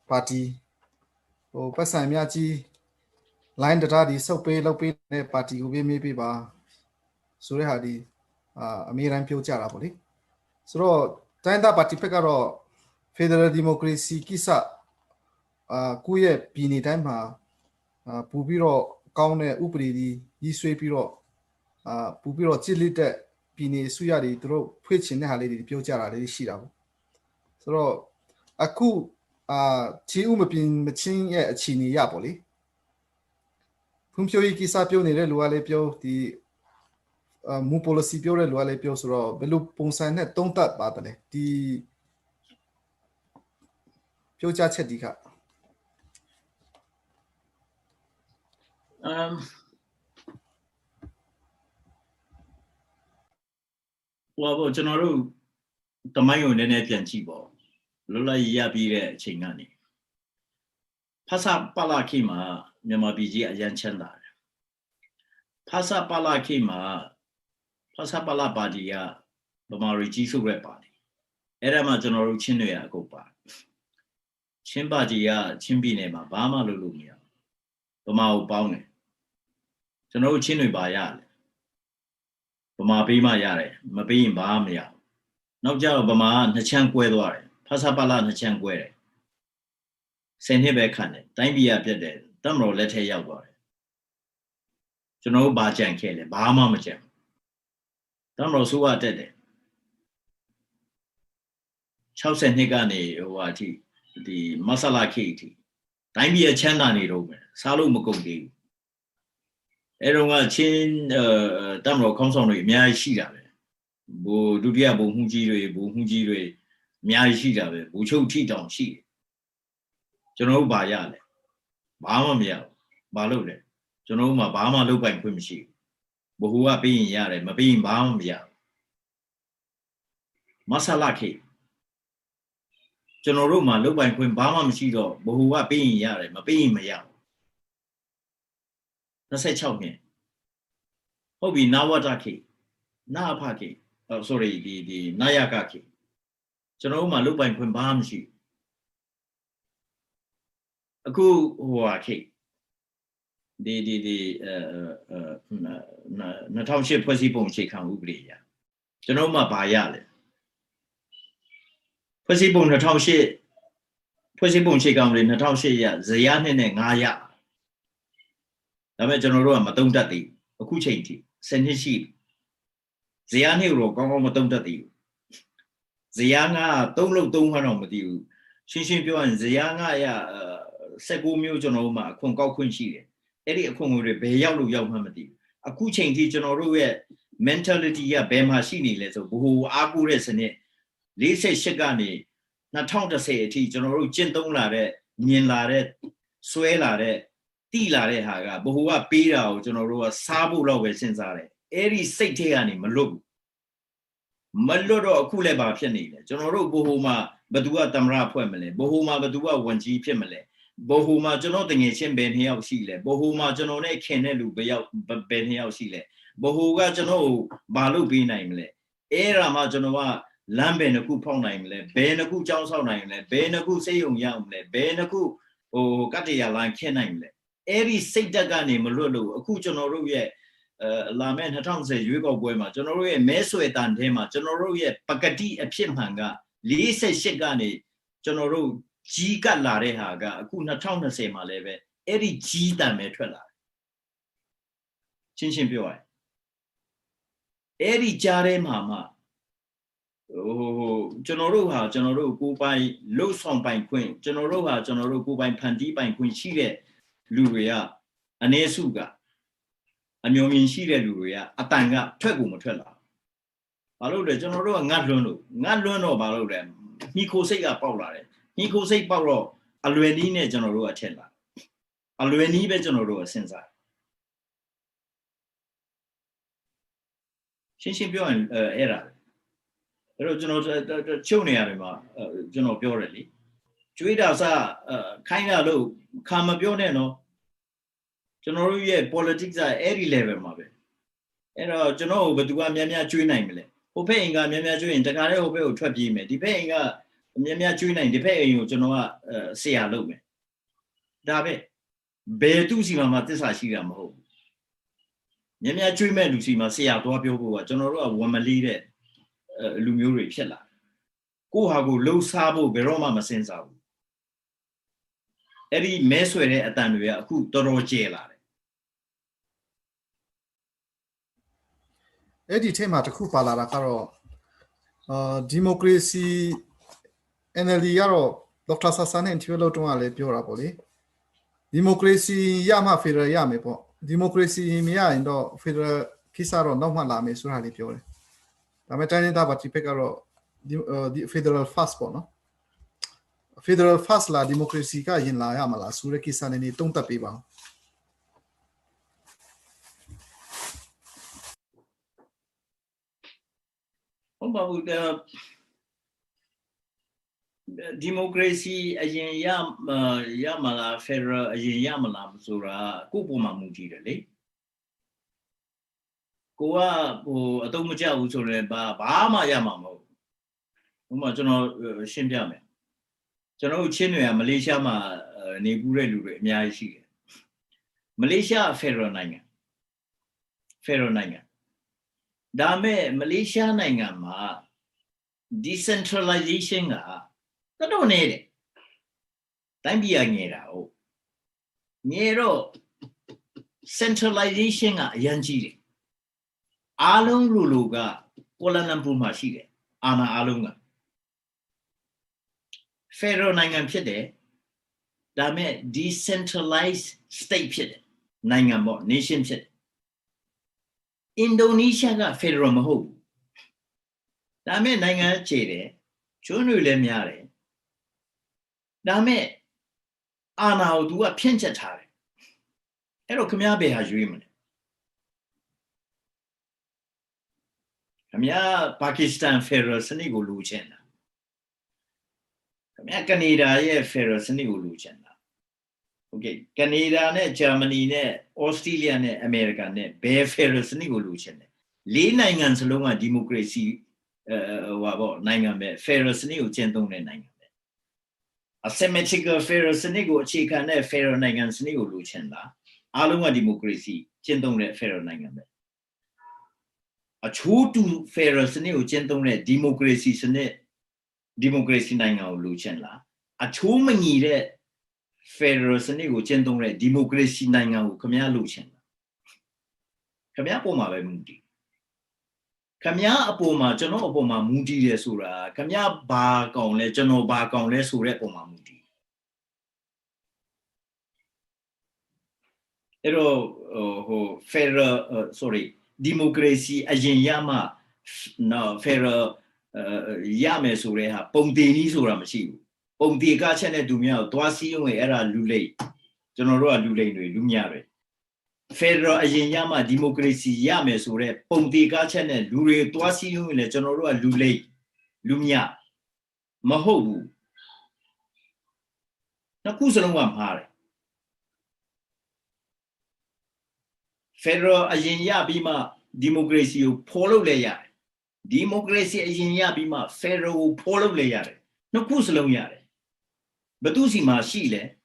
ပါတီပတ်စံများကြီး line data ဒီစုပ်ပေးလုပ်ပေးတဲ့ပါတီကိုမေးပေးပါဆိုတဲ့ဟာဒီအမေတိုင်းပြောကြတာပေါ့လေဆိုတော့တိုင်းသားပါတီဘက်ကတော့ Federal Democracy ကိစ္စကိုယ့်ရဲ့ပြည်နယ်တိုင်းမှာပူပြီးတော့ကောင်းတဲ့ဥပဒေကြီးရေးဆွဲပြီးတော့ပူပြီးတော့ကြစ်လက်တဲ့ပြည်နယ်စုရတွေသူတို့ဖွင့်ချင်တဲ့ဟာလေးတွေပြောကြတာလေးရှိတာပေါ့ဆိုတော့အခုချီဥမပြင်းမချင်းရဲ့အခြေအနေရပေါ့လေဖွံ့ဖြိုးရေးကိစ္စပြောနေတဲ့လူကလည်းပြောဒီမူ policy ပြောတဲ့လူကလည်းပြောဆိုတော့ဘယ်လိုပုံစံနဲ့တုံးသက်ပါတယ်ဒီပြောကြချက်ဒီကဘောကျွန်တော်တို့တမိုင်းကိုနည်းနည်းပြန်ကြည့်ပေါ့လွတ်လပ်ရေးရပြီးတဲ့အချိန်ကနေဖဆပလာခိမှာမြန်မာပြည်ကြီးအရန်ချမ်းသာတယ်ဖဆပလာခိမှာဖဆပလာပါတီကဗမာရီကြီးစုရဲ့ပါတီအဲ့ဒါမှကျွန်တော်တို့ချင်းတွေအကုန်ပါချင်းပါတီကချင်းပြည်နယ်မှာဘာမှလုပ်လို့မရဗမာကိုပေါင်းတယ်ကျွန်တော်တို့ချင်းတွေပါရတယ်ဗမာပေးမှရတယ်မပေးရင်ဘာမှမရနောက်ကြတော့ဗမာကနှစ်ချမ်းကွဲသွားတယ်ဖဆပလာနှစ်ချမ်းကွဲတယ်10နှစ်ပဲခံတယ်တိုင်းပြည်ကပြတ်တယ်တမတော်လက်ထဲရောက်သွားတယ်ကျွန်တော်တို့ဘာကြံခဲ့လဲဘာမှမကြံတမတော်ဆိုးကတက်တယ်60နှစ်ကနေအထိဒီမဆလာခိအထိတိုင်းပြည်ချမ်းသာနေတော့မယ်စားလို့မကုန်သေးဘူးအဲ့တော့ကချင်းတမတော်ခေါင်းဆောင်တွေအများကြီးရှိတာပဲဒုတိယဘုံမှုကြီးတွေအများကြီးရှိတာပဲဘူချုပ်ထိတောင်ရှိတယ်ကျွန်တော်တို့ဘာရလဲဘာမှမရဘူးဘာလို့လဲကျွန်တော်တို့မှာဘာမှလုပ်ပိုင်ခွင့်မရှိဘူးဘ ഹു ကပေးရင်ရတယ်မပေးရင်ဘာမှမရဘူးမဆလာခိကျွန်တော်တို့မှာလုပ်ပိုင်ခွင့်ဘာမှမရှိတော့ဘ ഹു ကပေးရင်ရတယ်မပေးရင်မရဘူး26နှစ်ဟုတ်ပြီနာဝတခိနာဖခိ sorry ဒီနာယကခိကျွန်တော်တို့မှာလုပ်ပိုင်ခွင့်ဘာမှမရှိအခုခိဒီ2008ဖွဲ့စည်းပုံအခြေခံဥပဒေရကျွန်တော်မှဘာရလဲဖွဲ့စည်းပုံ2008ဖွဲ့စည်းပုံအခြေခံဥပဒေ2008ရဇယားနှစ်နဲ့9ရဒါပေမဲ့ကျွန်တော်တို့ကမတုံ့တက်သေးအခုချိန်ထိ10နှစ်ရှိဇယားနှစ်ကိုကောင်းကောင်းမတုံ့တက်သေးဘူးဇယား9 3လို့3မှတော့မသိဘူးရှင်းပြောရင်ဇယား9ရ19မျိုးကျွန်တော်တို့မှာအခွန်ကောက်ခွင့်ရှိတယ်အဲ့ဒီအခွန်တွေဘယ်ရောက်လို့ရောက်မှမသိဘူးအခုချိန်ထိကျွန်တော်တို့ရဲ့ mentality ကဘယ်မှာရှိနေလဲဆိုဘ ഹു အားကိုးတဲ့စနစ်48ကနေ2010အထိကျွန်တော်တို့ကျင့်သုံးလာတဲ့မြင်လာတဲ့စွဲလာတဲ့ တိလာတဲ့ဟာကဘ ഹു ကပေးတာကိုကျွန်တော်တို့ကစားဖို့တော့ပဲစဉ်းစားတယ်အဲ့ဒီစိတ်ထဲကနေမလွတ်ဘူးမလွတ်တော့အခုလည်းပါဖြစ်နေတယ်ကျွန်တော်တို့ဘ ഹു မှာဘသူကသမရဖွဲ့မလဲဘ ഹു မှာဘသူကဝန်ကြီးဖြစ်မလဲဘ ഹു မှာကျွန်တော်တငယ်ချင်းဘယ်နှစ်ယောက်ရှိလဲဘ ဟူ မှာကျွန်တော်နဲ့ခင်တဲ့လူဘယ်နှစ်ယောက်ရှိလဲဘ ဟူ ကကျွန်တော်ကိုဘာလို့ပေးနိုင်မလဲအဲ့ဒါမှကျွန်တော်ကလမ်းဘယ်နှခုဖောက်နိုင်မလဲဘယ်နှခုကြောင်းဆောက်နိုင်မလဲဘယ်နှခုစိတ်ယုံရအောင်မလဲဘယ်နှခုကတ္တရာလိုင်းခင်းနိုင်မလဲအဲ့ဒီစိတ်တက်ကနေမလွတ်လို့အခုကျွန်တော်တို့ရဲ့လာမယ့်2010ရွေးကောက်ပွဲမှာကျွန်တော်တို့ရဲ့မဲဆွယ်တန်ထဲမှာကျွန်တော်တို့ရဲ့ပကတိအဖြစ်မှန်က48ကနေကျွန်တော်တို့ကြီးကတ်လာတဲ့ဟာကအခု2020မှာလည်းပဲအဲ့ဒီကြီးတန်ပဲထွက်လာတယ်ရှင်းပြောရရင်အဲ့ဒီကြားထဲမှာမှကျွန်တော်တို့ကိုယ်ပိုင်လှုပ်ဆောင်ပိုင်ခွင့်ကျွန်တော်တို့ကိုယ်ပိုင်ဖန်တီးပိုင်ခွင့်ရှိတဲ့လူတွေကအ ਨੇ စုကအမျိုးမြင်ရှိတဲ့လူတွေကအတန်ကထွက်ကိုမထွက်လာဘာလို့လဲကျွန်တော်တို့ကငတ်လွန်းတော့ဘာလို့လဲမိခိုစိတ်ကပေါက်လာတယ်မိခိုစိတ်ပေါက်တော့အလွယ်နည်းနဲ့ကျွန်တော်တို့ကထက်လာအလွယ်နည်းပဲကျွန်တော်တို့ကစဉ်းစားရှင်းပြောရင်အဲ့ဒါအဲ့တော့ကျွန်တော်ချုပ်နေရတယ်မှာကျွန်တော်ပြောတယ်လေကျွေးတာစခိုင်းတာလို့ခါမပြောနဲ့နော်ကျွန်တော်တို့ရဲ့ politics အဲ့ဒီ level မှာပဲအဲ့တော့ကျွန်တော်ဘယ်သူကများများကျွေးနိုင်မလဲဟိုဘက်အိမ်ကများများကျွေးရင်တခါတည်းဟိုဘက်ကိုထွက်ပြေးမယ်ဒီဘက်အိမ်ကများများကျွေးနိုင်ဒီဘက်အိမ်ကိုကျွန်တော်ကဆရာလုပ်မယ်ဒါပဲဘယ်သူစီမှာသစ္စာရှိတာမဟုတ်ဘူးများများကျွေးမဲ့လူစီမှာဆရာသွားပြောဖို့ကကျွန်တော်တို့ကဝန်မလေးတဲ့လူမျိုးတွေဖြစ်လာကိုယ့်ဟာကိုလှုပ်ရှားဖို့ဘယ်တော့မှမစင်စားဘူးအဲ့ဒီမဲဆွယ်တဲ့အတန်တွေကအခုတော်တော်ကျဲလာတယ်အဲ့ဒီထဲမှာတစ်ခုပါလာတာကတော့ဒီမိုကရေစီ NLD ကတော့ဒေါက်တာဆာဆာနဲ့ interview လုပ်တော့လည်းပြောတာပေါ့လေဒီမိုကရေစီရမှ Federal ရမယ်ပေါ့ဒီမိုကရေစီမရရင်တော့ Federal ကိစ္စတော့နောက်မှလာမယ်ဆိုတာလေးပြောတယ်ဒါပေမဲ့တိုင်းဒေသပါတီဘက်ကတော့ဒီ Federal First ပေါ့နော် Federal First လာဒီမိုကရေစီကရင်လာရမလားဆိုတဲ့ကိစ္စနဲ့တုံ့တက်ပေးပါဟုတ်ပါဘူးဒီမိုကရေစီအရင်ရမလား Federal အရင်ရမလားဆိုတာကိုယ့်ပုံမှာမူတည်တယ်လေကိုကအတုံးမကျဘူးဆိုရင်ဘာမှရမှာမဟုတ်ဘူးဥပမာကျွန်တော်ရှင်းပြမယ်ကျွန်တော်တို့ချင်းတွေကမလေးရှားမှာနေပူးတဲ့လူတွေအများကြီးရှိတယ်မလေးရှား Federal နိုင်ငံဒါမဲ့မလေးရှားနိုင်ငံမှာ decentralization ကတော်နေတယ်တိုင်းပြည်ငယ်တာဟုတ်ငယ်တော့ centralization ကအရန်ကြီးတယ်အားလုံးလူကကွာလာလမ်ပူမှာရှိတယ်အာဏာအားလုံးက Federal နိုင်ငံဖြစ်တယ်ဒါမဲ့ decentralized state ဖြစ်တယ်နိုင်ငံပေါ့ nation ဖြစ်တယ်အင်ဒိုနီးရှားက Federal မဟုတ်ဘူးဒါမဲ့နိုင်ငံခြေတယ်ကျွန်းတွေလည်းများတယ်ဒါမဲ့အာဏာကိုသူကဖြန့်ချက်ထားတယ်အဲ့တော့ခမည်းဘယ်ဟာရွေးမလဲခမည်းပါကစ္စတန် Federal စနစ်ကိုလိုချင်တာခမည်းကနေဒါရဲ့ Federal စနစ်ကိုလိုချင်တာโอเคကနေဒါနဲ့ဂျာမနီနဲ့ဩစတြေးလျနဲ့အမေရိကန်နဲ့ဘယ် Federal စနစ်ကိုလိုချင်တယ်လေးနိုင်ငံစလုံးကဒီမိုကရေစီနိုင်ငံပဲ Federal စနစ်ကိုကျင့်သုံးတဲ့နိုင်ငံပဲ asymmetrical Federal စနစ်ကိုအခြေခံတဲ့ Federal နိုင်ငံစနစ်ကိုလိုချင်တာအားလုံးကဒီမိုကရေစီကျင့်သုံးတဲ့ Federal နိုင်ငံပဲအချိုးတူ Federal စနစ်ကိုကျင့်သုံးတဲ့ဒီမိုကရေစီနိုင်ငံကိုလိုချင်လားအချိုးမညီတဲ့ Federal စနစ်ကိုကျင့်သုံးတဲ့ဒီမိုကရေစီနိုင်ငံကိုခမည်းလိုချင်လားခမည်းပုံမှာပဲမူတည်ခမည်းအပေါ်မှာကျွန်တော်အပေါ်မှာမူတည်တယ်ဆိုတာခမည်းဘာကောင်လဲကျွန်တော်ဘာကောင်လဲဆိုတဲ့ပုံမှာမူတည်အဲ့တော့Federalဒီမိုကရေစီအရင်ရမှနော် Federal ရမယ်ဆိုတဲ့ဟာပုံတည်နည်းဆိုတာမရှိဘူးပုံတည်ကချက်နဲ့သူများကိုသွားစည်းရုံးရင်အဲ့ဒါလူလိတ် General Lulay, Lumia. Federal Ayama, democracy, Yame, Sure, Ponti Gachan, Lure, Toasi, General Lulay, Lumia, Mahobu. Nakusan Pare. Federal Ayanya Bima, democracy, Polo Layer. Democracy Ayanya Bima, Federal Polo Layer. No Kusalom Yare. Batusima Shile,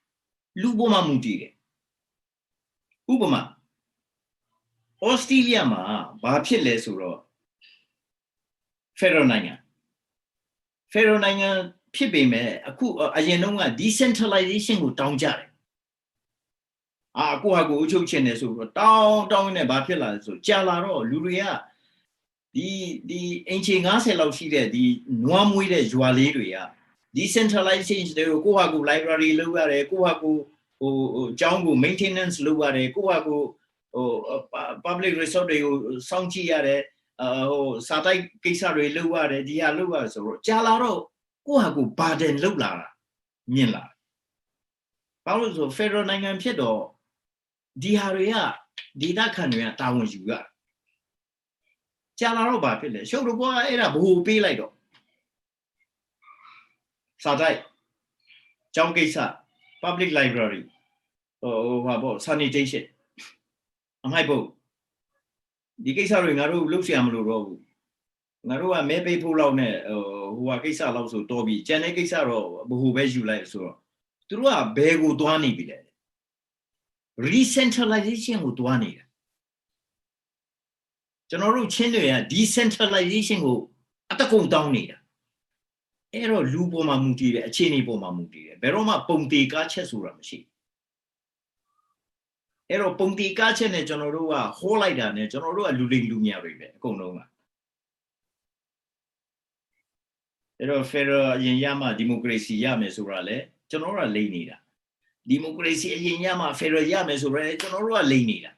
Luboma Mutire. Ubama. Australia ma, Bapile Suro. Federal Nanga. Federal Nanga, Pibime, Ayanonga, decentralization with Town Jare. Akuago Uchochenesu, down in a Bapila, so Jalaro, Luria. The ancient Aselo she the Nuamuide Jualeria. Decentralization, the Kuagu library, Luare, Kuagu, Jangu maintenance, Luare, Kuagu, public resort, Songchiare, Satai Kisari, Luare, Dialua, so Jalaro, Kuagu, Baden, Lulara, Mila. Powers of Federal Nangan Piedo, Diaria, Dida Canria, Town you got. Jalaro Bapile, show the boy era who be like Satai, Jangisa, public library, about sanitation. My boat. The case are in Naru, Luciam Luro. Narua may be pull out who are Kisa also Toby, Janekisaro, who bears you like so. Through a begu duani be there. Recentralization with duani. General Chenia, decentralization go at the come down here. Ero Luboma Muti, a Chini Boma Muti, Beroma Ponti Gachesura machine. Ero Ponti Gachen e Generua, Holaida, e Generua Luling Lumia River, Konoma. Ero Ferro Yama, democracy Yamesurale, General Lanida. Democracy Yama, Ferro Yamesura, General Lanida.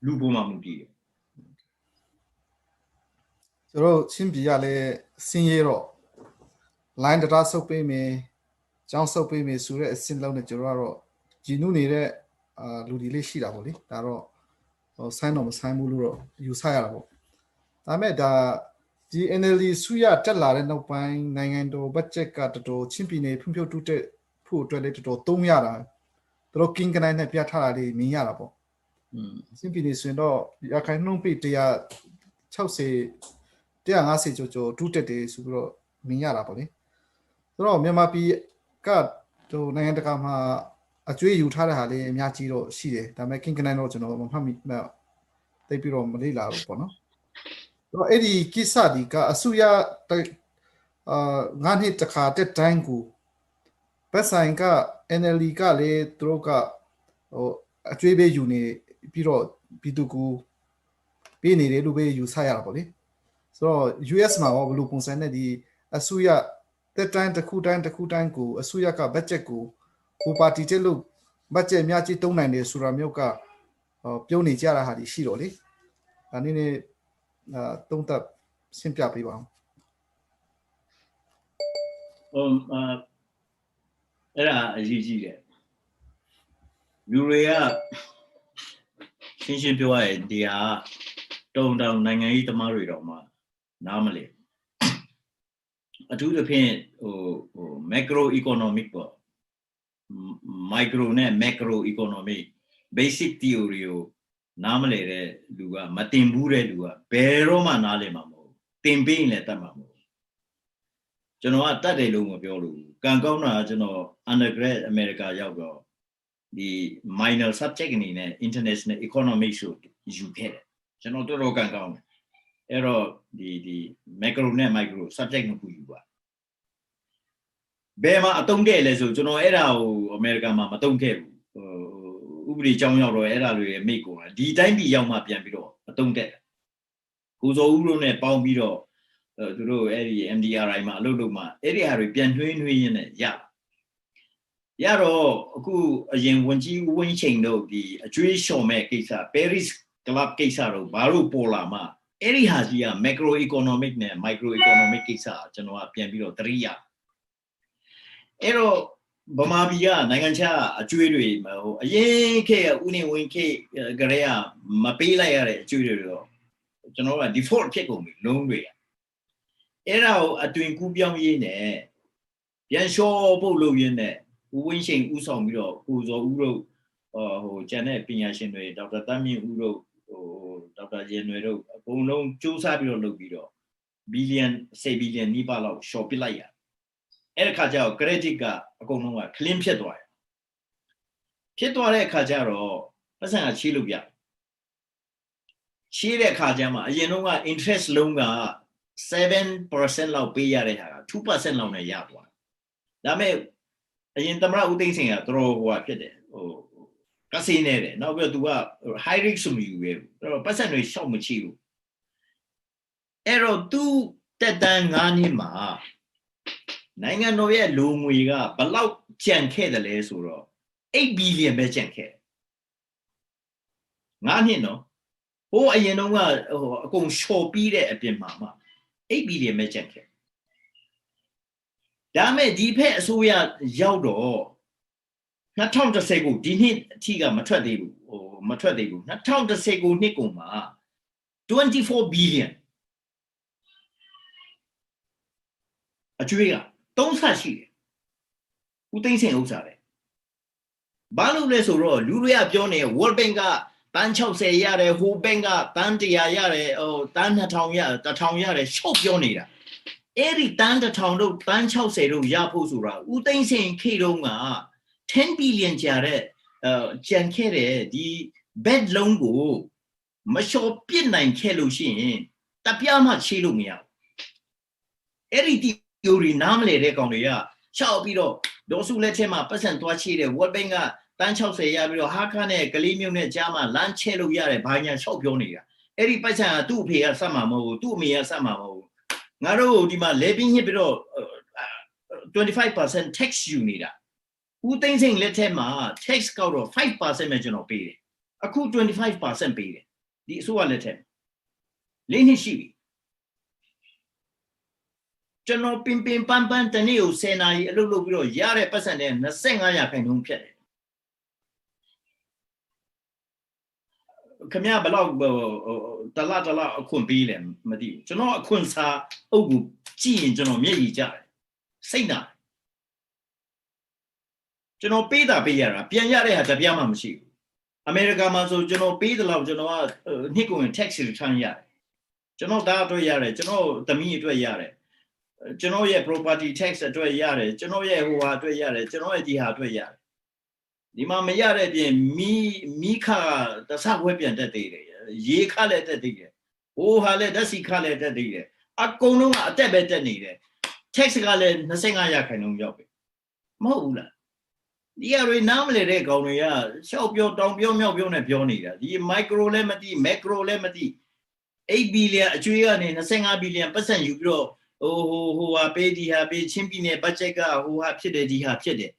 Luboma Muti. So, Chimbia, Singero, Line the Rasso pay me, Johnson pay me, Sure, Sinlon, Geraro, Ginuni, Ludile Shida, Taro, or sign of Simuluro, Usayabo. I met the NLE Suya Tella and no pine, Nangando, Butchek at the Chimpine, Pumpio to put related to Tomiara, Broking and I Piatara, Miarabo. Simply Swendo, Yakan be their Chelsea. There are assets to 2 days to Miarapoli. So, Miamapi got to Nandakama a tree you tara Miachiro, she, the making an original Mohammed Mel. They be on Manila. So, Eddie Kisadi, Asuya, Nani Taka, that tangu. Pessanka, NLE Gale, Droga, or a tree bay uni, Piro, Piduku, Bini, Lube, you Sayapoli. So US ma wa bulu punsan ne di asuya tet time takku time ko asuya ka budget ko ko party ချက်လို့ budget အများကြီးတုံးနိုင်တယ်ဆိုတာမျိုးကပြုံးနေကြတာဟာဒီရှိတော့လေဒါနည်းနည်းတုံးသက်ရှင်းပြပေးပါအောင်အဲ့ဒါအရေးကြီးတယ်လူတွေကရှင်းပြောရရင်ဒီဟာတုံတောင်နိုင်ငံရေးသမားတွေတော့မှနားမလဲအထူးသဖြင့်macro economic ပေါ့ micro နဲ့ macro economic basic theory ကိုနားမလဲတဲ့လူကမတင်ဘူးတဲ့လူကဘယ်တော့မှနားလည်မှာမဟုတ်တင်ပေးရင်လည်းတတ်မှာမဟုတ်ကျွန်တော်ကတတ်တယ်လို့မပြောလို့ကံကောင်းတာကကျွန်တော် undergrad America ရောက်တော့ဒီ minor subject အနေနဲ့ international economics ကိုယူခဲ့တယ်ကျွန်တော်တော်တော်ကံကောင်းတယ်အဲ့တော့ဒီ macro နဲ့ micro subject ကိုယူပါဘယ်မှာအတုံးတဲ့လဲဆိုကျွန်တော်အဲ့ဒါကိုအမေရိကန်မှာမတုံးခဲ့ဘူးဥပဒေကြောင်းရောက်တော့အဲ့ဒါတွေမိတ်ကုန်တာဒီတိုင်းပြည်ရောက်မှပြန်ပြီးတော့အတုံးတက်ကိုစောဦးတို့နဲ့ပေါင်းပြီးတော့သူတို့အဲ့ဒီ MDRI မှာအလုပ်လုပ်မှအဲ့ဒီဟာတွေပြန်နှွေးရင်းနဲ့ရတော့အခုအရင်ဝန်ကြီးဝင်းချိန်တို့ဒီအကျွေးလျှော်မဲ့ကိစ္စ Paris Club ကိစ္စတို့ဘာလို့ပေါ်လာမှအဲ့ဒီဟာကြီးက macro economic နဲ့ micro economic ကိစ္စကျွန်တော်ကပြန်ပြီးတော့သတိရ Ero Bamabia, Nangancha, a jewelry, a yanke, uni winke, Garea, Mapila, a jewelry. General default cake on me, long way. Era a doing Kubiam Yene, Yanshaw Bolo Yene, Winching Usong Miro, who's a Uro, Janet Pinashin, Dr. Tami Uro, Dr. Genero, Bono, Josabio Lobido, billion, say billion, Nibalo, Shopilaya. Era Kajao, Grediga, a Gonoma, Clean Pietwa. Pietwa Kajaro, that's a Chilubia. Chile Kajama, you know what, interest longer 7% လောက်ပေးရတဲ့ဟာက 2% လောက်နဲ့ရသွားတယ်ဒါပေမဲ့အရင်သမရဦးသိန်းစင်ကတော်ဟိုဖြစ်တယ်ဟိုကစီနေတယ်နောက်ပြီးတော့ तू က high risk ဆိုမျိုးပဲတော်ပတ်စံတွေရှောက်မချဘူးအဲ့တော့ तू တက်တန်း9နှစ်မှာနိုင်ငံတော်ရဲ့လူငွေကဘယ်လောက်ကျန်ခဲ့တယ်လဲဆိုတော့8 billion ပဲကျန်ခဲ့9နှစ်နော်ဟိုအရင်တုန်းကဟိုအကုန်လျှော်ပြီးတဲ့အပြင်မှာ8 billion ပဲကျန်ခဲ့ဒါမဲ့ဒီဖက်အစိုးရရောက်တော့2010ကိုဒီနှစ်အထိကမထွက်သေးဘူးဟိုမထွက်သေးဘူး2010ကိုနှစ်ကုန်မှာ24 billion အကျွေးက3ဆရှိတယ်ဦးသိန်းစင်ဥစ္စာပဲဘာလို့လဲဆိုတော့လူတွေကပြောနေ World Bank ကတန်း60ရတယ်ဟိုဘက်ကတန်း100ရတယ်ဟိုတန်း2000ရ1000ရတယ်ရှော့ပြောနေတာအဲ့ဒီတန်း1000တို့တန်း60တို့ရဖို့ဆိုတာဦးသိန်းစင်ခေတုံးက10 billion ကျတဲ့ကျန်ခဲ့တဲ့ဒီ bed လုံးကိုမလျှော်ပြစ်နိုင်ခဲ့လို့ရှိရင်တပြားမှချေးလို့မရဘူးအဲ့ဒီ theory နားမလည်တဲ့ကောင်တွေကရှောက်ပြီးတော့ဒေါ်စုလက်ထဲမှာပတ်စံသွားချေးတယ် World Bank ကတန်း60ရပြီးတော့ဟာခါနဲ့ကလေးမျိုးနဲ့ကြားမှာလမ်းချဲလို့ရတယ်ဘာညာရှောက်ပြောနေတာအဲ့ဒီပိုက်ဆံကသူ့အဖေကစက်မှာမဟုတ်ဘူးသူ့အမေကစက်မှာမဟုတ်ဘူးငါတို့ဒီမှာလေပင်းညစ်ပြီးတော့25% tax ယူနေတာဦးသိန်းစိန်လက်ထက်မှာ tax ကောက်တော့ 5% ပဲကျွန်တော်ပေးတယ်အခု 25% ပေးတယ်ဒီအစိုးရလက်ထက်၄နှစ်ရှိပြီကျွန်တော်ပင်ပန်းတနေ့ကို10နာရီအလုပ်လုပ်ပြီးတော့ရတဲ့ပတ်စံတဲ့25%ဖြတ်တယ်ခင်ဗျာဘလောက်တလားအခွင့်ပေးလဲမသိဘူးကျွန်တော်အခွင့်စားအုပ်ကိုကြည့်ရင်ကျွန်တော်မျက်ရည်ကျတယ်စိတ်နာကျွန်တော်ပေးတာပေးရတာပြန်ရတဲ့ဟာတပြားမှမရှိဘူးအမေရိကန်မှာဆိုကျွန်တော်ပေးတယ်လို့ကျွန်တော်ကနှစ်ကုန်ရင် tax return ရတယ်ကျွန်တော်ဒါအတွက်ရတယ်ကျွန်တော်သမီးအတွက်ရတယ်ကျွန်တော်ရဲ့ property tax အတွက်ရတယ်ကျွန်တော်ရဲ့ဟိုဟာအတွက်ရတယ်ကျွန်တော်ရဲ့ဒီဟာအတွက်ရတယ်ဒီမှာမရတဲ့ပြင်မိခတဆခွဲပြန်တက်သေးတယ်ရေခလည်းတက်သေးတယ်ဟိုဟာလည်းဓာတ်စီခလည်းတက်သေးတယ်အကုန်လုံးကအတက်ပဲတက်နေတယ် tax ကလည်း25%ရောက်ပြီမဟုတ်ဘူးလားဒီအရေးနားမလဲတဲ့ကောင်တွေကရှောက်ပြောတောင်ပြောမြောက်ပြောနဲ့ပြောနေတာဒီ micro လည်းမသိ macro လည်းမသိ8 billion အကျွေးကနေ25 billion ပတ်စံယူပြီးတော့ဟိုဟာပေးဒီဟာပေးချင်းပြည်နယ် budget ကဟိုဟာဖြစ်တယ်ဒီဟာဖြစ်တယ်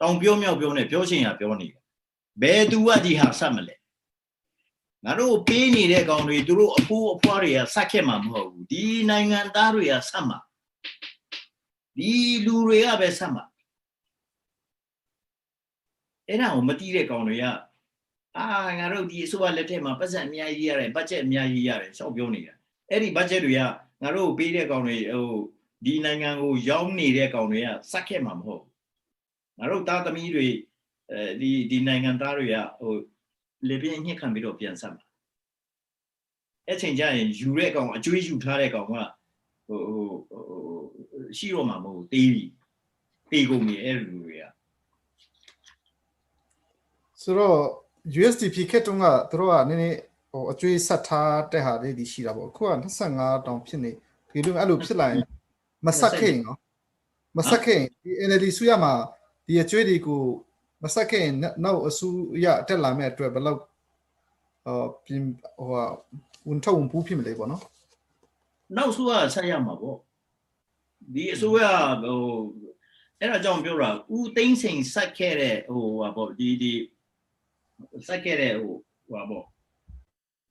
တောင်ပြောမြောက်ပြောနဲ့ပြောချင်ရပြောနေတယ်ဘယ်သူကဒီဟာဆက်မလဲငါတို့ပေးနေတဲ့ကောင်တွေသူတို့အဖိုးအဖွားတွေကဆက်ခဲ့မှာမဟုတ်ဘူးဒီနိုင်ငံသားတွေကဆက်မှာဒီလူတွေကပဲဆက်မှာအဲ့ဒါကိုမတီးတဲ့ကောင်တွေကငါတို့ဒီအစိုးရလက်ထက်မှာပတ်စံအများကြီးရတယ် budget အများကြီးရတယ်ရှောက်ပြောနေတာအဲ့ဒီ budget တွေကငါတို့ပေးတဲ့ကောင်တွေဟိုဒီနိုင်ငံကိုရောင်းနေတဲ့ကောင်တွေကဆက်ခဲ့မှာမဟုတ်ငါတို့သားသမီးတွေဒီနိုင်ငံသားတွေကဟိုလေပြင်းညှစ်ခံပြီးတော့ပြန်ဆက်မှာအဲ့ချိန်ကျရင်ယူတဲ့ကောင်အကျွေးယူထားတဲ့ကောင်ကဟိုရှိတော့မှာမဟုတ်သေးပြီတေကုန်ပြီအဲ့လူတွေကဆိုတော့ USDP ခက်တုန်းကသူတို့ကနည်းနည်းဟိုအကျွေးဆက်ထားတဲ့ဟာလေးဒီရှိတာပေါ့အခုက25တောင်ဖြစ်နေဒီလိုအဲ့လိုဖြစ်လာရင်မဆက်ခင်နော်မဆက်ခင်ဒီ NLD ဆူရမှာဒီအကျွေးတွေကိုမဆက်ခင်နောက်အဆူရတက်လာမဲ့အတွက်ဘယ်လောက်ပြင်ဟိုဝန်ထုံပူးဖြစ်မလဲပေါ့နော်နောက်ဆူကဆက်ရမှာပေါ့ဒီအစိုးရဟိုအဲ့ဒါကြောင့်ပြောတာဦးသိန်းစိန်ဆက်ခဲ့တဲ့ဟိုဟာပေါ့ဒီဆက်ခဲ့တဲ့ဟိုဟာပေါ့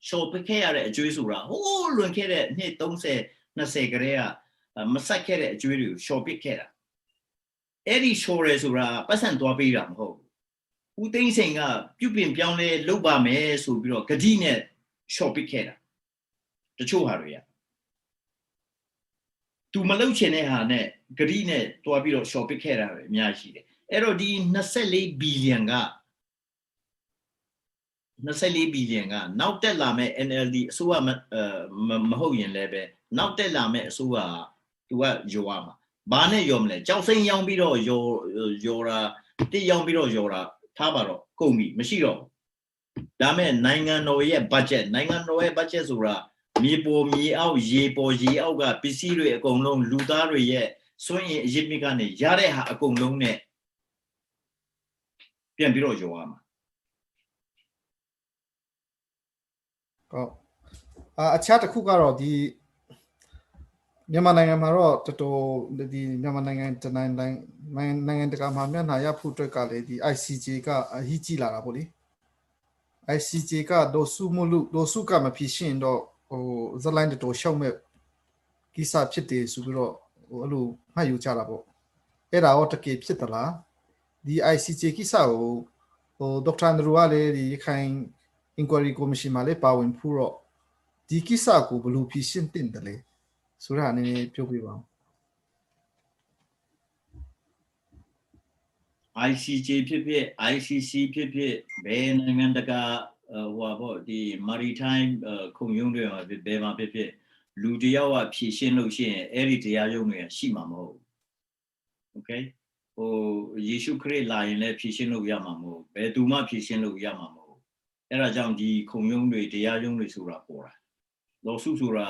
ရှော့ပခဲ့ရတဲ့အကျွေးဆိုတာဟိုးလွန်ခဲ့တဲ့နှစ်30 20ကလေးကမဆက်ခဲ့တဲ့အကျွေးတွေကိုရှော့ပစ်ခဲ့တာ Eddie Shores or a person to be ram ho. Who thinks saying up, you been beyond Luba me, so be a Cadine shopping care. The Choharia. To Maluchene, Cadine, to a bit of shopping care, Miashi. Erodi Nasele Billianga. Nasele Billianga. Now tell Lame NLD, Sua Mahoyan Lebe. Now tell Lame Sua to a Joama. Bane Yomle, Chelsea Young Biro, your the young Biro, your Tabaro, Komi, Mashiro. Dame, Nanga no budget, Nanga no budget, Zura. Mi po mi out, ye po ye auga, Pisiri, a gong Ludari ye, swing Jimigani, Yare ha a gong long net. Pian Biro Joama. အခြားတစ်ခုကတော့ဒီမြန်မာနိုင်ငံမှာတော့တော်တော်ဒီမြန်မာနိုင်ငံတနိုင်ငံတကာမှာမျက်နှာရဖို့အတွက်ကလေဒီ ICJ ကအဟိကြည့်လာတာပေါ့လေ ICJ ကဒေါ်စုမလို့ဒေါ်စုကမဖြစ်ရှင်တော့ဟိုဇလိုင်းတော်ရှောက်မဲ့ကိစ္စဖြစ်တယ်ဆိုပြီးတော့ဟိုအဲ့လိုမှတ်ယူကြတာပေါ့အဲ့ဒါတော့တကယ်ဖြစ်သလားဒီ ICJ ကိစ္စကိုဟိုဒေါက်တာနရူကလေဒီခိုင် inquiry commission မှာလေပါဝင်ဖို့တော့ဒီကိစ္စကိုဘယ်လိုဖြစ်ရှင်းတင်တယ်လဲဆိုတာနည်းနည်းပြောပြပါဦး ICJ ဖြစ်ဖြစ် ICC ဖြစ်ဖြစ်ဘယ်နိုင်ငံတကာဟိုပေါ့ဒီ maritime ခုံရုံးတွေမှာဘယ်မှာဖြစ်ဖြစ်လူတယောက်ကဖြည့်ရှင်းလို့ရှိရင်အဲ့ဒီတရားရုံးတွေရှိမှာမဟုတ်ဘူး Okay ဟိုယေရှုခရစ်လာရင်လည်းဖြည့်ရှင်းလို့ရမှာမဟုတ်ဘယ်သူမှဖြည့်ရှင်းလို့ရမှာမဟုတ်အဲ့ဒါကြောင့်ဒီခုံရုံးတွေတရားရုံးတွေဆိုတာပေါ်တာလောစုဆိုတာ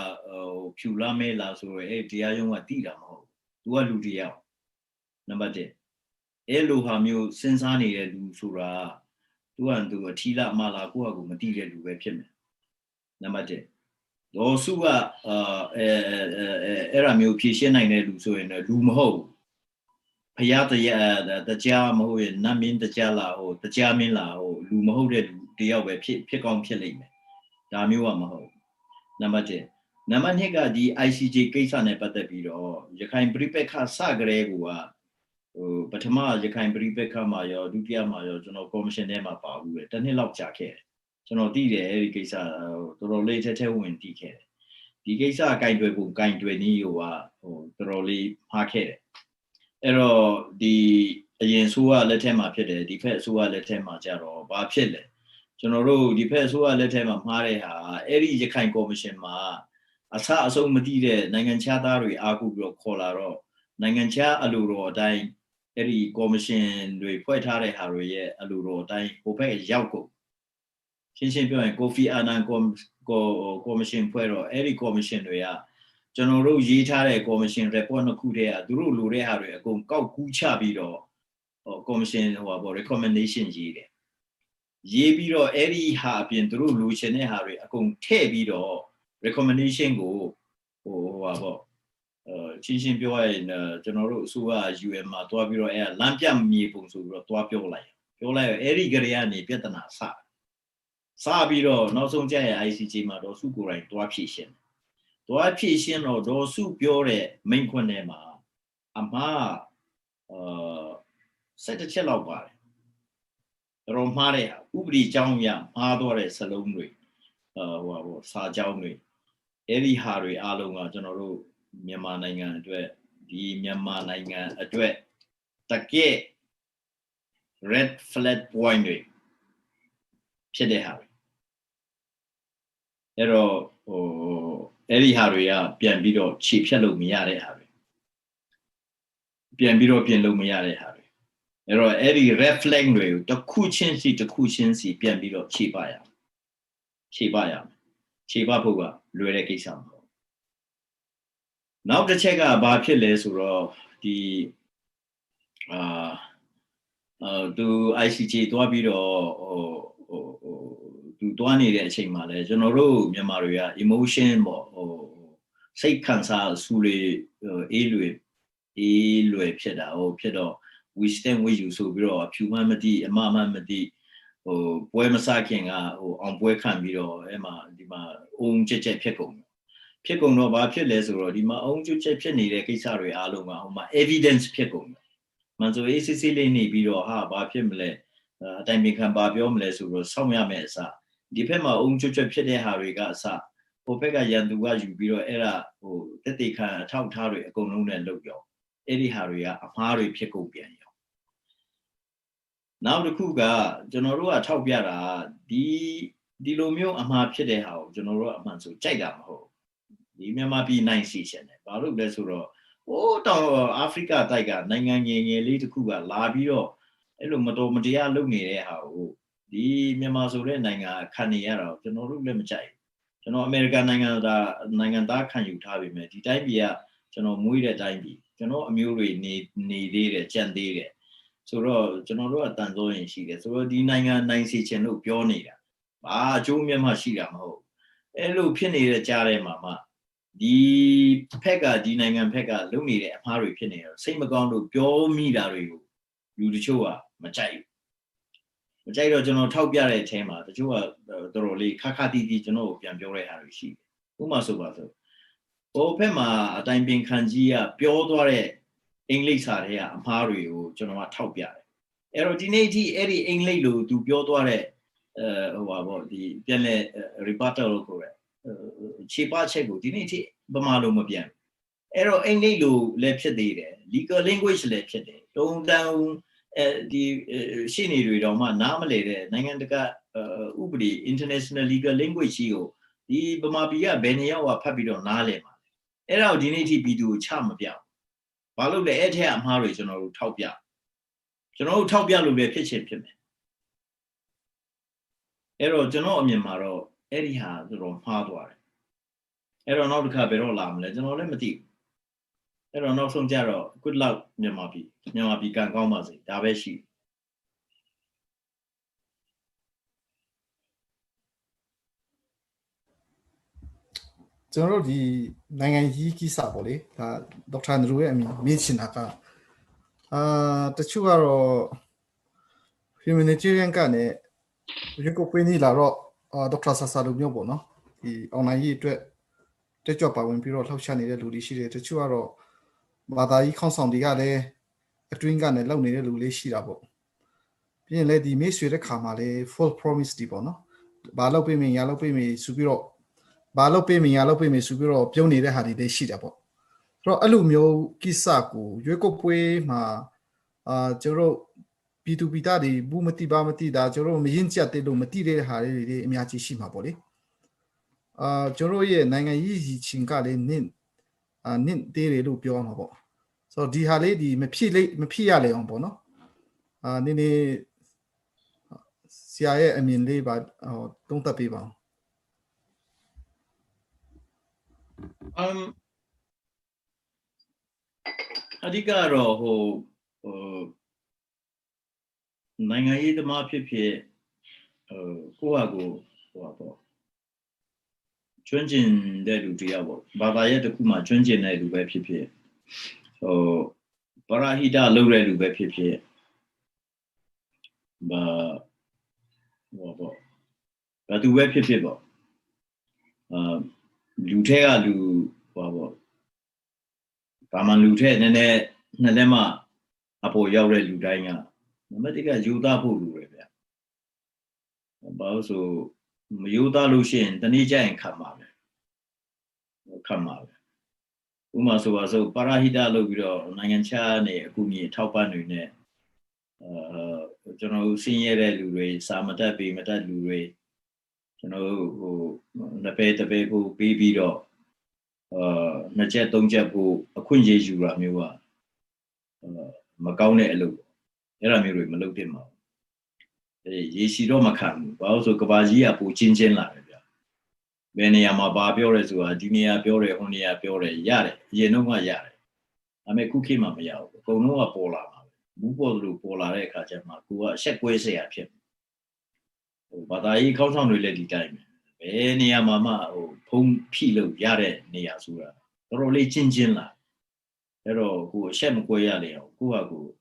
ဖြူလာမဲလာဆိုတော့အဲ့တရားရုံးကတိတာမဟုတ်သူကလူတယောက်နံပါတ်1အဲ့လိုဟာမျိုးစဉ်းစားနေတဲ့လူဆိုတာသူကသူအထီးလာမလာကိုယ့်ဟာကိုမတိတဲ့လူပဲဖြစ်မယ်နံပါတ်1လောစုကအဲ့ဒါမျိုးဖြည့်ရှင်းနိုင်တဲ့လူဆိုရင်လူမဟုတ်ဖျားတရားမဟုတ်ရင်နတ်မင်းတရားလာဟိုတရားမင်းလာဟိုလူမဟုတ်တဲ့လူတယောက်ပဲဖြစ်ကောင်းဖြစ်လိမ့်မယ်ဒါမျိုးကမဟုတ်နံပါတ်1နံပါတ်2ကဒီ ICJ ကိစ္စနဲ့ပတ်သက်ပြီးတော့ရခိုင်ပြည်ပခါစကြဲကိုကဟိုပထမရခိုင်ပြည်ပခါမှာရောဒုတိယမှာရောကျွန်တော်ကော်မရှင်ထဲမှာပါဘူးပဲတစ်နှစ်လောက်ကြာခဲ့တယ်ကျွန်တော်သိတယ်အဲ့ဒီကိစ္စတော်တော်လေးထဲဝင်သိခဲ့တယ်ဒီကိစ္စကင်တွယ်ပုံကင်တွယ်နည်းဟိုတော်တော်လေးမှားခဲ့တယ်အဲ့တော့ဒီအရင်ဆိုးကလက်ထက်မှာဖြစ်တယ်ဒီဖက်ဆိုးကလက်ထက်မှာကြတော့ဘာဖြစ်လဲကျွန်တော်တို့ဒီဖက်ဆိုးကလက်ထက်မှာမှားတဲ့ဟာအဲ့ဒီရခိုင်ကော်မရှင်မှာအစအဆုံးမသိတဲ့နိုင်ငံခြားသားတွေအားကိုပြီးတော့ခေါ်လာတော့နိုင်ငံခြားအလိုတော်အတိုင်းအဲ့ဒီကော်မရှင်တွေဖွဲ့ထားတဲ့ဟာတွေရဲ့အလိုတော်အတိုင်းဟိုဘက်ရောက်ကုန်ရှင်းပြောရင်ကိုဖီအာနန်ကော်မရှင်ဖွဲ့တော့အဲ့ဒီကော်မရှင်တွေကကျွန်တော်တို့ရေးထားတဲ့ကော်မရှင် report နှစ်ခုတည်းကသူတို့လိုတဲ့ဟာတွေအကုန်ကောက်ကူးချပြီးတော့ကော်မရှင်ဟိုပါ recommendation ရေးတယ်ရေးပြီးတော့အဲ့ဒီဟာအပြင်သူတို့လိုချင်တဲ့ဟာတွေအကုန်ထည့်ပြီးတော့ recommendation ကိုဟိုပါပေါ့ရှင်းပြောရရင်ကျွန်တော်တို့အစိုးရ UN မှာတွားပြီးတော့အဲ့လမ်းပြမြေပုံဆိုပြီးတော့တွားပြောလိုက်အဲ့ဒီကြရကနေပြဿနာစပြီးတော့နောက်ဆုံးကျရင် ICJ မှာတော့စုကိုယ်တိုင်တွားဖြည့်ရှင်းတော့ဒေါ်စုပြောတဲ့မိန့်ခွန်းထဲမှာအမှား17ချက်လောက်ပါတယ်တော်မှားတဲ့ဥပဒေကြောင်းအရမှားသွားတဲ့စလုံးတွေဟိုပါပေါ့စာကြောင်းတွေအဲ့ဒီဟာတွေအားလုံးကကျွန်တော်တို့မြန်မာနိုင်ငံအတွက်ဒီမြန်မာနိုင်ငံအတွက်တကယ် red flag point တွေဖြစ်တဲ့ဟာတွေအဲ့တော့အဲ့ဒီဟာတွေကပြန်ပြီးတော့ခြေဖြတ်လို့မရတဲ့ဟာတွေပြန်ပြီးတော့ပြင်လို့မရတဲ့ဟာတွေအဲ့တော့အဲ့ဒီ red flag တွေကိုတစ်ခုချင်းစီပြန်ပြီးတော့ခြေပရမယ်ခြေပဖို့ကလွယ်တဲ့ကိစ္စမဟုတ်နောက်တစ်ချက်ကဘာဖြစ်လဲဆိုတော့ဒီသူ ICJ သွားပြီးတော့သူတွားနေတဲ့အချိန်မှာလဲကျွန်တော်တို့မြန်မာတွေက emotion ပေါ့စိတ်ခံစားဆူလေအေးလွယ်ဖြစ်တာဖြစ်တော့ we stand with you ဆိုပြီးတော့အဖြူမှမသိအမမှမသိပွဲမစခင်ကအောင်ပွဲခံပြီးတော့အဲ့မှာဒီမှာအုံချက်ဖြစ်ကုန်တော့ဘာဖြစ်လဲဆိုတော့ဒီမှာအုံချက်ဖြစ်နေတဲ့ကိစ္စတွေအားလုံးကဟိုမှာ evidence ဖြစ်ကုန် Manzo ACC ni biro ha ba pimle time become babiom less or some yamesa. Depema chucha pede harriga sa. Opega yanduga you biro era or that they can talk harry go noon and look yo. Eddie harria a harry pickle piano. Now the Kuga, General Taubiara, the Lomio Ama Pede How, General Manso Chagam Ho. The Myanmar be 9 season. Balu Besuro. Oh, Africa Tiger, Nangan Little Kuga, Labio, Elumato Matia Lumi, how the Myanmar Nanga Kaniera, General Lemchai. General America Nanganda can you have him? The time ya, General Muida Dimeby, General Amuri needed, Chandere. So, General Tanzo and she, so the Nanga 9 look pionera. Ah, Jumia Mashira Ho. Elu Pinny, Jare Mama. The Pega, the Nangan Pega, Lumi, a Pari Pinner, same agon to Pio Mida, you the Chua, Machai. Machai General Taubia Tema, the Chua, the Roli, Kakati, General, Piambiore Harishi. Umasobato. O Pema, a time being Kanjia, Piodore, English are here, Pari, General Taubia. Aerodinati, Eddie English to Piodore, about the Piane rebuttal correct. Chipa Chego, Dinity, Bamalo Mabian. Ero English lepsede, legal language lepsede. Don't down the scenery of my namale, Nangandaka Ubri, international legal language, the Bamabia, Benia, or Papidon Nalema. Ero Dinity Bidu Chamabia. Follow the Etia Mari, General Taubia. General Taubia will be a pitch. Ero General Myanmar, Ediha, the wrong hardware. Aeronautica Berolam, legend or lemity. Aeronaut from Jaro, good luck, Yamapi, Yamapi Gangomazi, Dabeshi. General the Nanganiki Saboli, Dr. Andrew, I mean, Michinaka. The Chugaro humanitarian Gane, you go Queenie La Rock, Dr. Sasalu Yobono, the online the job when people have Chani, the Ludishi, the Chuaro, but I consent the Gade, a drink and a lonely Ludishi Rabo. Being lady Miss with a Kamale, full promise Dibono, Balope me, Yalope me, Subiro, Balope me, Yalope me, Subiro, Pioni, the Hadi, they shit about. So, Alumio, Kisaku, Yokope, ma, Jero, P2P, the Bumati Bamati, da Jero, Mijintia, the Lumati, Harry, Miachi Shimaboli. Jero, Nanga easy chinkale, nin, nin, de Lupionabo. So, the Haledi, Mepia Leon Bono. Nini. CIA, I mean, labor, don't tap people. Adigaro, who Nanga the Mapi, Kuago, Chunjin, there to Diabo, Bavaya the Kuma, Chunjin, there to Bepi. So, Parahida, low red to Bepi. But to web people, Lutea, Lu, Paman Lute, Nene, Nalema, Apo Yaure Ludanga, Matica Juda Pulu. About so Yuda Lucien, Tanija and come out. Umaso, so Parahida Lugro, Nanganchane, Kumi, Taupanu, General Senior Lure, Samatapi, Meta Lure. The pet people, baby dog, Najet Dongjabu, a Quinje Jura Miwa, Macaune Elu, Eramiri Malutima. Yeshido Macan, also Kabazia, Puchin La. Beniama Babiore to Adinia Biore, Honia Biore, Yare, Yenoma Yare. I may cookie mamma, Konoa Pola, Bubo Pola Reca Jama, who are Shekwe at him. But I count on related time. Any mamma or Pum Pilo Yare Niasura. Thoroughly Chinjinla. Hero who Shem Goyale, Kuago,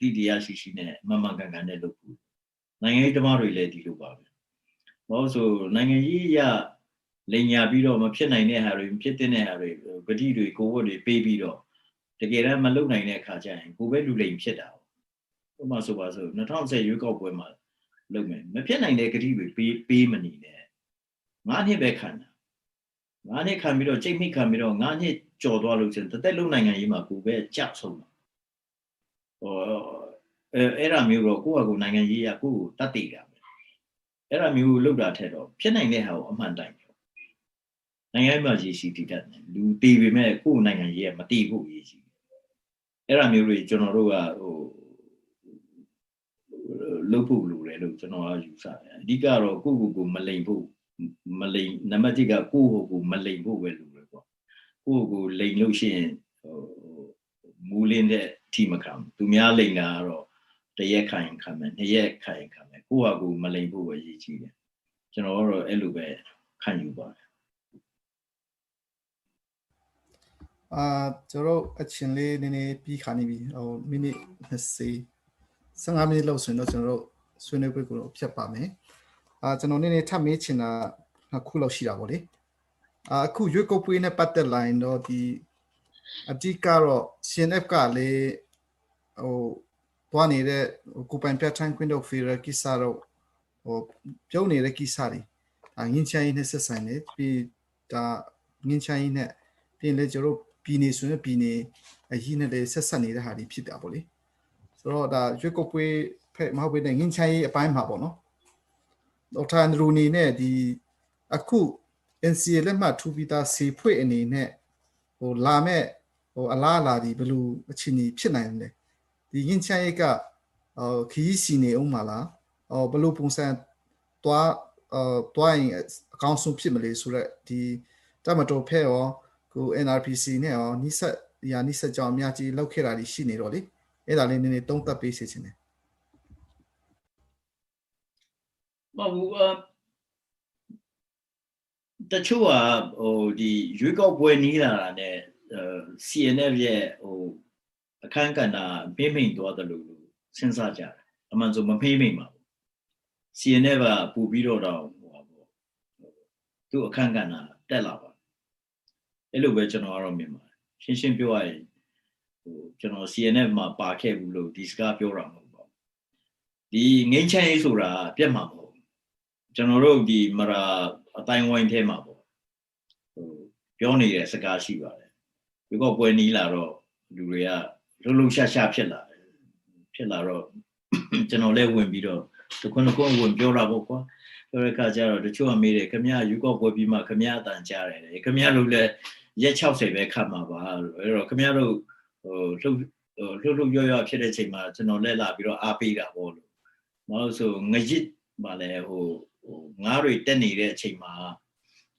Didiashine, Mamma Ganganeloku. Nangaitama related to Bob. Also, Nangaya, Lenya Bido, Mapina Harry, Pitin Harry, Gadidu, Baby dog. တကယ်တမ်းမလုံနိုင်တဲ့အခါကျရင်ကိုပဲလူလိမ်ဖြစ်တာဥပမာဆိုပါစို့2010ရွေးကောက်ပွဲမှာလုံမယ်မဖြစ်နိုင်တဲ့ဂတိတွေပေးမနေနဲ့9နှစ်ပဲခံတာ9နှစ်ခံပြီးတော့ချိန်မိခံပြီးတော့9နှစ်ကြော်သွားလို့ဆိုရင်တစ်သက်လုံးနိုင်ငံရေးမှာကိုပဲကြောက်ဆုံးအဲ့ဒါမျိုးတော့ကိုယ့်ဟာကိုယ်နိုင်ငံရေးရကိုယ့်ကိုတတ်သိတာပဲအဲ့ဒါမျိုးလောက်တာထက်တော့ဖြစ်နိုင်တဲ့ဟာကိုအမှန်တိုင်းနိုင်ငံရေးမှာရည်ရှိတည်တတ်တယ်လူတည်ပေမဲ့ကိုယ့်နိုင်ငံရေးကမတည်ဖို့ရည်ရှိအဲ့ဒါမျိုးတွေကျွန်တော်တို့ကလုပ်ဖို့လိုတယ်လို့ကျွန်တော်ကယူဆတယ်အဓိကတော့ကိုယ့်ကိုယ်မလိမ်ဖို့မလိမ်နံပါတ်1ကကိုယ့်ကိုယ်မလိမ်ဖို့ပဲလိုတယ်ပေါ့ကိုယ့်ကိုယ်လိမ်လို့ရှိရင်မူလင်းတဲ့အထိမခံသူများလိမ်တာကတော့တရက်ခိုင်ခံမယ်2ရက်ခိုင်ခံမယ်ကိုယ့်ဟာကိုယ်မလိမ်ဖို့ပဲရည်ကြီးတယ်ကျွန်တော်ကတော့အဲ့လိုပဲခံယူပါတယ်ကျွန်တော်အချင်းလေးနည်းနည်းပြီးခါနေပြီမိနစ်15မိနစ်လောက်ဆိုရင်တော့ကျွန်တော်တို့ဆွေးနွေးပွဲကိုဖြတ်ပါမယ်ကျွန်တော်နည်းနည်းထပ်မေးချင်တာခုလောက်ရှိတာပေါ့လေအခုရွေးကောက်ပွဲနဲ့ပတ်သက်လာရင်တော့ဒီအဓိကတော့ CNF ကလည်းသွားနေတဲ့ကိုပိုင်ပြဋ္ဌာန်းခွင့်တော့ Federal ကိစ္စတော့ပြောနေတဲ့ကိစ္စတွေငင်းချင်ရေးနဲ့ဆက်ဆိုင်တယ်ပြီးဒါငင်းချင်ရေးနဲ့ပြင်လေကျွန်တော်ပြည်နေဆိုရင်ပြည်နေအရေးနဲ့လည်းဆက်ဆက်နေတဲ့ဟာတွေဖြစ်တာပေါ့လေဆိုတော့ဒါရွေးကောက်ပွဲဖက်မဟုတ်ဘဲနဲ့ငင်းချင်ရေးအပိုင်းမှာပေါ့နော်ဒေါက်တာရူနီနဲ့ဒီအခု NCA လက်မှတ်ထိုးပြီးသားစီဖွဲ့အနေနဲ့လာမဲ့အလားအလာဒီဘယ်လိုအခြေအနေဖြစ်နိုင်လဲဒီငင်းချင်ရေးကခီးစီနေအောင်မလားဘယ်လိုပုံစံတွားရင်အကောင်းဆုံးဖြစ်မလဲဆိုတော့ဒီတမတော်ဖဲရောကို NRPC နဲ့ရောနိဆက်ကြောင်အများကြီးလောက်ခဲ့တာရှိနေတော့လေအဲ့ဒါလေးနည်းနည်းတုံးသက်ပေးစေချင်တယ်မဟုတ်ဘူးတချို့ကဒီရွေးကောက်ပွဲနီးလာတာနဲ့ CNF ရဲ့အခန်းကဏ္ဍမေးမိန်သွားတယ်လို့စဉ်းစားကြတယ်အမှန်ဆိုမမေးမိန်ပါဘူး CNF ကပူပြီးတော့သူ့အခန်းကဏ္ဍတက်လာပါအဲ့လိုပဲကျွန်တော်ကတော့မြင်ပါတယ်ရှင်းပြောရရင်ကျွန်တော် CNF မှာပါခဲ့ဘူးလို့ဒီစကားပြောတာမဟုတ်ပါဘူးဒီငိမ့်ချမ်းရေးဆိုတာပြတ်မှာမဟုတ်ကျွန်တော်တို့ဒီမရာအတိုင်းဝိုင်းထဲမှာပေါ့ပြောနေတဲ့စကားရှိပါတယ်ဒီကောပွဲနီးလာတော့လူတွေကလှုပ်ရှားဖြစ်လာတော့ကျွန်တော်လည်းဝင်ပြီးတော့တခွန်းဝင်ပြောတာပေါ့ကွာပြောတဲ့အခါကျတော့တချို့ကမေးတယ်ခမရယူကောပွဲပြီးမှခမရအတန်ကြားတယ်ခမရတို့လည်းရက်60ပဲခတ်မှာပါလို့အဲ့တော့ခမရတို့လှုပ်ရွဖြစ်တဲ့ချိန်မှာကျွန်တော်လက်လာပြီးတော့အားပေးတာပေါ့လို့မဟုတ်ဆိုငရစ်ပါလဲငါးတွေတက်နေတဲ့အချိန်မှာ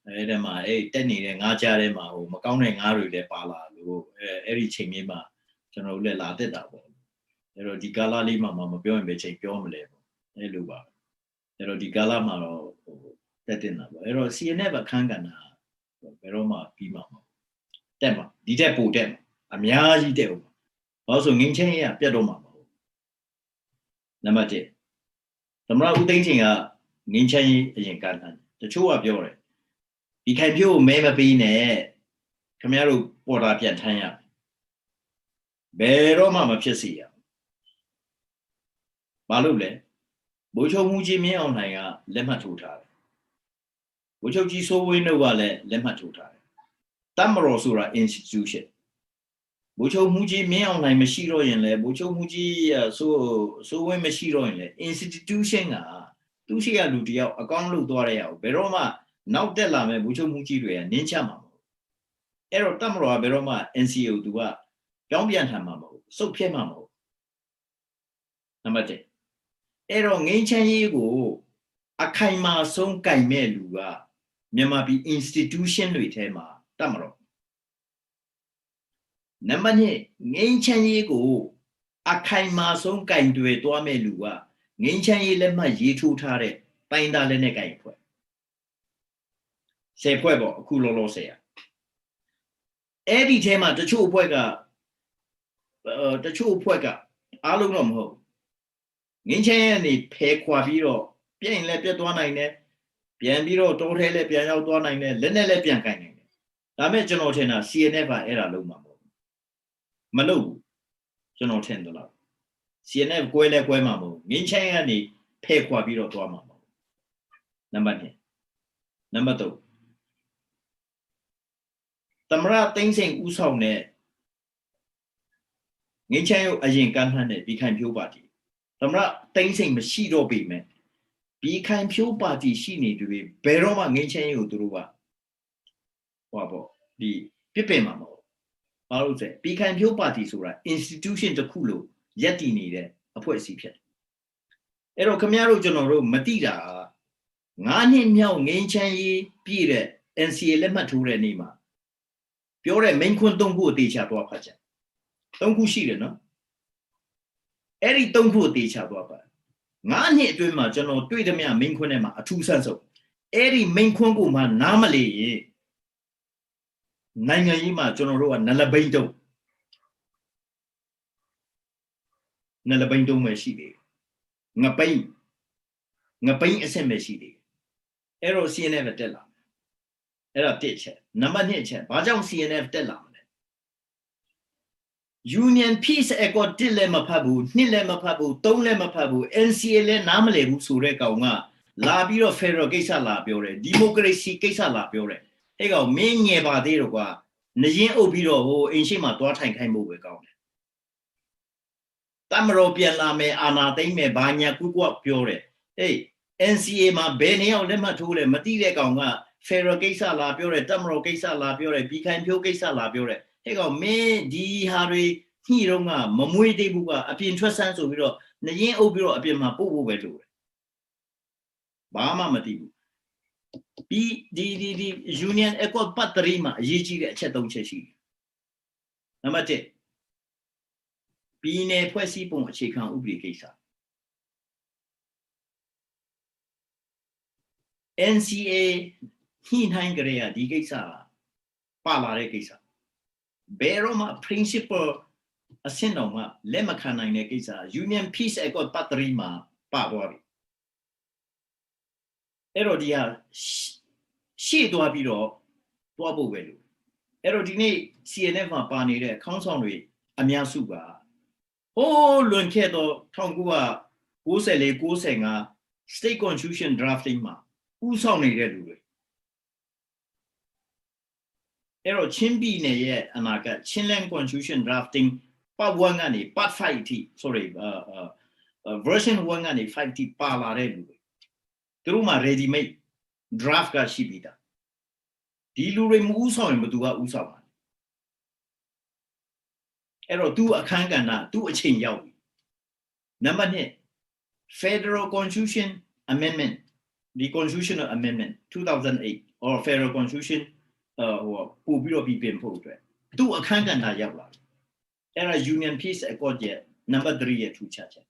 အဲ့ဒါမှတက်နေတဲ့ငါးကြားထဲမှာမကောင်းတဲ့ငါးတွေလည်းပါလာလို့အဲ့ဒီချိန်လေးမှာကျွန်တော်လည်းလာတက်တာပေါ့အဲ့တော့ဒီကာလလေးမှာမပြောရင်ပဲချိန်ပြောမလဲပေါ့အဲ့လိုပါအဲ့တော့ဒီကာလမှာတော့တက်တင်တာပေါ့အဲ့တော့ CNF အခန်းကဏ္ဍဘယ်တော့မှပြီးမှာမဟုတ်တက်မှာဒီတက်ပိုတက်မှာအများကြီးတက်ဦးမှာဘာလို့ဆိုငင်းချင်းရပြတ်တော့မှာမဟုတ်နံပါတ်1သမရဦးသိန်းချင်းကငင်းချင်းအရင်ကတချို့ကပြောတယ်ဒီခိုင်ဖြိုးကိုမဲမပေးနဲ့ခင်ဗျားတို့ပေါ်တာပြန်ထမ်းရဘယ်တော့မှမဖြစ်စေရဘာလို့လဲဘိုးချုပ်မှုကြီးမင်းအောင်နိုင်ကလက်မှတ်ထိုးထားတယ်ဘိုးချုပ်ကြီးစိုးဝင်းတို့ကလည်းလက်မှတ်ထိုးထားတယ်တမတော်ဆိုတာ institution ဘိုးချုပ်မှုကြီးမင်းအောင်နိုင်မရှိတော့ရင်လည်းဘိုးချုပ်မှုကြီးစိုးဝင်းမရှိတော့ရင်လည်း institution ကသူရှိရလူတယောက်အကောင့်လုပ်သွားရအောင်ဘယ်တော့မှနောက်တက်လာမဲ့ဘိုးချုပ်မှုကြီးတွေကနင်းချမှာမဟုတ်အဲ့တော့တမတော်ကဘယ်တော့မှ NCO သူကပြောင်းပြန်ထမ်းမှာမဟုတ်စုပ်ဖြဲမှာမဟုတ်နံပါတ်1အဲ့တော့ငင်းချမ်းရေးကိုအခိုင်မာဆုံးကင်မဲ့လူကမြန်မာပြည် institution တွေထဲမှာတတ်မလို့နံပါတ်2ငင်းချမ်းရေးကိုအခိုင်မာဆုံးကင်တွေတွားမဲ့လူကငင်းချမ်းရေးလက်မှတ်ရေးထိုးထားတဲ့တိုင်းသားလက်နဲ့ကင်ဖွဲ့10ဖွဲ့ပေါ့အခုလောလောဆယ်အဲ့ဒီထဲမှာတချို့အဖွဲ့ကအားလုံးတော့မဟုတ်ငင်းချင်းရဲ့နေဖဲခွာပြီးတော့ပြင်းလည်းပြတ်သွားနိုင်တယ်ပြန်ပြီးတော့တောထဲလည်းပြန်ရောက်သွားနိုင်တယ်လက်နဲ့လည်းပြန်ကင်နိုင်တယ်ဒါမဲ့ကျွန်တော်ထင်တာ CNF ကအဲ့ဒါလုံးမှာမဟုတ် Malo, General Tendala. CNF Guele Guemamo, Ninchani, pay Quabiro Tuamamo. Number 2. Tamara things in Usone. Ninchayo Ajin Ganhane became pure party. Tamara things in Mashido Bime. Became pure party, she need to be Beroma Ninchayo Drua. Wabo, the Pipemamo. All say, became pure party, Sura, institution to Kulu, Yeti needed a poesy. Ero Camaro General Matida. Ngani Miao Ninchayi, Pire, and see a lemma to Renima. Pure main Kuntungu teacher to a pacha. Don't go see it, no? Every don't go teacher to a pacha. Ngani to my general, do the mere main Kunema, a 2 cents of. Every main Kunguma, normally. Nanga Yima, General, and Nalabaito. Nalabaito Meshidi. Ngapain. Ngapain SMSD. Ero CNF Tella. Era teacher. Number nature. Bajam CNF Tella. Union Peace Echo Dilema Pabu, Nilema Pabu, Tonlema Pabu, NCL Namale Sureka, Labio Ferro Gesa Labiore, Democracy Gesa Labiore. Ego, Many Baderoa, Najin Obiro, Inshima, Dwatan came over. Tamaro Pialame, Anna, they may banya Kukwa Pure. Hey, NCA ma Benio Lema Tule, Matia Gonga, Ferro Gesa Labiore, Tamaro Gesa Labiore, Became Pio Gesa Labiore. Ego me di Harry Hironga, Mamui de Buga, a pin trust of Biro, Nayin Obiro, a pin Mapu Vedu. Bama Matibu. B. Union Echo Patrima, Gigi Chaton Cheshi. Number 10. Bine Pussy Pon Chicken Ublicasa. NCA Hinhangrea, Digasa, Palarekisa. Beroma principal a sinoma, Lemacana in Egisa, Union Peace Echo Patrima, Pavori. Erodia, she do a biro, Dwabo Velu. Erodine, CNF Pani, Council, Amiasuba. Oh, Lunkedo, Tongua, Gosele, Gosenga, State Constitution drafting ma, Usoni Redu. Ero Chimbi ne Anaka, Chinland Constitution drafting, Part 1 and Part 5T, sorry, version 1 and 5T Pala Redu. Through my ready made draft got shibita. Dilure Musa and Badua Usama. Ero do a kangana, do a chain yawi. Number 10, Federal Constitution Amendment, the Constitutional Amendment 2008, or Federal Constitution or Ubiro BPM program. Do a kangana yawa. Era Union Peace Accord yet. Number 3 2 chacha.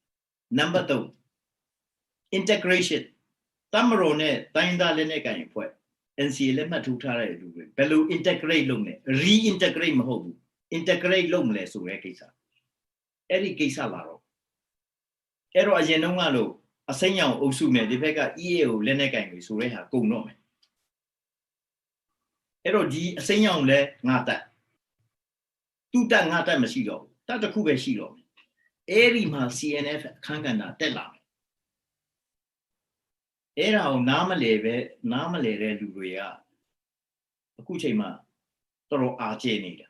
Number 2, integration. Tamarone, Tinda Leneka in Pue, and see Lema to Tare, Bellu integrate Lumne, reintegrate Mahobu, integrate Lumle Surekisa. Eri Kisa Laro. Ero Ajenongalo, a senior Osune, the Vega EO Leneka in Sureha, go no. Ero di senior le Nata. Tuta Nata Masigo, Tata Kube Shiro. Eri ma CNF Kangana Tela. Era Namaleve, Namalere Luria, a Kuchema, Toro Argenida.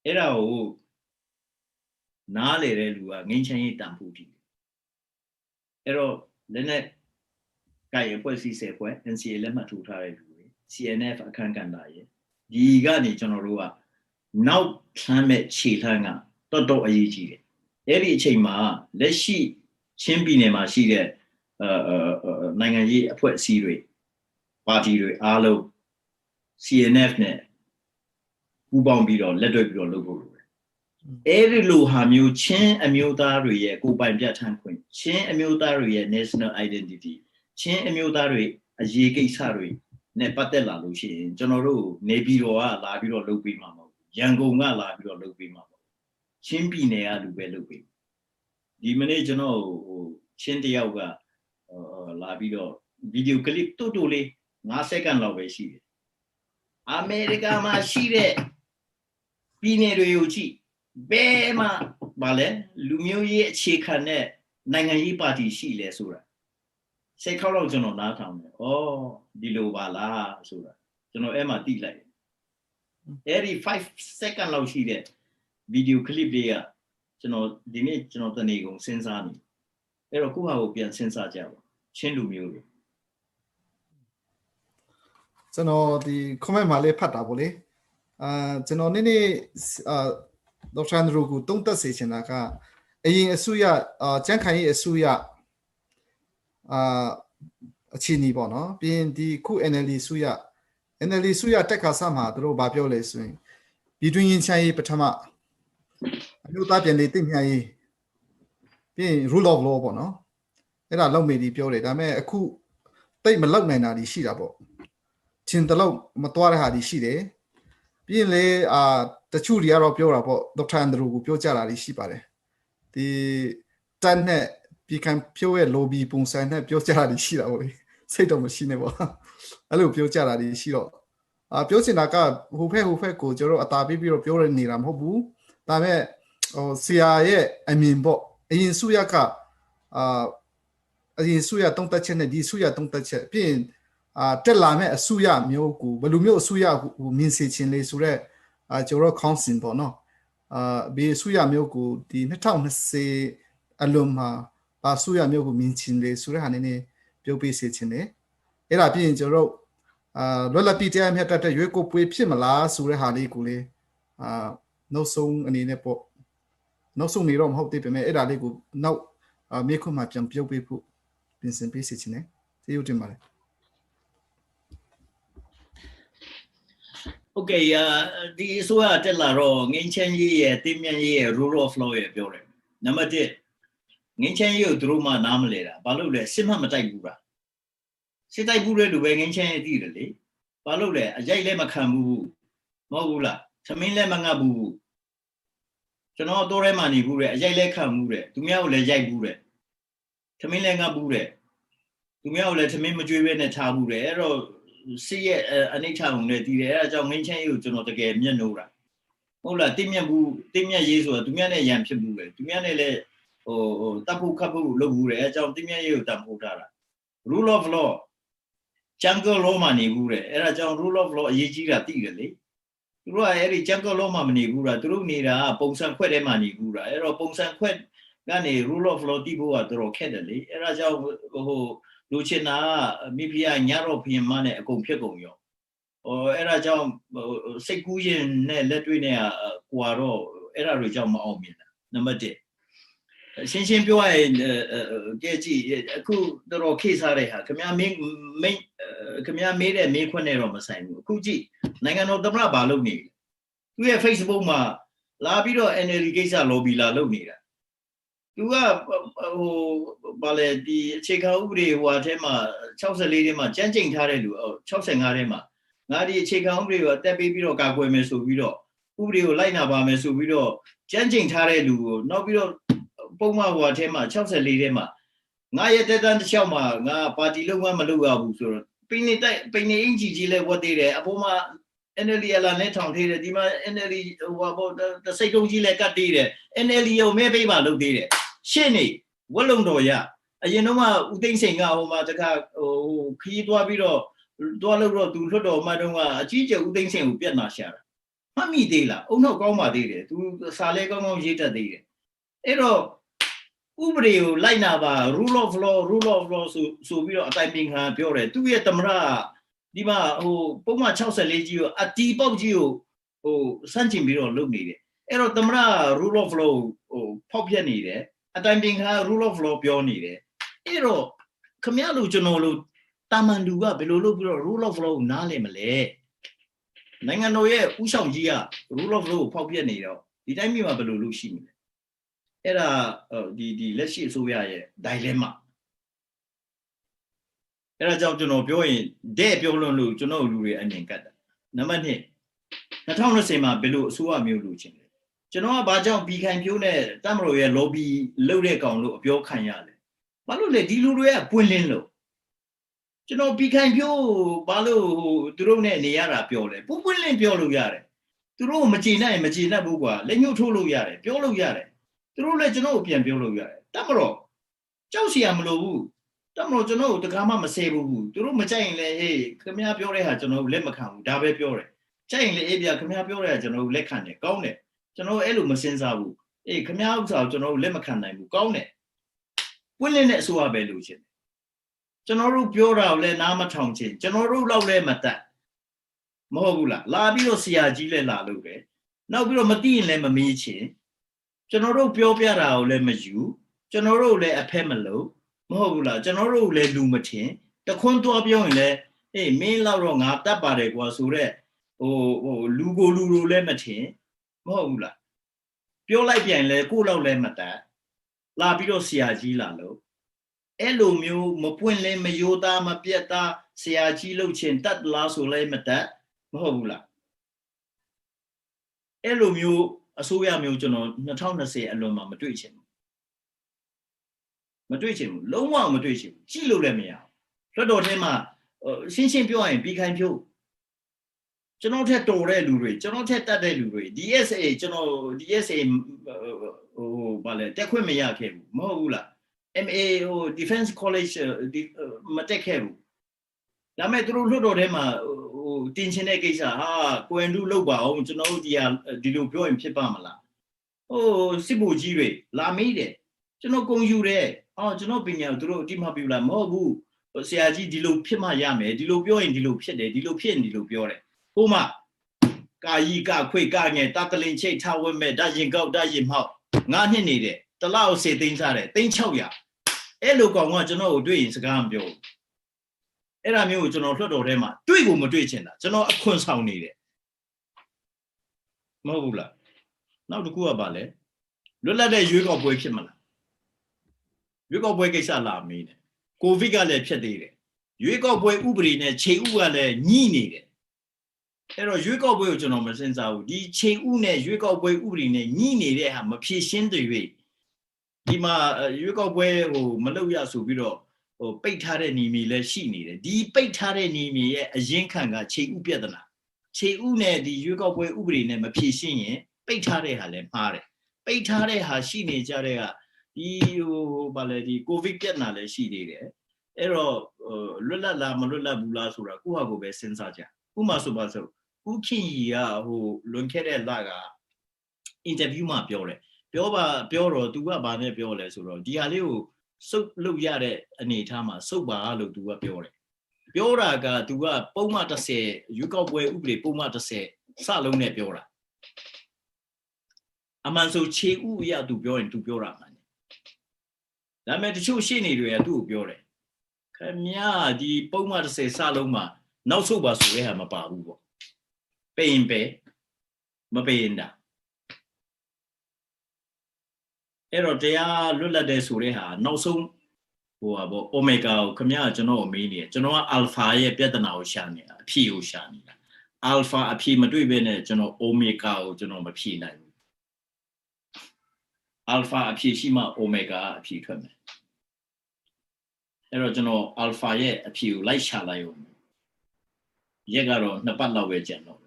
Era o Nale Lua, Ninchan Tamputi. Ero Lenet Kaya Posi Seque, and see Lema to Tare, CNF a Kangandaye, Digani Generua, now climate chilanga, Toto Aiji. Every chema, let she Chimbinema she Nangayi put Siri, Party Alo, CNF net, Ubon Bido, Letter Bido logo. Every low hamu, Chen Amudari, go by Biatan Queen, Chen Amudari, national identity, Chen Amudari, a Jake Sari, Nepatella Lucian, General, Nebiroa, Labiro Lupi Mamo, Yangonga Labiro Lupi Mamo, Chimbinea Lubelupi. The manager no Chindiaga. Labido video clip totally not second love. America, my sheet. Pine Ryochi, Bema Bale, Lumio Chikane, Nangayi party, she less sura. Say Korojono Natam, oh, Dilo Bala, sura. Jono Emma Dila. Every 5 seconds, low she did. Video clip there, Jono, the niche of the Nego, Sensani. Erokuha will be a sensa java. Chendu Mule. ကျွန်တော်ဒီ comment မှာလေးဖတ်တာပေါ့လေကျွန်တော်နေ့နေ့ဒေါက်တာန်ဒရူကိုတုံးသက်စေချင်တာကအရင်အစိုးရကျန်းခိုင်ရေးအစိုးရအခြေအနေပေါ့နော်ပြီးရင်ဒီခု NLD အစိုးရတက်ခါဆမှာသူတို့ဗာပြောလဲဆိုရင်ပြည်တွင်းရင်ချမ်းရေးပထမအမျိုးသားပြည်လေတင့်မြတ်ရေးပြီးရင် rule of law ပေါ့နော်အဲ့ဒါလောက်မေဒီပြောတယ်ဒါပေမဲ့အခုတိတ်မလောက်နိုင်တာဒီရှိတာပေါ့ချင်းတလုံးမတော်တဲ့ဟာဒီရှိတယ်ပြီးရင်လေတချို့တွေကတော့ပြောတာပေါ့ဒေါက်တာန်ဒရူကိုပြောကြတာရှိပါတယ်ဒီတန်နဲ့ပြီးခံပြောရဲ့ lobby ပုံစံနဲ့ပြောကြတာရှိတာပေါ့လေစိတ်တော့မရှိနဲ့ပေါ့အဲ့လိုပြောကြတာရှိတော့ပြောချင်တာကဟိုဖက်ကိုကျွန်တော်အသာပြီးတော့ပြောရနေတာမဟုတ်ဘူးဒါပေမဲ့ဆရာရဲ့အမြင်ပေါ့အရင်စုရကအရင်စုရတုံးတက်ချက်နဲ့ဒီစုရတုံးတက်ချက်ပြီးရင်တက်လာမဲ့အစုရမျိုးကိုဘယ်လိုမျိုးအစုရကိုမြင်စေချင်လေဆိုတော့ကျွန်တော်ခေါင်းစဉ်ပေါ့နော်ဘေးအစုရမျိုးကိုဒီ2020အလုံးမှာအစုရမျိုးကိုမြင်ချင်လေဆိုတဲ့ဟာနည်းပြောပြစေချင်တယ်အဲ့ဒါပြီးရင်ကျွန်တော်လွတ်လပ်ပြီးတရားမျှတတဲ့ရွေးကိုပွေးဖြစ်မလားဆိုတဲ့ဟာလေးကိုလေနောက်ဆုံးအနေနဲ့ပေါ့နောက်ဆုံးနေတော့မဟုတ်သေးပေမဲ့အဲ့ဒါလေးကိုနောက်မြေခွန်းမှာပြန်ပြုတ်ပေးဖို့ပြင်ဆင်ပေးစေချင်တယ်ကျေးဇူးတင်ပါတယ် Okay, the Soa Telaro, Ninchan Ye, Timian Ye, rule of law, Pure. Number 10, Ninchan Ye, Druma Namalera, Balule, Simamatai Bura. Sitai Bura to Ninchan Direly, Balule, Ajay Makamu, Mogula, Tamile Mangabu. Sono Doremani Bure, Ajay Kamure, Tumia Lejay Bure, Tamile Ngabure, Tumia Letamimaju and Tabure, Ero. See any town that the air mention you to not again, Yanora. Ola, Timia Yesu, Tumiana Yamshabure, Tumiane or Tapu Kapu Lobure, Timia Yu Tamputara. Rule of law. Jungle Lomani Bure, Era John rule of law, Yijira Tigally. Rua Eri Jungle Lomani Bura, Trunira, Pongsan Quedemani Bura, Ero Pongsan Qued, Gani, rule of law Tibu at Rockedally, Era John. Lucina, Mipia, European money, a compego. Or Era Jam Secuyan, Letwina, Guaro, Era Rejam Omina. Number 10. Since you are Geji, the Rockies Areha, Kamia made a make one error, Masai, Kuji, Nangano the Brabalo. We have Facebook, Labido and Eligasa Lobila Lomira. You are Ballet, the Chekauri, whatever, Chausa Lima, Changing Tarelu, Chausang Arema, Nadi Chekauri, or Tabibiro Gagwe Mesubido, Ubrio Lainaba Mesubido, Changing Tarelu, Nobilo Poma, whatever, Chausa Lima, Naya Tetan Shama, Na Party Luma Maluga, Penny Ingi, what they there, Apoma. NLE Neton here, Dima NLE the Seko Gile Catire, NLE maybe look there. Sheni, Wallondoya, a Yenoma Udin Singa, Mataka, Kidwa Biro, Dollar to Rodo, Madoma, a teacher Udin Sing Piana Shara. Mami Dela, oh no, Goma did to Salegamo Jita did. Ero Ubrio, Lainaba, rule of law, so we are typing her pure, 2 years Tamra. Dima, who Poma Chausa Legio, a tea pop you, oh, Sanchin Biro look needed. Ero Tamra, rule of law, oh, pop needed. A time being her rule of law, pure needed. Ero, Kamialu Janolu, Tamanduga, below rule of law, Nale Malay. Nanganoye, Usham Gia, rule of law, pop needed. The time you are below Lucy. Era the let's see, so we are dilemma. Era job to know Joy, De Piolo to know Louis and Yankata. Number 10. Natana Sema below Sua Muluchin. Genoa Baja behind Pune, Tamro, lobby, loaded on low, Pio Kanyale. Balo le Diluria, Pulinlo. Geno behind Pio, Balo, Drone, Niara Piole, Pupulin Piolo Yare. သူတို့မကြည်နိုင်ဘူးကွာလက်ညှိုးထိုးလို့ရတယ်ပြောလို့ရတယ်သူတို့လည်းကျွန်တော်ကိုပြန်ပြောလို့ရတယ်တမတော်ကြောက်เสียမလို့ဘူးတမတော်ကျွန်တော်ကိုတကားမှမဆဲဘူးသူတို့မကြိုက်ရင်လည်းဟေးခင်ဗျားပြောတဲ့ဟာကျွန်တော်လက်မခံဘူးဒါပဲပြောတယ်ကြိုက်ရင်လည်းအေးပြခင်ဗျားပြောတဲ့ဟာကျွန်တော်လက်ခံတယ်ကောင်းတယ်ကျွန်တော်အဲ့လိုမစင်စားဘူးအေးခင်ဗျားဥစ္စာကိုကျွန်တော်လက်မခံနိုင်ဘူးကောင်းတယ်ပွင့်လင်းတဲ့အစိုးရပဲလို့ချင်းကျွန်တော်တို့ပြောတာကိုလည်းနားမထောင်ချင်းကျွန်တော်တို့လောက်လည်းမတတ်မဟုတ်ဘူးလားလာပြီးတော့ဆရာကြီးလည်းလာလို့ပဲနောက်ပြီးတော့မသိရင်လည်းမမေးချင်းကျွန်တော်တို့ပြောပြတာကိုလည်းမယူကျွန်တော်တို့လည်းအဖက်မလို့မဟုတ်ဘူးလားကျွန်တော်တို့လည်းလူမထင်တခွန်းသွားပြောရင်လည်းအေးမင်းလောက်တော့ငါတတ်ပါတယ်ကွာဆိုတော့လူကိုလူလိုလည်းမထင်မဟုတ်ဘူးလားပြောလိုက်ပြန်လဲကိုလောက်လည်းမတတ်လာပြီးတော့ဆရာကြီးလာလို့အဲ့လိုမျိုးမပွင့်လဲမယိုသားမပြက်သားဆရာကြီးလို့ချင်းတတ်လားဆိုလဲမတတ်မဟုတ်ဘူးလားအဲ့လိုမျိုးအစိုးရမျိုးကျွန်တော်2020အလွန်မှာမတွေ့ချင်ဘူးလုံးဝမတွေ့ချင်ဘူးကြည့်လို့လည်းမရဘူးလွှတ်တော်ထဲမှာရှင်းပြောရင်ပြီးခိုင်းဖြိုးကျွန်တော်ထက်တော်တဲ့လူတွေကျွန်တော်ထက်တတ်တဲ့လူတွေ DSA ကျွန်တော် DSA ဘာလဲတက်ခွင့်မရခဲ့ဘူးမဟုတ်ဘူးလား MA Defense College မတက်ခဲ့ဘူးဒါမဲ့သူတို့လွှတ်တော်ထဲမှာတင်ချင်တဲ့ကိစ္စဟာကွန်ဒူလောက်ပါအောင်ကျွန်တော်တို့ဒီလိုပြောရင်ဖြစ်ပါမလားစစ်ဘိုလ်ကြီးတွေလာမေးတယ်ကျွန်တော်ဂုဏ်ယူတယ်ကျွန်တော်ပညာသူတို့အတိမပြုလားမဟုတ်ဘူးဆရာကြီးဒီလိုဖြစ်မှရမယ်ဒီလိုပြောရင်ဒီလိုဖြစ်တယ်ဒီလိုဖြစ်ရင်ဒီလိုပြောတယ်ဟိုမှာကာယီကခွေကငယ်တတလင်ချိတ်ထားဝဲမဲ့ဒါရင်ကောက်ဒါရင်မောက်ငါနှစ်နေတယ်တလောက်စေသိန်းစားတယ်သိန်း600အဲ့လိုကောင်ကကျွန်တော်ကိုတွေ့ရင်စကားမပြောဘူးအဲ့ဒါမျိုးကိုကျွန်တော်လွှတ်တော်ထဲမှာတွေ့ကိုမတွေ့ချင်တာကျွန်တော်အခွင့်ဆောင်နေတယ်မဟုတ်ဘူးလားနောက်တစ်ခုကဘာလဲလွတ်လပ်တဲ့ရွေးကောက်ပွဲဖြစ်မလားရွေးကောက်ပွဲကိစ္စလာမင်းတယ်ကိုဗစ်ကလည်းဖြစ်သေးတယ်ရွေးကောက်ပွဲဥပဒေနဲ့ချိန်ဥကလည်းညှိနေတယ်အဲ့တော့ရွေးကောက်ပွဲကိုကျွန်တော်မစင်စားဘူးဒီချိန်ဥနဲ့ရွေးကောက်ပွဲဥပဒေနဲ့ညှိနေတဲ့ဟာမဖြေရှင်းတဲ့၍ဒီမှာရွေးကောက်ပွဲမလုပ်ရဆိုပြီးတော့ပိတ်ထားတဲ့နေမီလည်းရှိနေတယ်ဒီပိတ်ထားတဲ့နေမီရဲ့အရင်ခံကချိန်ဥပြဿနာချိန်ဥနဲ့ဒီရွေးကောက်ပွဲဥပဒေနဲ့မဖြေရှင်းရင်ပိတ်ထားတဲ့ဟာလည်းမှားတယ်ပိတ်ထားတဲ့ဟာရှိနေကြတဲ့ကဒီဘာလဲဒီကိုဗစ်ပြဿနာလည်းရှိသေးတယ်အဲ့တော့လွတ်လပ်လားမလွတ်လပ်ဘူးလားဆိုတာကိုယ့်ဟာကိုယ်ပဲစဉ်းစားကြဥပမာဆိုပါစို့ဦးခင်ကြီးကလွန်ခဲ့တဲ့လကအင်တာဗျူးမှာပြောတယ်ပြောတော့ तू ကဘာနဲ့ပြောလဲဆိုတော့ဒီဟာလေးကိုစုပ်လုပ်ရတဲ့အနေအထားမှာစုပ်ပါလို့ तू ကပြောတယ်ပြောတာက तू ကပုံမှန်30ရွေးကောက်ပွဲဥပဒေပုံမှန်30စလုံးနဲ့ပြောတာအမှန်ဆိုခြေဥအရ तू ပြောရင် तू ပြောတာမှန်တယ်ဒါပေမဲ့တချို့ရှေ့နေတွေကသူ့ကိုပြောတယ်ခင်ဗျာဒီပုံမှန်30စလုံးမှာနောက်ဆုတ်ပါဆိုတဲ့ဟာမပါဘူးပေါ့ပိန်ပဲမပိန်တာအဲ့တော့တရားလွတ်လပ်တဲ့ဆိုတဲ့ဟာနောက်ဆုံးအိုမီဂါကိုခင်ဗျာကျွန်တော်မေးနေတယ်ကျွန်တော်ကအာလ်ဖာရဲ့ပြဿနာကိုရှာနေတာအဖြေကိုရှာနေတာအာလ်ဖာအဖြေမတွေ့ဘဲနဲ့ကျွန်တော်အိုမီဂါကိုကျွန်တော်မဖြေနိုင်ဘူးအာလ်ဖာအဖြေရှိမှအိုမီဂါအဖြေထွက်မယ်အဲ့တော့ကျွန်တော်အာလ်ဖာရဲ့အဖြေကိုလိုက်ရှာလိုက်အောင်ရက်ကတော့2ပတ်လောက်ပဲကျန်တော့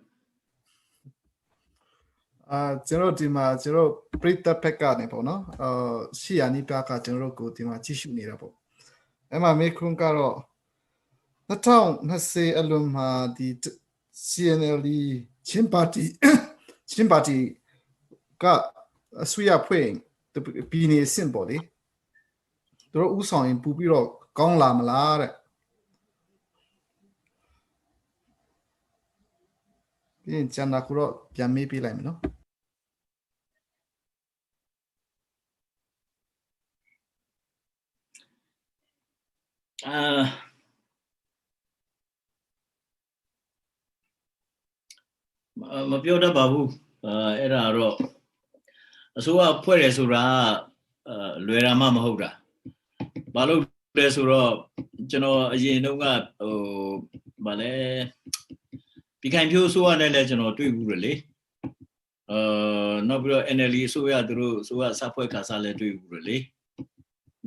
ကျွန်တော်ဒီမှာကျွန်တော်ပရိသတ်ဘက်ကနေပေါ့နော်ရှိရနိပြကကျွန်တော်ကိုဒီမှာကြည့်ရှုနေတာပေါ့အဲ့မှာမေခွန်းကတော့2020အလွန်မှာဒီ CNL ချင်းပါတီကအဆွေရဖွဲ့ပြည်နေစင်ပေါ့လေသူတို့ဥဆောင်ရင်ပူပြီးတော့ကောင်းလာမလားတဲ့ပြီးရင်ကျန်တာကိုတော့ပြန်မေးပြလိုက်မယ်နော်မပြောတတ်ပါဘူးအဲ့ဒါတော့အစိုးရဖွဲ့တယ်ဆိုတာလွယ်တာမှမဟုတ်တာဘာလို့လဲဆိုတော့ကျွန်တော်အရင်တုန်းကဘာလဲပြည်ခိုင်ဖြိုးအစိုးရနဲ့လည်းကျွန်တော်တွေ့ဘူးလေနောက်ပြီးတော့ NLD အစိုးရသူတို့အစိုးရစဖွဲ့ခါစားလည်းတွေ့ဘူးလေ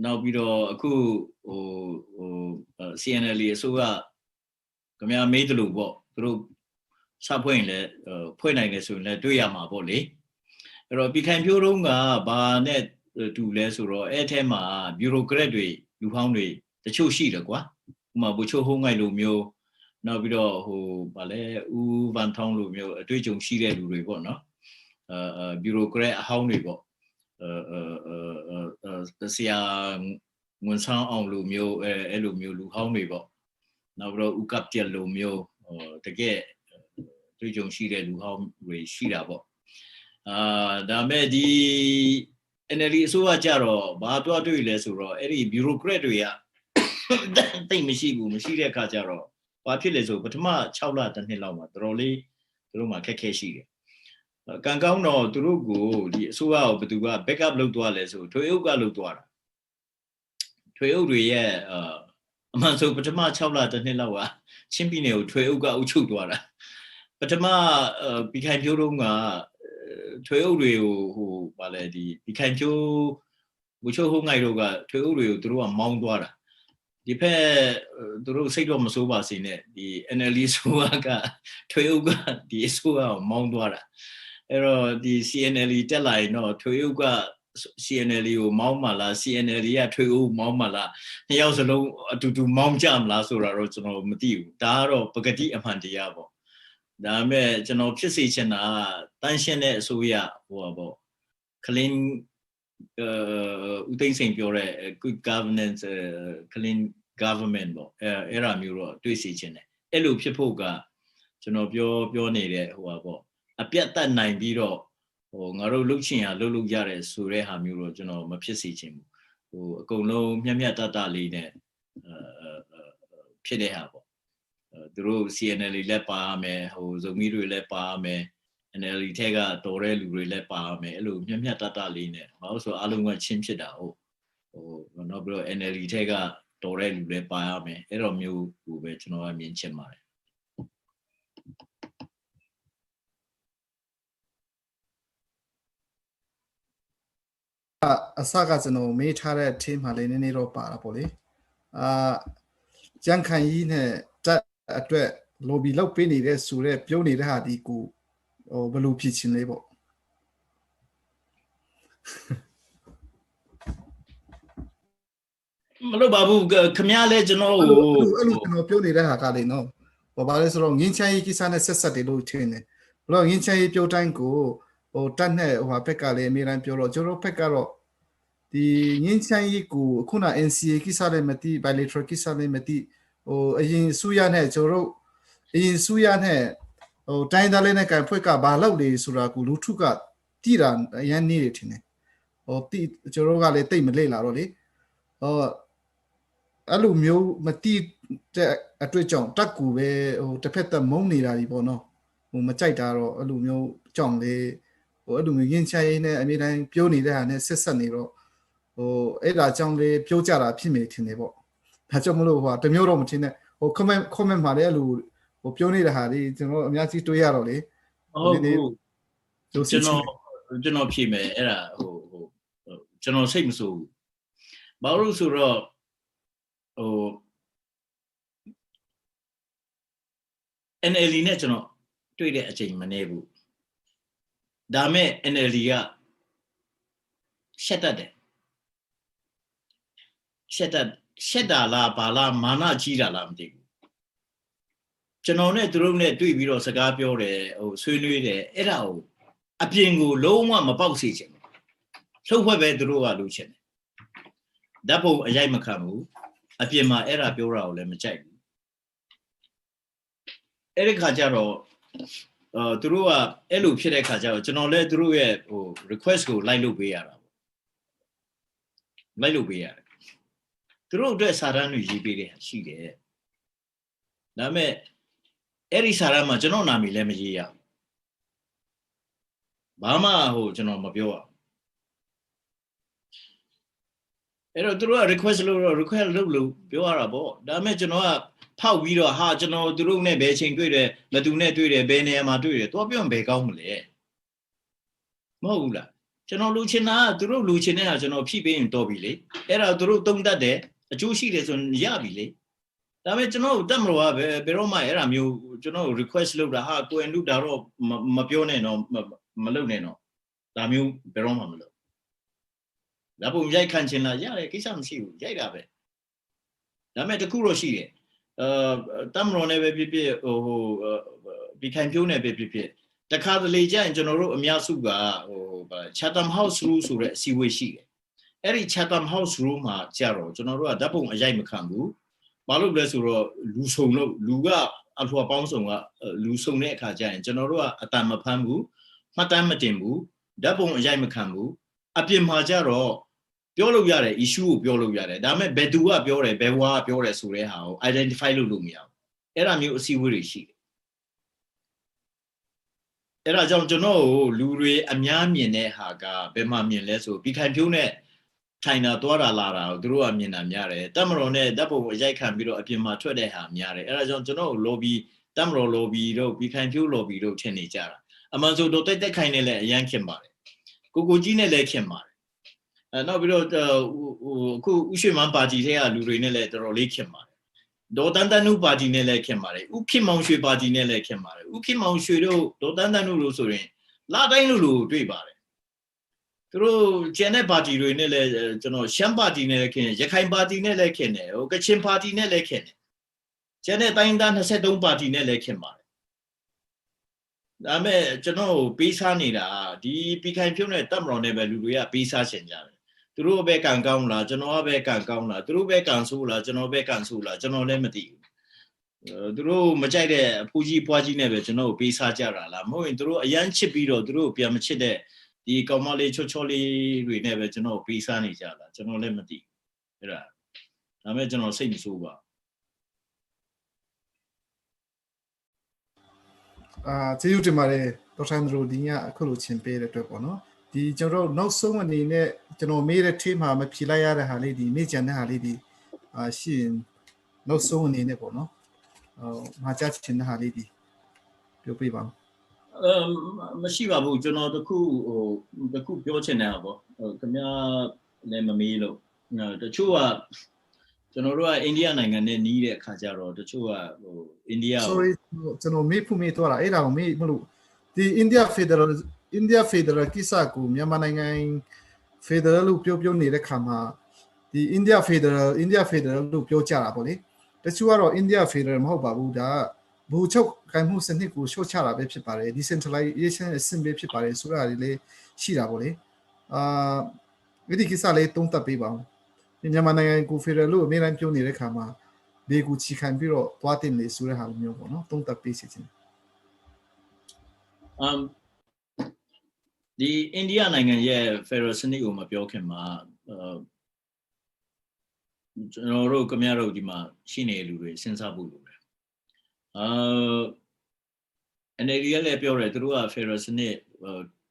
နောက်ပြီးတော့အခုCNL အစိုးရခင်ဗျားမေးတယ်လို့ပေါ့သူတို့ စဖွင့်လဲဖွင့်နိုင်တယ်ဆိုရင်လည်းတွေ့ရမှာပေါ့လေအဲ့တော့ပြည်ခိုင်ဖြိုးတုန်းကဘာနဲ့တူလဲဆိုတော့အဲ့ထဲမှာဘျူရိုကရက်တွေလူဟောင်းတွေတချို့ရှိတယ်ကွာဥပမာဘူချိုဟိုးငိုက်လိုမျိုးနောက်ပြီးတော့ဟိုဗာလဲဦးဗန်ထောင်းလိုမျိုးအတွေ့အကြုံရှိတဲ့လူတွေပေါ့နော်ဘျူရိုကရက်အဟောင်းတွေပေါ့ဆရာဝန်ဆောင်အောင်လိုမျိုးအဲ့လိုမျိုးလူဟောင်းတွေပေါ့နောက်ပြီးတော့ဥကပ်ပြက်လိုမျိုးတကယ်တွေ့ကြုံရှိတဲ့လူဟောင်းတွေရှိတာပေါ့ဒါမဲ့ဒီ NLD အစိုးရကြတော့ဘာတွားတွေ့လဲဆိုတော့အဲ့ဒီ bureaucrat တွေကတိတ်မရှိတဲ့အခါကျတော့ဘာဖြစ်လဲဆိုပထမ6လတစ်နှစ်လောက်မှာတော်တော်လေးသူတို့မှာခက်ခဲရှိတယ်ကံကောင်းတော့သူတို့ကိုဒီအစိုးရကိုဘယ်သူက backup လုပ်သွားလဲဆိုထွေအုပ်ကလုပ်သွားတာထွေအုပ်တွေရဲ့အမှန်ဆိုပထမ6လတစ်နှစ်လောက်ကချင်းပြည်နယ်ကိုထွေအုပ်ကအုပ်ချုပ်သွားတာပထမပြည်ခိုင်ဖြိုးတုန်းကထွေအုပ်တွေကိုဟိုဗာလဲဒီပြည်ခိုင်ဖြိုးဘူချိုဟိုးငိုက်တို့ကထွေအုပ်တွေကိုသူတို့ကမောင်းသွားတာဒီဖက်သူတို့စိတ်တော့မစိုးပါစေနဲ့ဒီ NLD ဆိုကထွေအုပ်ကဒီအစိုးရကိုမောင်းသွားတာအဲ့တော့ဒီ CNL တက်လာရင်တော့ထွေအုပ်က CNL ကိုမောင်းမှလား CNL ကထွေအုပ်မောင်းမှလားနှစ်ယောက်စလုံးအတူတူမောင်းကြမလားဆိုတာတော့ကျွန်တော်မသိဘူးဒါကတော့ပကတိအမှန်တရားပေါ့ဒါပေမဲ့ကျွန်တော်ဖြစ်စေချင်တာတန်းရှင်းတဲ့အစိုးရဟိုပါပေါ့ clean ဦးသိန်းစိန်ပြောတဲ့ good governance clean government ပေါ့အဲ့ဒါမျိုးတော့တွေ့စေချင်တယ်အဲ့လိုဖြစ်ဖို့ကကျွန်တော်ပြောနေတဲ့ဟိုပါပေါ့အပြတ်တတ်နိုင်ပြီးတော့ဟိုငါတို့လှုပ်ချင်ရလှုပ်လို့ရတယ်ဆိုတဲ့ဟာမျိုးတော့ကျွန်တော်မဖြစ်စေချင်ဘူးဟိုအကုန်လုံးမျက်တလေးနဲ့ဖြစ်တဲ့ဟာပေါ့သူတို့ CNL လည်းပါမယ်ဟိုဇုံမီတွေလည်းပါမယ် NLD ထဲကတော်တဲ့လူတွေလည်းပါမယ်အဲ့လိုမျက်တလေးနဲ့ဘာလို့ဆိုအားလုံးကချင်းဖြစ်တာဟုတ်ဟိုနောက်ပြီးတော့ NLD ထဲကတော်တဲ့လူလည်းပါရမယ်အဲ့တော့မျိုးဟိုပဲကျွန်တော်ကမြင်ချင်ပါတယ်အစကကျွန်တော်မေးထားတဲ့ team မှာလည်းနည်းနည်းတော့ပါတာပေါ့လေကြံခိုင်ကြီးနဲ့တက်အတွက် lobby လုပ်ပေးနေတဲ့ဆိုတဲ့ပြောနေတဲ့ဟာဒီကိုဟိုဘယ်လိုဖြစ်ချင်းလဲပေါ့မလို့ပါဘူးခင်ဗျားလဲကျွန်တော်အဲ့လိုကျွန်တော်ပြောနေတဲ့ဟာကလေနော်ဘာလဲဆိုတော့ငင်းချမ်းရေးကိစ္စနဲ့ဆက်တယ်လို့ထင်တယ်ဘလို့ငင်းချမ်းရေးပြောတိုင်းကိုဟိုတက်နဲ့ဟိုဟာဘက်ကလည်းအများအားပြောတော့ကျွန်တော်ဘက်ကတော့ဒီငင်းချမ်းရေးကိုခုန NCA ကိစ္စလည်းမသိ bilateral ကိစ္စလည်းမသိဟိုအရင်စုရနဲ့ကျွန်တော်အရင်စုရနဲ့ဟိုတိုင်းသားလေးနဲ့ကန်ဖွဲ့ကဘာလုပ်လေဆိုတာကိုလူထုကတိတာအရင်နေတယ်ထင်တယ်ဟိုတိကျွန်တော်ကလည်းတိတ်မလေ့လာတော့လေဟိုအဲ့လိုမျိုးမတိတဲ့အတွေ့အကြုံတက်ကူပဲဟိုတစ်ဖက်သက်မုန်းနေတာကြီးပေါ့နော်ဟိုမကြိုက်တာတော့အဲ့လိုမျိုးကြောင်လေဟိုအဲ့လိုမျိုးရင်းချရေးနဲ့အမြဲတမ်းပြောနေတဲ့ဟာနဲ့ဆက်ဆက်နေတော့ဟိုအဲ့ဒါကြောင့်လေပြောကြတာဖြစ်မိထင်တယ်ပေါ့ဒါကြောင့်မလို့ဟိုတမျိုးတော့မထင်နဲ့ဟို comment မှာလည်းအဲ့လိုဟိုပြောနေတဲ့ဟာလေးကျွန်တော်အများကြီးတွေးရတော့လေဟုတ်ကျွန်တော်ဖြေမယ်အဲ့ဒါဟိုကျွန်တော်စိတ်မဆိုးဘူးဘာလို့ဆိုတော့ဟို NLD နဲ့ကျွန်တော်တွေ့တဲ့အချိန်မနေဘူးဒါမဲ့ NLD ကရှက်တတ်တယ်ရှက်တာလားဘာလားမာနကြီးတာလားမသိဘူးကျွန်တော်နဲ့သူတို့နဲ့တွေ့ပြီးတော့စကားပြောတယ်ဟိုဆွေးနွေးတယ်အဲ့ဒါကိုအပြင်ကိုလုံးဝမပေါက်စေချင်ဘူးလှုပ်ဖွဲ့ပဲသူတို့ကလုပ်ချင်တယ်ဓာတ်ပုံအရိုက်မခံဘူးအပြင်မှာအဲ့ဒါပြောတာကိုလည်းမကြိုက်ဘူးအဲ့ဒီခါကျတော့သူတို့ကအဲ့လိုဖြစ်တဲ့ခါကျတော့ကျွန်တော်လည်းသူတို့ရဲ့ဟို request ကိုလိုက်လုပ်ပေးရတာပေါ့လိုက်လုပ်ပေးရတယ်သူတို့အတွက်စာတမ်းတွေရေးပေးတယ်ရှိတယ်ဒါပေမဲ့အဲ့ဒီစာတမ်းမှာကျွန်တော်နာမည်လည်းမရေးရဘူးဘာမှဟိုကျွန်တော်မပြောရဘူးအဲ့တော့သူတို့က request လုပ်တော့ request လုပ်လို့ပြောရတာပေါ့ဒါပေမဲ့ကျွန်တော်ကဖောက်ပြီးတော့ဟာကျွန်တော်သူတို့နဲ့ဘယ်ချိန်တွေ့တယ်မသူနဲ့တွေ့တယ်ဘယ်နေရာမှာတွေ့တယ်တော့ပြောရင်ဘယ်ကောင်းမလဲမဟုတ်ဘူးလားကျွန်တော်လူချင်တာကသူတို့လူချင်တဲ့ဟာကျွန်တော်ဖြည့်ပေးရင်တော်ပြီလေအဲ့ဒါသူတို့တုံးတတ်တယ်အကျိုးရှိတယ်ဆိုရင်ရပြီလေ ဒါပေမဲ့ကျွန်တော်တက်မလို့ကဘယ်တော့မှအဲ့ဒါမျိုးကျွန်တော် request လုပ်တာဟာကိုယ်လူဒါတော့မပြောနဲ့တော့မလုပ်နဲ့တော့ဒါမျိုးဘယ်တော့မှမလုပ်ဒါပုံရိုက်ခံချင်လားရတယ်ကိစ္စမရှိဘူးရိုက်တာပဲဒါပေမဲ့တခုတော့ရှိတယ်တက်မလို့နဲ့ပဲဖြစ်ဖြစ်ဒီခံပြိုးနဲ့ပဲဖြစ်ဖြစ်တခါတလေကျရင်ကျွန်တော်တို့အများစုကChatham House Rule ဆိုတဲ့အစည်းအဝေးရှိတယ်အဲ့ဒီ Chatham House Rule မှာကြာတော့ကျွန်တော်တို့ကဓာတ်ပုံအရိုက်မခံဘူးဘာလို့လဲဆိုတော့လူဆုံလို့လူကအထွာပေါင်းဆောင်ကလူဆုံတဲ့အခါကျရင်ကျွန်တော်တို့ကအတန်မဖမ်းဘူးမှတ်တမ်းမတင်ဘူးဓာတ်ပုံအရိုက်မခံဘူးအပြင်မှာကျတော့ပြောလို့ရတယ် issue ကိုပြောလို့ရတယ်ဒါပေမဲ့ဘယ်သူကပြောတယ်ဘယ်ဝါကပြောတယ်ဆိုတဲ့ဟာကို identify လုပ်လို့မရဘူးအဲ့ဒါမျိုးအစည်းအဝေးတွေရှိတယ်အဲ့ဒါကြောင့်ကျွန်တော်ကိုလူတွေအများမြင်တဲ့ဟာကဘယ်မှာမြင်လဲဆိုပြီးခိုင်ဖြိုးနဲ့ထိုင်တာသွားတာလာတာကိုသူတို့ကမြင်တာများတယ်တက်မတော်နဲ့ဓာတ်ပုံအရိုက်ခံပြီးတော့အပြင်မှာထွက်တဲ့ဟာများတယ်အဲ့ဒါကြောင့်ကျွန်တော်ကို lobby တက်မတော် lobby တို့ပြီးခိုင်ဖြိုး lobby တို့ထင်နေကြတာအမှန်ဆိုတော့တက်ခိုင်နဲ့လည်းအရန်ခင်ပါတယ်ကိုကြီးနဲ့လည်းခင်ပါတယ်နောက်ပြီးတော့အခုဥရှိမန်ပါတီထဲကလူတွေနဲ့လည်းတော်တော်လေးခင်ပါတယ်ဒေါ်တန်တန်နုပါတီနဲ့လည်းခင်ပါတယ်ဥခင်မောင်ရွှေပါတီနဲ့လည်းခင်ပါတယ်ဥခင်မောင်ရွှေတို့ဒေါ်တန်တန်နုတို့ဆိုရင်လာတိုင်းလူတွေ့ပါတယ်သူတို့ကျန်တဲ့ပါတီတွေနဲ့လည်းကျွန်တော်ရှမ်းပါတီနဲ့လည်းခင်တယ်ရခိုင်ပါတီနဲ့လည်းခင်တယ်ကချင်ပါတီနဲ့လည်းခင်တယ်ကျန်တဲ့တိုင်းသား23ပါတီနဲ့လည်းခင်ပါတယ်ဒါပေမဲ့ကျွန်တော်ပေးစားနေတာဒီပြည်ခိုင်ဖြုတ်နဲ့တပ်မတော်နဲ့ပဲလူတွေကပေးစားရှင်ကြတယ်သူတို့ပဲကံကောင်းလားကျွန်တော်ကပဲကံကောင်းလားသူတို့ပဲကံဆိုးလားကျွန်တော်ပဲကံဆိုးလားကျွန်တော်လည်းမသိဘူးသူတို့မကြိုက်တဲ့အဖိုးကြီးပွားကြီးနဲ့ပဲကျွန်တော်ကိုပေးစားကြတာလားမဟုတ်ရင်သူတို့အရန်ချစ်ပြီးတော့သူတို့ပြန်မချစ်တဲ့ဒီကောင်မလေးချောလေးတွေနဲ့ပဲကျွန်တော်ပေးစားနေကြလားကျွန်တော်လည်းမသိဘူးအဲ့ဒါဒါပေမဲ့ကျွန်တော်စိတ်မဆိုးပါကျေးဇူးတင်ပါတယ်ဒေါက်တာန်ဒရိုဒီညအခုလိုချင်းပေးတဲ့အတွက်ပေါ့နော်ဒီကျွန်တော်နောက်ဆုံးအနေနဲ့ကျွန်တော်မေးတဲ့ team မှာမဖြေလိုက်ရတဲ့ဟာလေးဒီမေ့ကြံတဲ့ဟာလေးဒီရှိရင်နောက်ဆုံးအနေနဲ့ပေါ့နော်မှာကြားချင်တဲ့ဟာလေးဒီပြောပြပါမရှိပါဘူးကျွန်တော်တခုပြောချင်တယ်ပေါ့ခင်ဗျားလည်းမမေးလို့တချို့ကကျွန်တော်တို့ကအိန္ဒိယနိုင်ငံနဲ့နီးတဲ့အခါကျတော့တချို့ကအိန္ဒိယ sorry ကျွန်တော်မေးဖို့မေးတော့အဲ့ဒါကိုမေးမလို့ဒီ India Federal ကိစ္စကိုမြန်မာနိုင်ငံ Federal လို့ပြောနေတဲ့ခါမှာဒီ India Federal လို့ပြောကြတာပေါ့လေတချို့ကတော့ India Federal မဟုတ်ပါဘူးဒါဘူချုပ်ခိုင်မှုစနစ်ကိုရှော့ချတာပဲဖြစ်ပါတယ် decentralization အဆင့်ပဲဖြစ်ပါတယ်ဆိုတာတွေလည်းရှိတာပေါ့လေဒီကိစ္စလေးတုံးတက်ပေးပါဦးမြန်မာနိုင်ငံကို Federal လို့အများအားပြောနေတဲ့ခါမှာဘေကူချီခံပြီးတော့သွားတင်နေဆိုတဲ့ဟာမျိုးပေါ့နော်တုံးတက်ပေးစီခြင်းဒီအိန္ဒိယနိုင်ငံရဲ့ Federal စနစ်ကိုမပြောခင်မှာကျွန်တော်တို့ခင်ဗျားတို့ဒီမှာရှိနေလူတွေစဉ်းစားဖို့လိုတယ်NLD ကလည်းပြောတယ်သူတို့က Federal စနစ်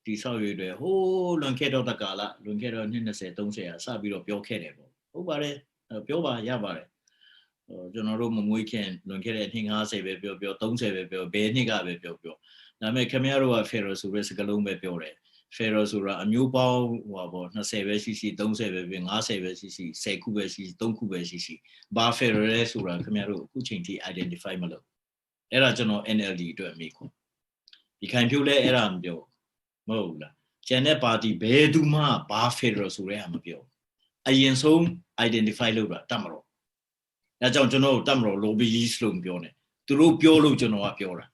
တိဆောက်ရွေးတယ်ဟိုးလွန်ခဲ့တော့တကာလလွန်ခဲ့တော့20 30စပြီးတော့ပြောခဲ့တယ်ပေါ့ဟုတ်ပါတယ်ပြောပါရပါတယ်ကျွန်တော်တို့မမွေးခင်လွန်ခဲ့တဲ့နှစ်50ပဲပြော30ပဲပြောဘယ်နှစ်ကပဲပြောဒါပေမဲ့ခင်ဗျားတို့က Federal ဆိုတဲ့စကားလုံးပဲပြောတယ် Federal ဆိုတာအမျိုးပေါင်းဟိုပေါ့20ပဲရှိရှိ30ပဲဖြစ်50ပဲရှိရှိ10ခုပဲရှိရှိ3ခုပဲရှိရှိဘာ Federal လဲဆိုတာခင်ဗျားတို့အခုချိန်ထိ identify မလုပ်အဲ့ဒါကျွန်တော် NLD အတွက်မေးခွန်းဒီခိုင်ဖြိုးလဲအဲ့ဒါမပြောမဟုတ်ဘူးလားကျန်တဲ့ပါတီဘယ်သူမှဘာ Federal ဆိုတဲ့ဟာမပြောအရင်ဆုံး identify လုပ်တာတတ်မလို့ဒါကြောင့်ကျွန်တော်တတ်မလို့ lobbyist လို့ပြောနေသူတို့ပြောလို့ကျွန်တော်ကပြောတာ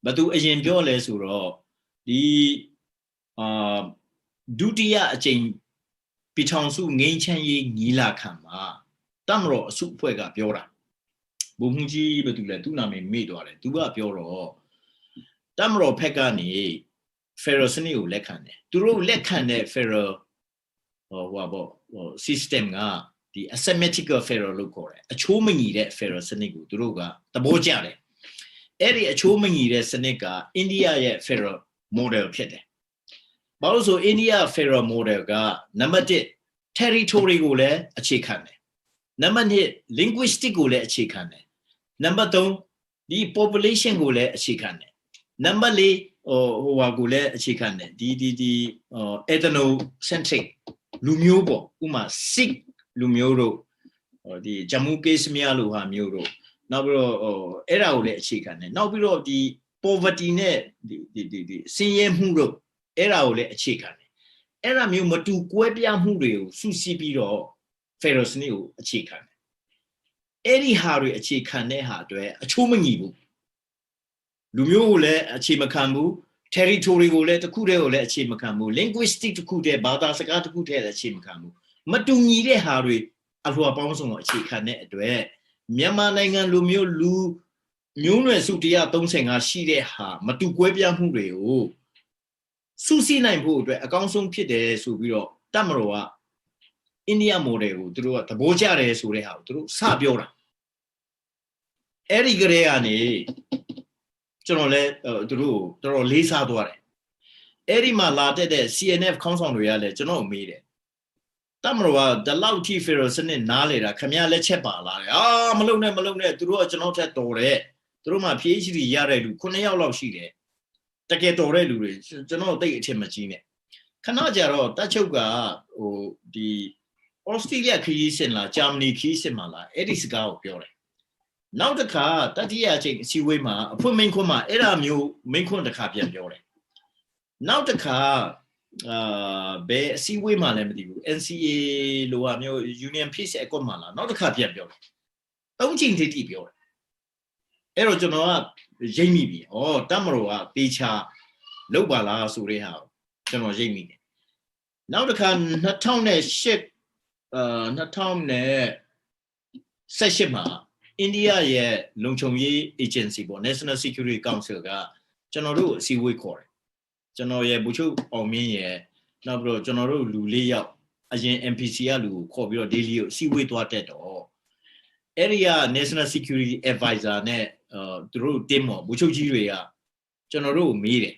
ဘာသူအရင်ပြောလဲဆိုတော့ဒီဒုတိယအကြိမ်ပြည်ထောင်စုငြိမ်းချမ်းရေးညီလာခံမှာတတ်မလို့အစုအဖွဲ့ကပြောတာဘုံမှုကြီးဘာသူလဲသူ့နာမည်မေ့သွားတယ်သူကပြောတော့တတ်မလို့ဖက်ကနေ Federal စနစ်ကိုလက်ခံတယ်သူတို့လက်ခံတဲ့ Federal system ကဒီ asymmetrical Federal လို့ခေါ်တယ်အချိုးမညီတဲ့ Federal စနစ်ကိုသူတို့ကသဘောကျတယ်အဲ့ဒီအချိုးမညီတဲ့စနစ်ကအိန္ဒိယရဲ့ Federal model ဖြစ်တယ်ဘာလို့ဆိုအိန္ဒိယ Federal model ကနံပါတ်1 territory ကိုလည်းအခြေခံတယ်နံပါတ်2 linguistic ကိုလည်းအခြေခံတယ်နံပါတ်3ဒီ population ကိုလည်းအခြေခံတယ်နံပါတ်4ကိုလည်းအခြေခံတယ်ဒီethnocentric လူမျိုးပေါ့ဥမာ Sikh လူမျိုးတို့ the Jammu Kashmir lo ha myo ro now bro era ole achi kan ne now bro the poverty ne the sin ye mu ro era ole achi kan ne era myo matu kwe pya mu de ko su si pi ro pharaohs ni ko achi kan ne eri ha ri achi kan ne ha atwe achu ma nyi bu lu myo ko le achi ma kan bu territory ကိုလည်းတစ်ခုတည်းကိုလည်းအခြေမခံဘူး linguistic တစ်ခုတည်းဘာသာစကားတစ်ခုတည်းလည်းအခြေမခံဘူးမတူညီတဲ့ဟာတွေအလှော်ပေါင်းစုံကိုအခြေခံတဲ့အတွက်မြန်မာနိုင်ငံလူမျိုးလူမျိုးနွယ်စု135ရှိတဲ့ဟာမတူကွဲပြားမှုတွေကိုစုစည်းနိုင်ဖို့အတွက်အကောင်းဆုံးဖြစ်တယ်ဆိုပြီးတော့တပ်မတော်ကအိန္ဒိယ model ကိုသူတို့ကသဘောကျတယ်ဆိုတဲ့ဟာကိုသူတို့စပြောတာအဲ့ဒီကလေးကနေကျွန်တော်လည်းသူတို့တော်တော်လေးစားသွားတယ်အဲ့ဒီမှာလာတဲ့ CNF ခေါင်းဆောင်တွေကလည်းကျွန်တော်မေးတယ်တမတော်ကဒီလောက်ထိ Pharaoh စနစ်နားလေတာခမရလက်ချက်ပါလာတယ်မလုံနဲ့သူတို့ကကျွန်တော်ထက်တော်တယ်သူတို့မှ PhD ရတဲ့လူ9ယောက်လောက်ရှိတယ်တကယ်တော်တဲ့လူတွေကျွန်တော်သိအထင်မကြီးနဲ့ခဏကြာတော့တက်ချုပ်ကဟိုဒီ Australia ခရီးစဉ်လား Germany ခရီးစဉ်မှာလားအဲ့ဒီစကားကိုပြောတယ်နောက်တစ်ခါတတိယအချိန်အစည်းအဝေးမှာအဖွင့်မိန့်ခွန်းမှာအဲ့ဒါမျိုးမိန့်ခွန်းတစ်ခါပြန်ပြောတယ်နောက်တစ်ခါဘယ်အစည်းအဝေးမှာလည်းမသိဘူး NCA လိုဟာမျိုး Union Peace Accord မှာလားနောက်တစ်ခါပြန်ပြောတယ်သုံးချိန်တိပြောတယ်အဲ့တော့ကျွန်တော်ကရိပ်မိပြီတမတော်ကတေချာလောက်ပါလားဆိုတဲ့ဟာကျွန်တော်ရိပ်မိတယ်နောက်တစ်ခါ2008 2018မှာအိန္ဒိယရဲ့လုံခြုံရေး agency ပေါ့ National Security Council ကကျွန်တော်တို့အစည်းအဝေးခေါ်တယ်ကျွန်တော်ရဲ့ဘူချုပ်အောင်မင်းရဲ့နောက်ပြီးတော့ကျွန်တော်တို့လူ၄ယောက်အရင် MPC ကလူကိုခေါ်ပြီးတော့ daily ကိုအစည်းအဝေးသွားတက်တော့အဲ့ဒီက National Security Advisor နဲ့သူတို့ team ပေါ့ဘူချုပ်ကြီးတွေကကျွန်တော်တို့ကိုမေးတယ်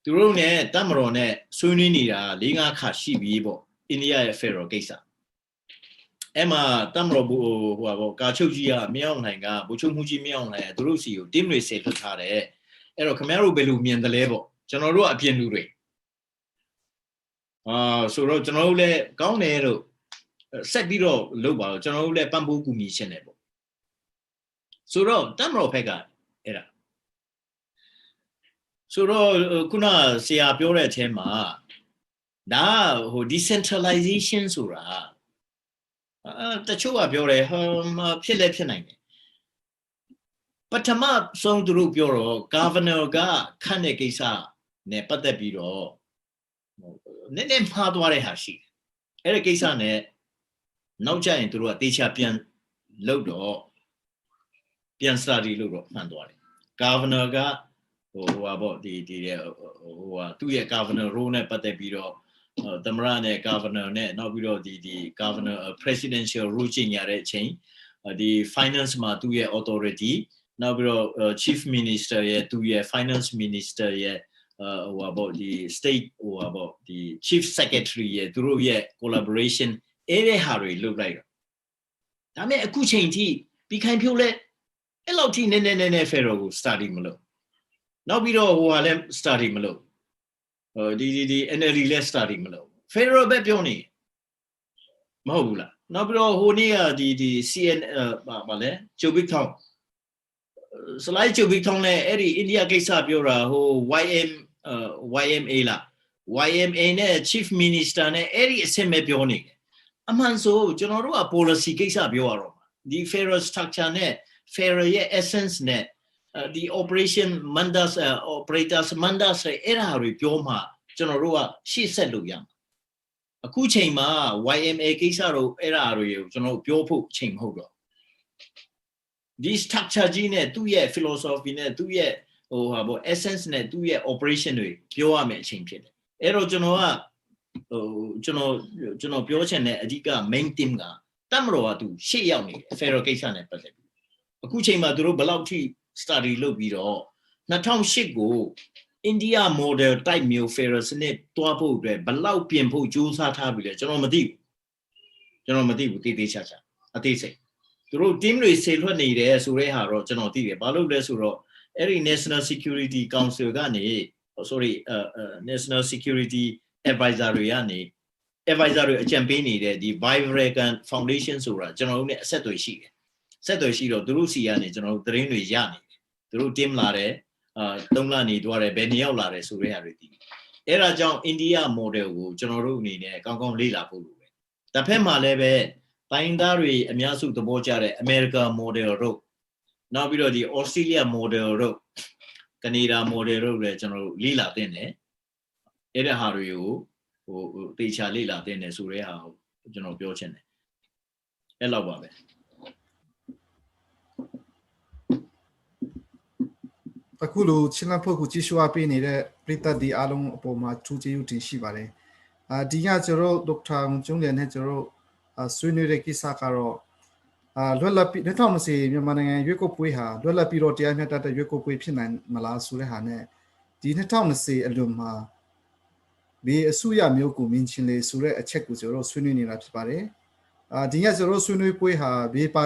သူတို့ ਨੇ တပ်မတော်နဲ့ဆွေးနွေးနေတာ၄-၅ခါရှိပြီပေါ့အိန္ဒိယရဲ့ Pharaoh ကိစ္စအဲ့မှာတမတော်ဟိုပါဗောကာချုပ်ကြီးကမြောက်နိုင်ကဘူချုပ်မှုကြီးမြောက်နိုင်သူတို့စီကို team တွေဆေလွတ်ထားတယ်အဲ့တော့ခင်ဗျားတို့ဘယ်လိုမြင်တယ်လဲဗောကျွန်တော်တို့အပြင်လူတွေဆိုတော့ကျွန်တော်တို့လည်းကောင်းတယ်လို့ဆက်ပြီးတော့လုပ်ပါတော့ကျွန်တော်တို့လည်းပံ့ပိုးကူညီရှင်းတယ်ဗောဆိုတော့တမတော်ဘက်ကအဲ့ဒါဆိုတော့ခုနဆရာပြောတဲ့အထဲမှာဒါဟို decentralization ဆိုတာတချို့ကပြောတယ်ဖြစ်လဲဖြစ်နိုင်တယ်ပထမဆုံးသူတို့ပြောတော့ governor ကခန့်တဲ့ကိစ္စနဲ့ပတ်သက်ပြီးတော့နည်းနည်းမှားသွားတဲ့ဟာရှိတယ်အဲ့ဒီကိစ္စနဲ့နောက်ကျရင်သူတို့ကတေချာပြန်လုပ်တော့ပြန် study လုပ်တော့မှန်သွားတယ် governor ကဟိုဟာပေါ့ဒီဟိုဟာသူ့ရဲ့ governor role နဲ့ပတ်သက်ပြီးတော့သမရနဲ့ governor နဲ့နောက်ပြီးတော့ဒီ governor presidential rule ကျင့်ရတဲ့အချိန်ဒီ finance မှာသူ့ရဲ့ authority နောက်ပြီးတော့ chief minister ရဲ့သူ့ရဲ့ finance minister ရဲ့ဟိုဟာပေါ့ဒီ state ဟိုဟာပေါ့ဒီ chief secretary ရဲ့သူတို့ရဲ့ collaboration အဲ့ဒီဟာတွေလုပ်လိုက်တော့ဒါမဲ့အခုချိန်ထိပြီးခိုင်ဖြိုးလဲအဲ့လောက်ထိနည်းနည်း Pharaoh ကို study မလုပ်နောက်ပြီးတော့ဟိုဟာလဲ study မလုပ်ဒီ NLD လဲ study မလုပ် Pharaoh ပဲပြောနေမဟုတ်ဘူးလားနောက်ပြီးတော့ဟိုနေ့ကဒီ CN ဘာလဲကျုပ်ဘိထောင်းစလိုက်ကျုပ်ဘိထောင်းလဲအဲ့ဒီအိန္ဒိယကိစ္စပြောတာဟို YMA လား YMA နဲ့ Chief Minister နဲ့အဲ့ဒီအဆင့်ပဲပြောနေတယ်အမှန်ဆိုကျွန်တော်တို့က policy ကိစ္စပြောရတော့မှာဒီ Pharaoh structure နဲ့ Pharaoh ရဲ့ essence နဲ့ဒီ operation mandas operators mandas အဲ့ဒါတွေပြောမှကျွန်တော်တို့ကရှေ့ဆက်လို့ရမှာအခုချိန်မှာ YMA ကိစ္စတော့အဲ့ဒါတွေကိုကျွန်တော်ပြောဖို့ချိန်မဟုတ်တော့ဒီ structure ကြီးနဲ့သူ့ရဲ့ philosophy နဲ့သူ့ရဲ့ဟိုဟာပေါ့ essence နဲ့သူ့ရဲ့ operation တွေပြောရမယ်အချိန်ဖြစ်တယ်အဲ့တော့ကျွန်တော်ကဟိုကျွန်တော်ပြောချင်တဲ့အဓိက main team ကတမတော်ကသူရှေ့ရောက်နေတယ် Pharaoh ကိစ္စနဲ့ပတ်သက်ပြီးအခုချိန်မှာသူတို့ဘယ်လောက်ထိ study လုပ်ပြီးတော့2008ကို India model type မျိုး Pharaoh စနစ်တွားဖို့အတွက်ဘယ်လောက်ပြင်ဖို့ကြိုးစားထားပြီလဲကျွန်တော်မသိဘူးတေးချာအသေးစိတ်သူတို့ team တွေဆေလွှတ်နေတယ်ဆိုတဲ့ဟာတော့ကျွန်တော်သိတယ်ဘာလို့လဲဆိုတော့အဲ့ဒီ National Security Council ကနေNational Security Advisor တွေကနေ advisor တွေအကြံပေးနေတဲ့ဒီ Vibracan Foundation ဆိုတာကျွန်တော်တို့ ਨੇ အဆက်အသွယ်ရှိတယ်ဆက်သွယ်ရှိတော့သူတို့စီကနေကျွန်တော်တို့သတင်းတွေရနေတယ်သူတို့ team လာတယ်3လနေသွားတယ်ဘယ်နှစ်ယောက်လာတယ်ဆိုတဲ့ဟာတွေဒီအဲ့ဒါကြောင့် India model ကိုကျွန်တော်တို့အနေနဲ့ကောင်းကောင်းလေ့လာဖို့လိုပဲတစ်ဖက်မှာလည်းပဲတိုင်းသားတွေအများစုသဘောကျတဲ့ America model တို့နောက်ပြီးတော့ဒီ Australia model တို့ Canada model တို့လည်းကျွန်တော်တို့လေ့လာသင့်တယ်အဲ့ဒါဟာတွေကိုတေချာလေ့လာသင့်တယ်ဆိုတဲ့ဟာကိုကျွန်တော်ပြောချင်တယ်အဲ့လောက်ပါပဲအခုလိုချင်းလဖို့ကိုကြည့်ရှုအားပေးနေတဲ့ပြည်သက်ဒီအားလုံးအပေါ်မှာထူးခြားယူတင်ရှိပါတယ်ဒီကကျွန်တော်ဒေါက်တာကျုံးလျန်နဲ့ကျွန်တော်ဆွေးနွေးတဲ့ကိစ္စကတော့လွတ်လပ်ပြီး2020မြန်မာနိုင်ငံရွေးကောက်ပွဲဟာလွတ်လပ်ပြီးတော့တရားမျှတတဲ့ရွေးကောက်ပွဲဖြစ်နိုင်မလားဆိုတဲ့ဟာနဲ့ဒီ2020အလွန်မှာဒီအစိုးရမျိုးကိုမြင်ချင်လေဆိုတဲ့အချက်ကိုကျွန်တော်ဆွေးနွေးနေတာဖြစ်ပါတယ်ဒီကကျွန်တော်ဆွေးနွေးပွဲဟာဘေးပါ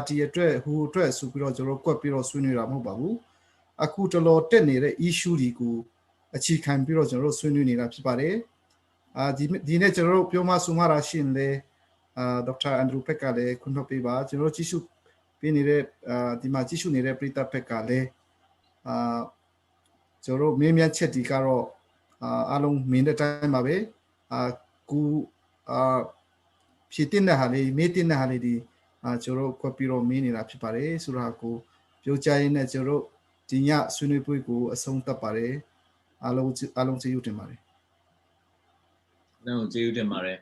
တီအတွက်ဟိုအတွက်ဆိုပြီးတော့ကျွန်တော်ကွက်ပြီးတော့ဆွေးနွေးတာမဟုတ်ပါဘူးအခုတော်တော်တက်နေတဲ့ issue တွေကိုအခြေခံပြီးတော့ကျွန်တော်ဆွေးနွေးနေတာဖြစ်ပါတယ်ဒီနေ့ကျွန်တော်ပြောမှဆိုမှတာရှင်းလေဒေါက်တာအန်ဒရူးပက်ကလည်းခွင့်ပြုပေးပါကျွန်တော်ကြည့်ရှုပေးနေတဲ့ဒီမှာကြည့်ရှုနေတဲ့ပရိသတ်ပက်ကလည်းကျွန်တော်မေးမြန်းချက်ဒီကတော့အားလုံးမင်းတဲ့အတိုင်းပါပဲကူဖြည့်တင်တဲ့ဟာလေးမေးတင်တဲ့ဟာလေးဒီကျွန်တော်ကွက်ပြီးတော့မေးနေတာဖြစ်ပါတယ်ဆိုတော့ကိုပြောကြရင်းနဲ့ကျွန်တော်ဒီညဆွေးနွေးပွဲကိုအဆုံးသတ်ပါတယ်အားလုံးကျေးဇူးတင်ပါတယ်ကျေးဇူးတင်ပါတယ်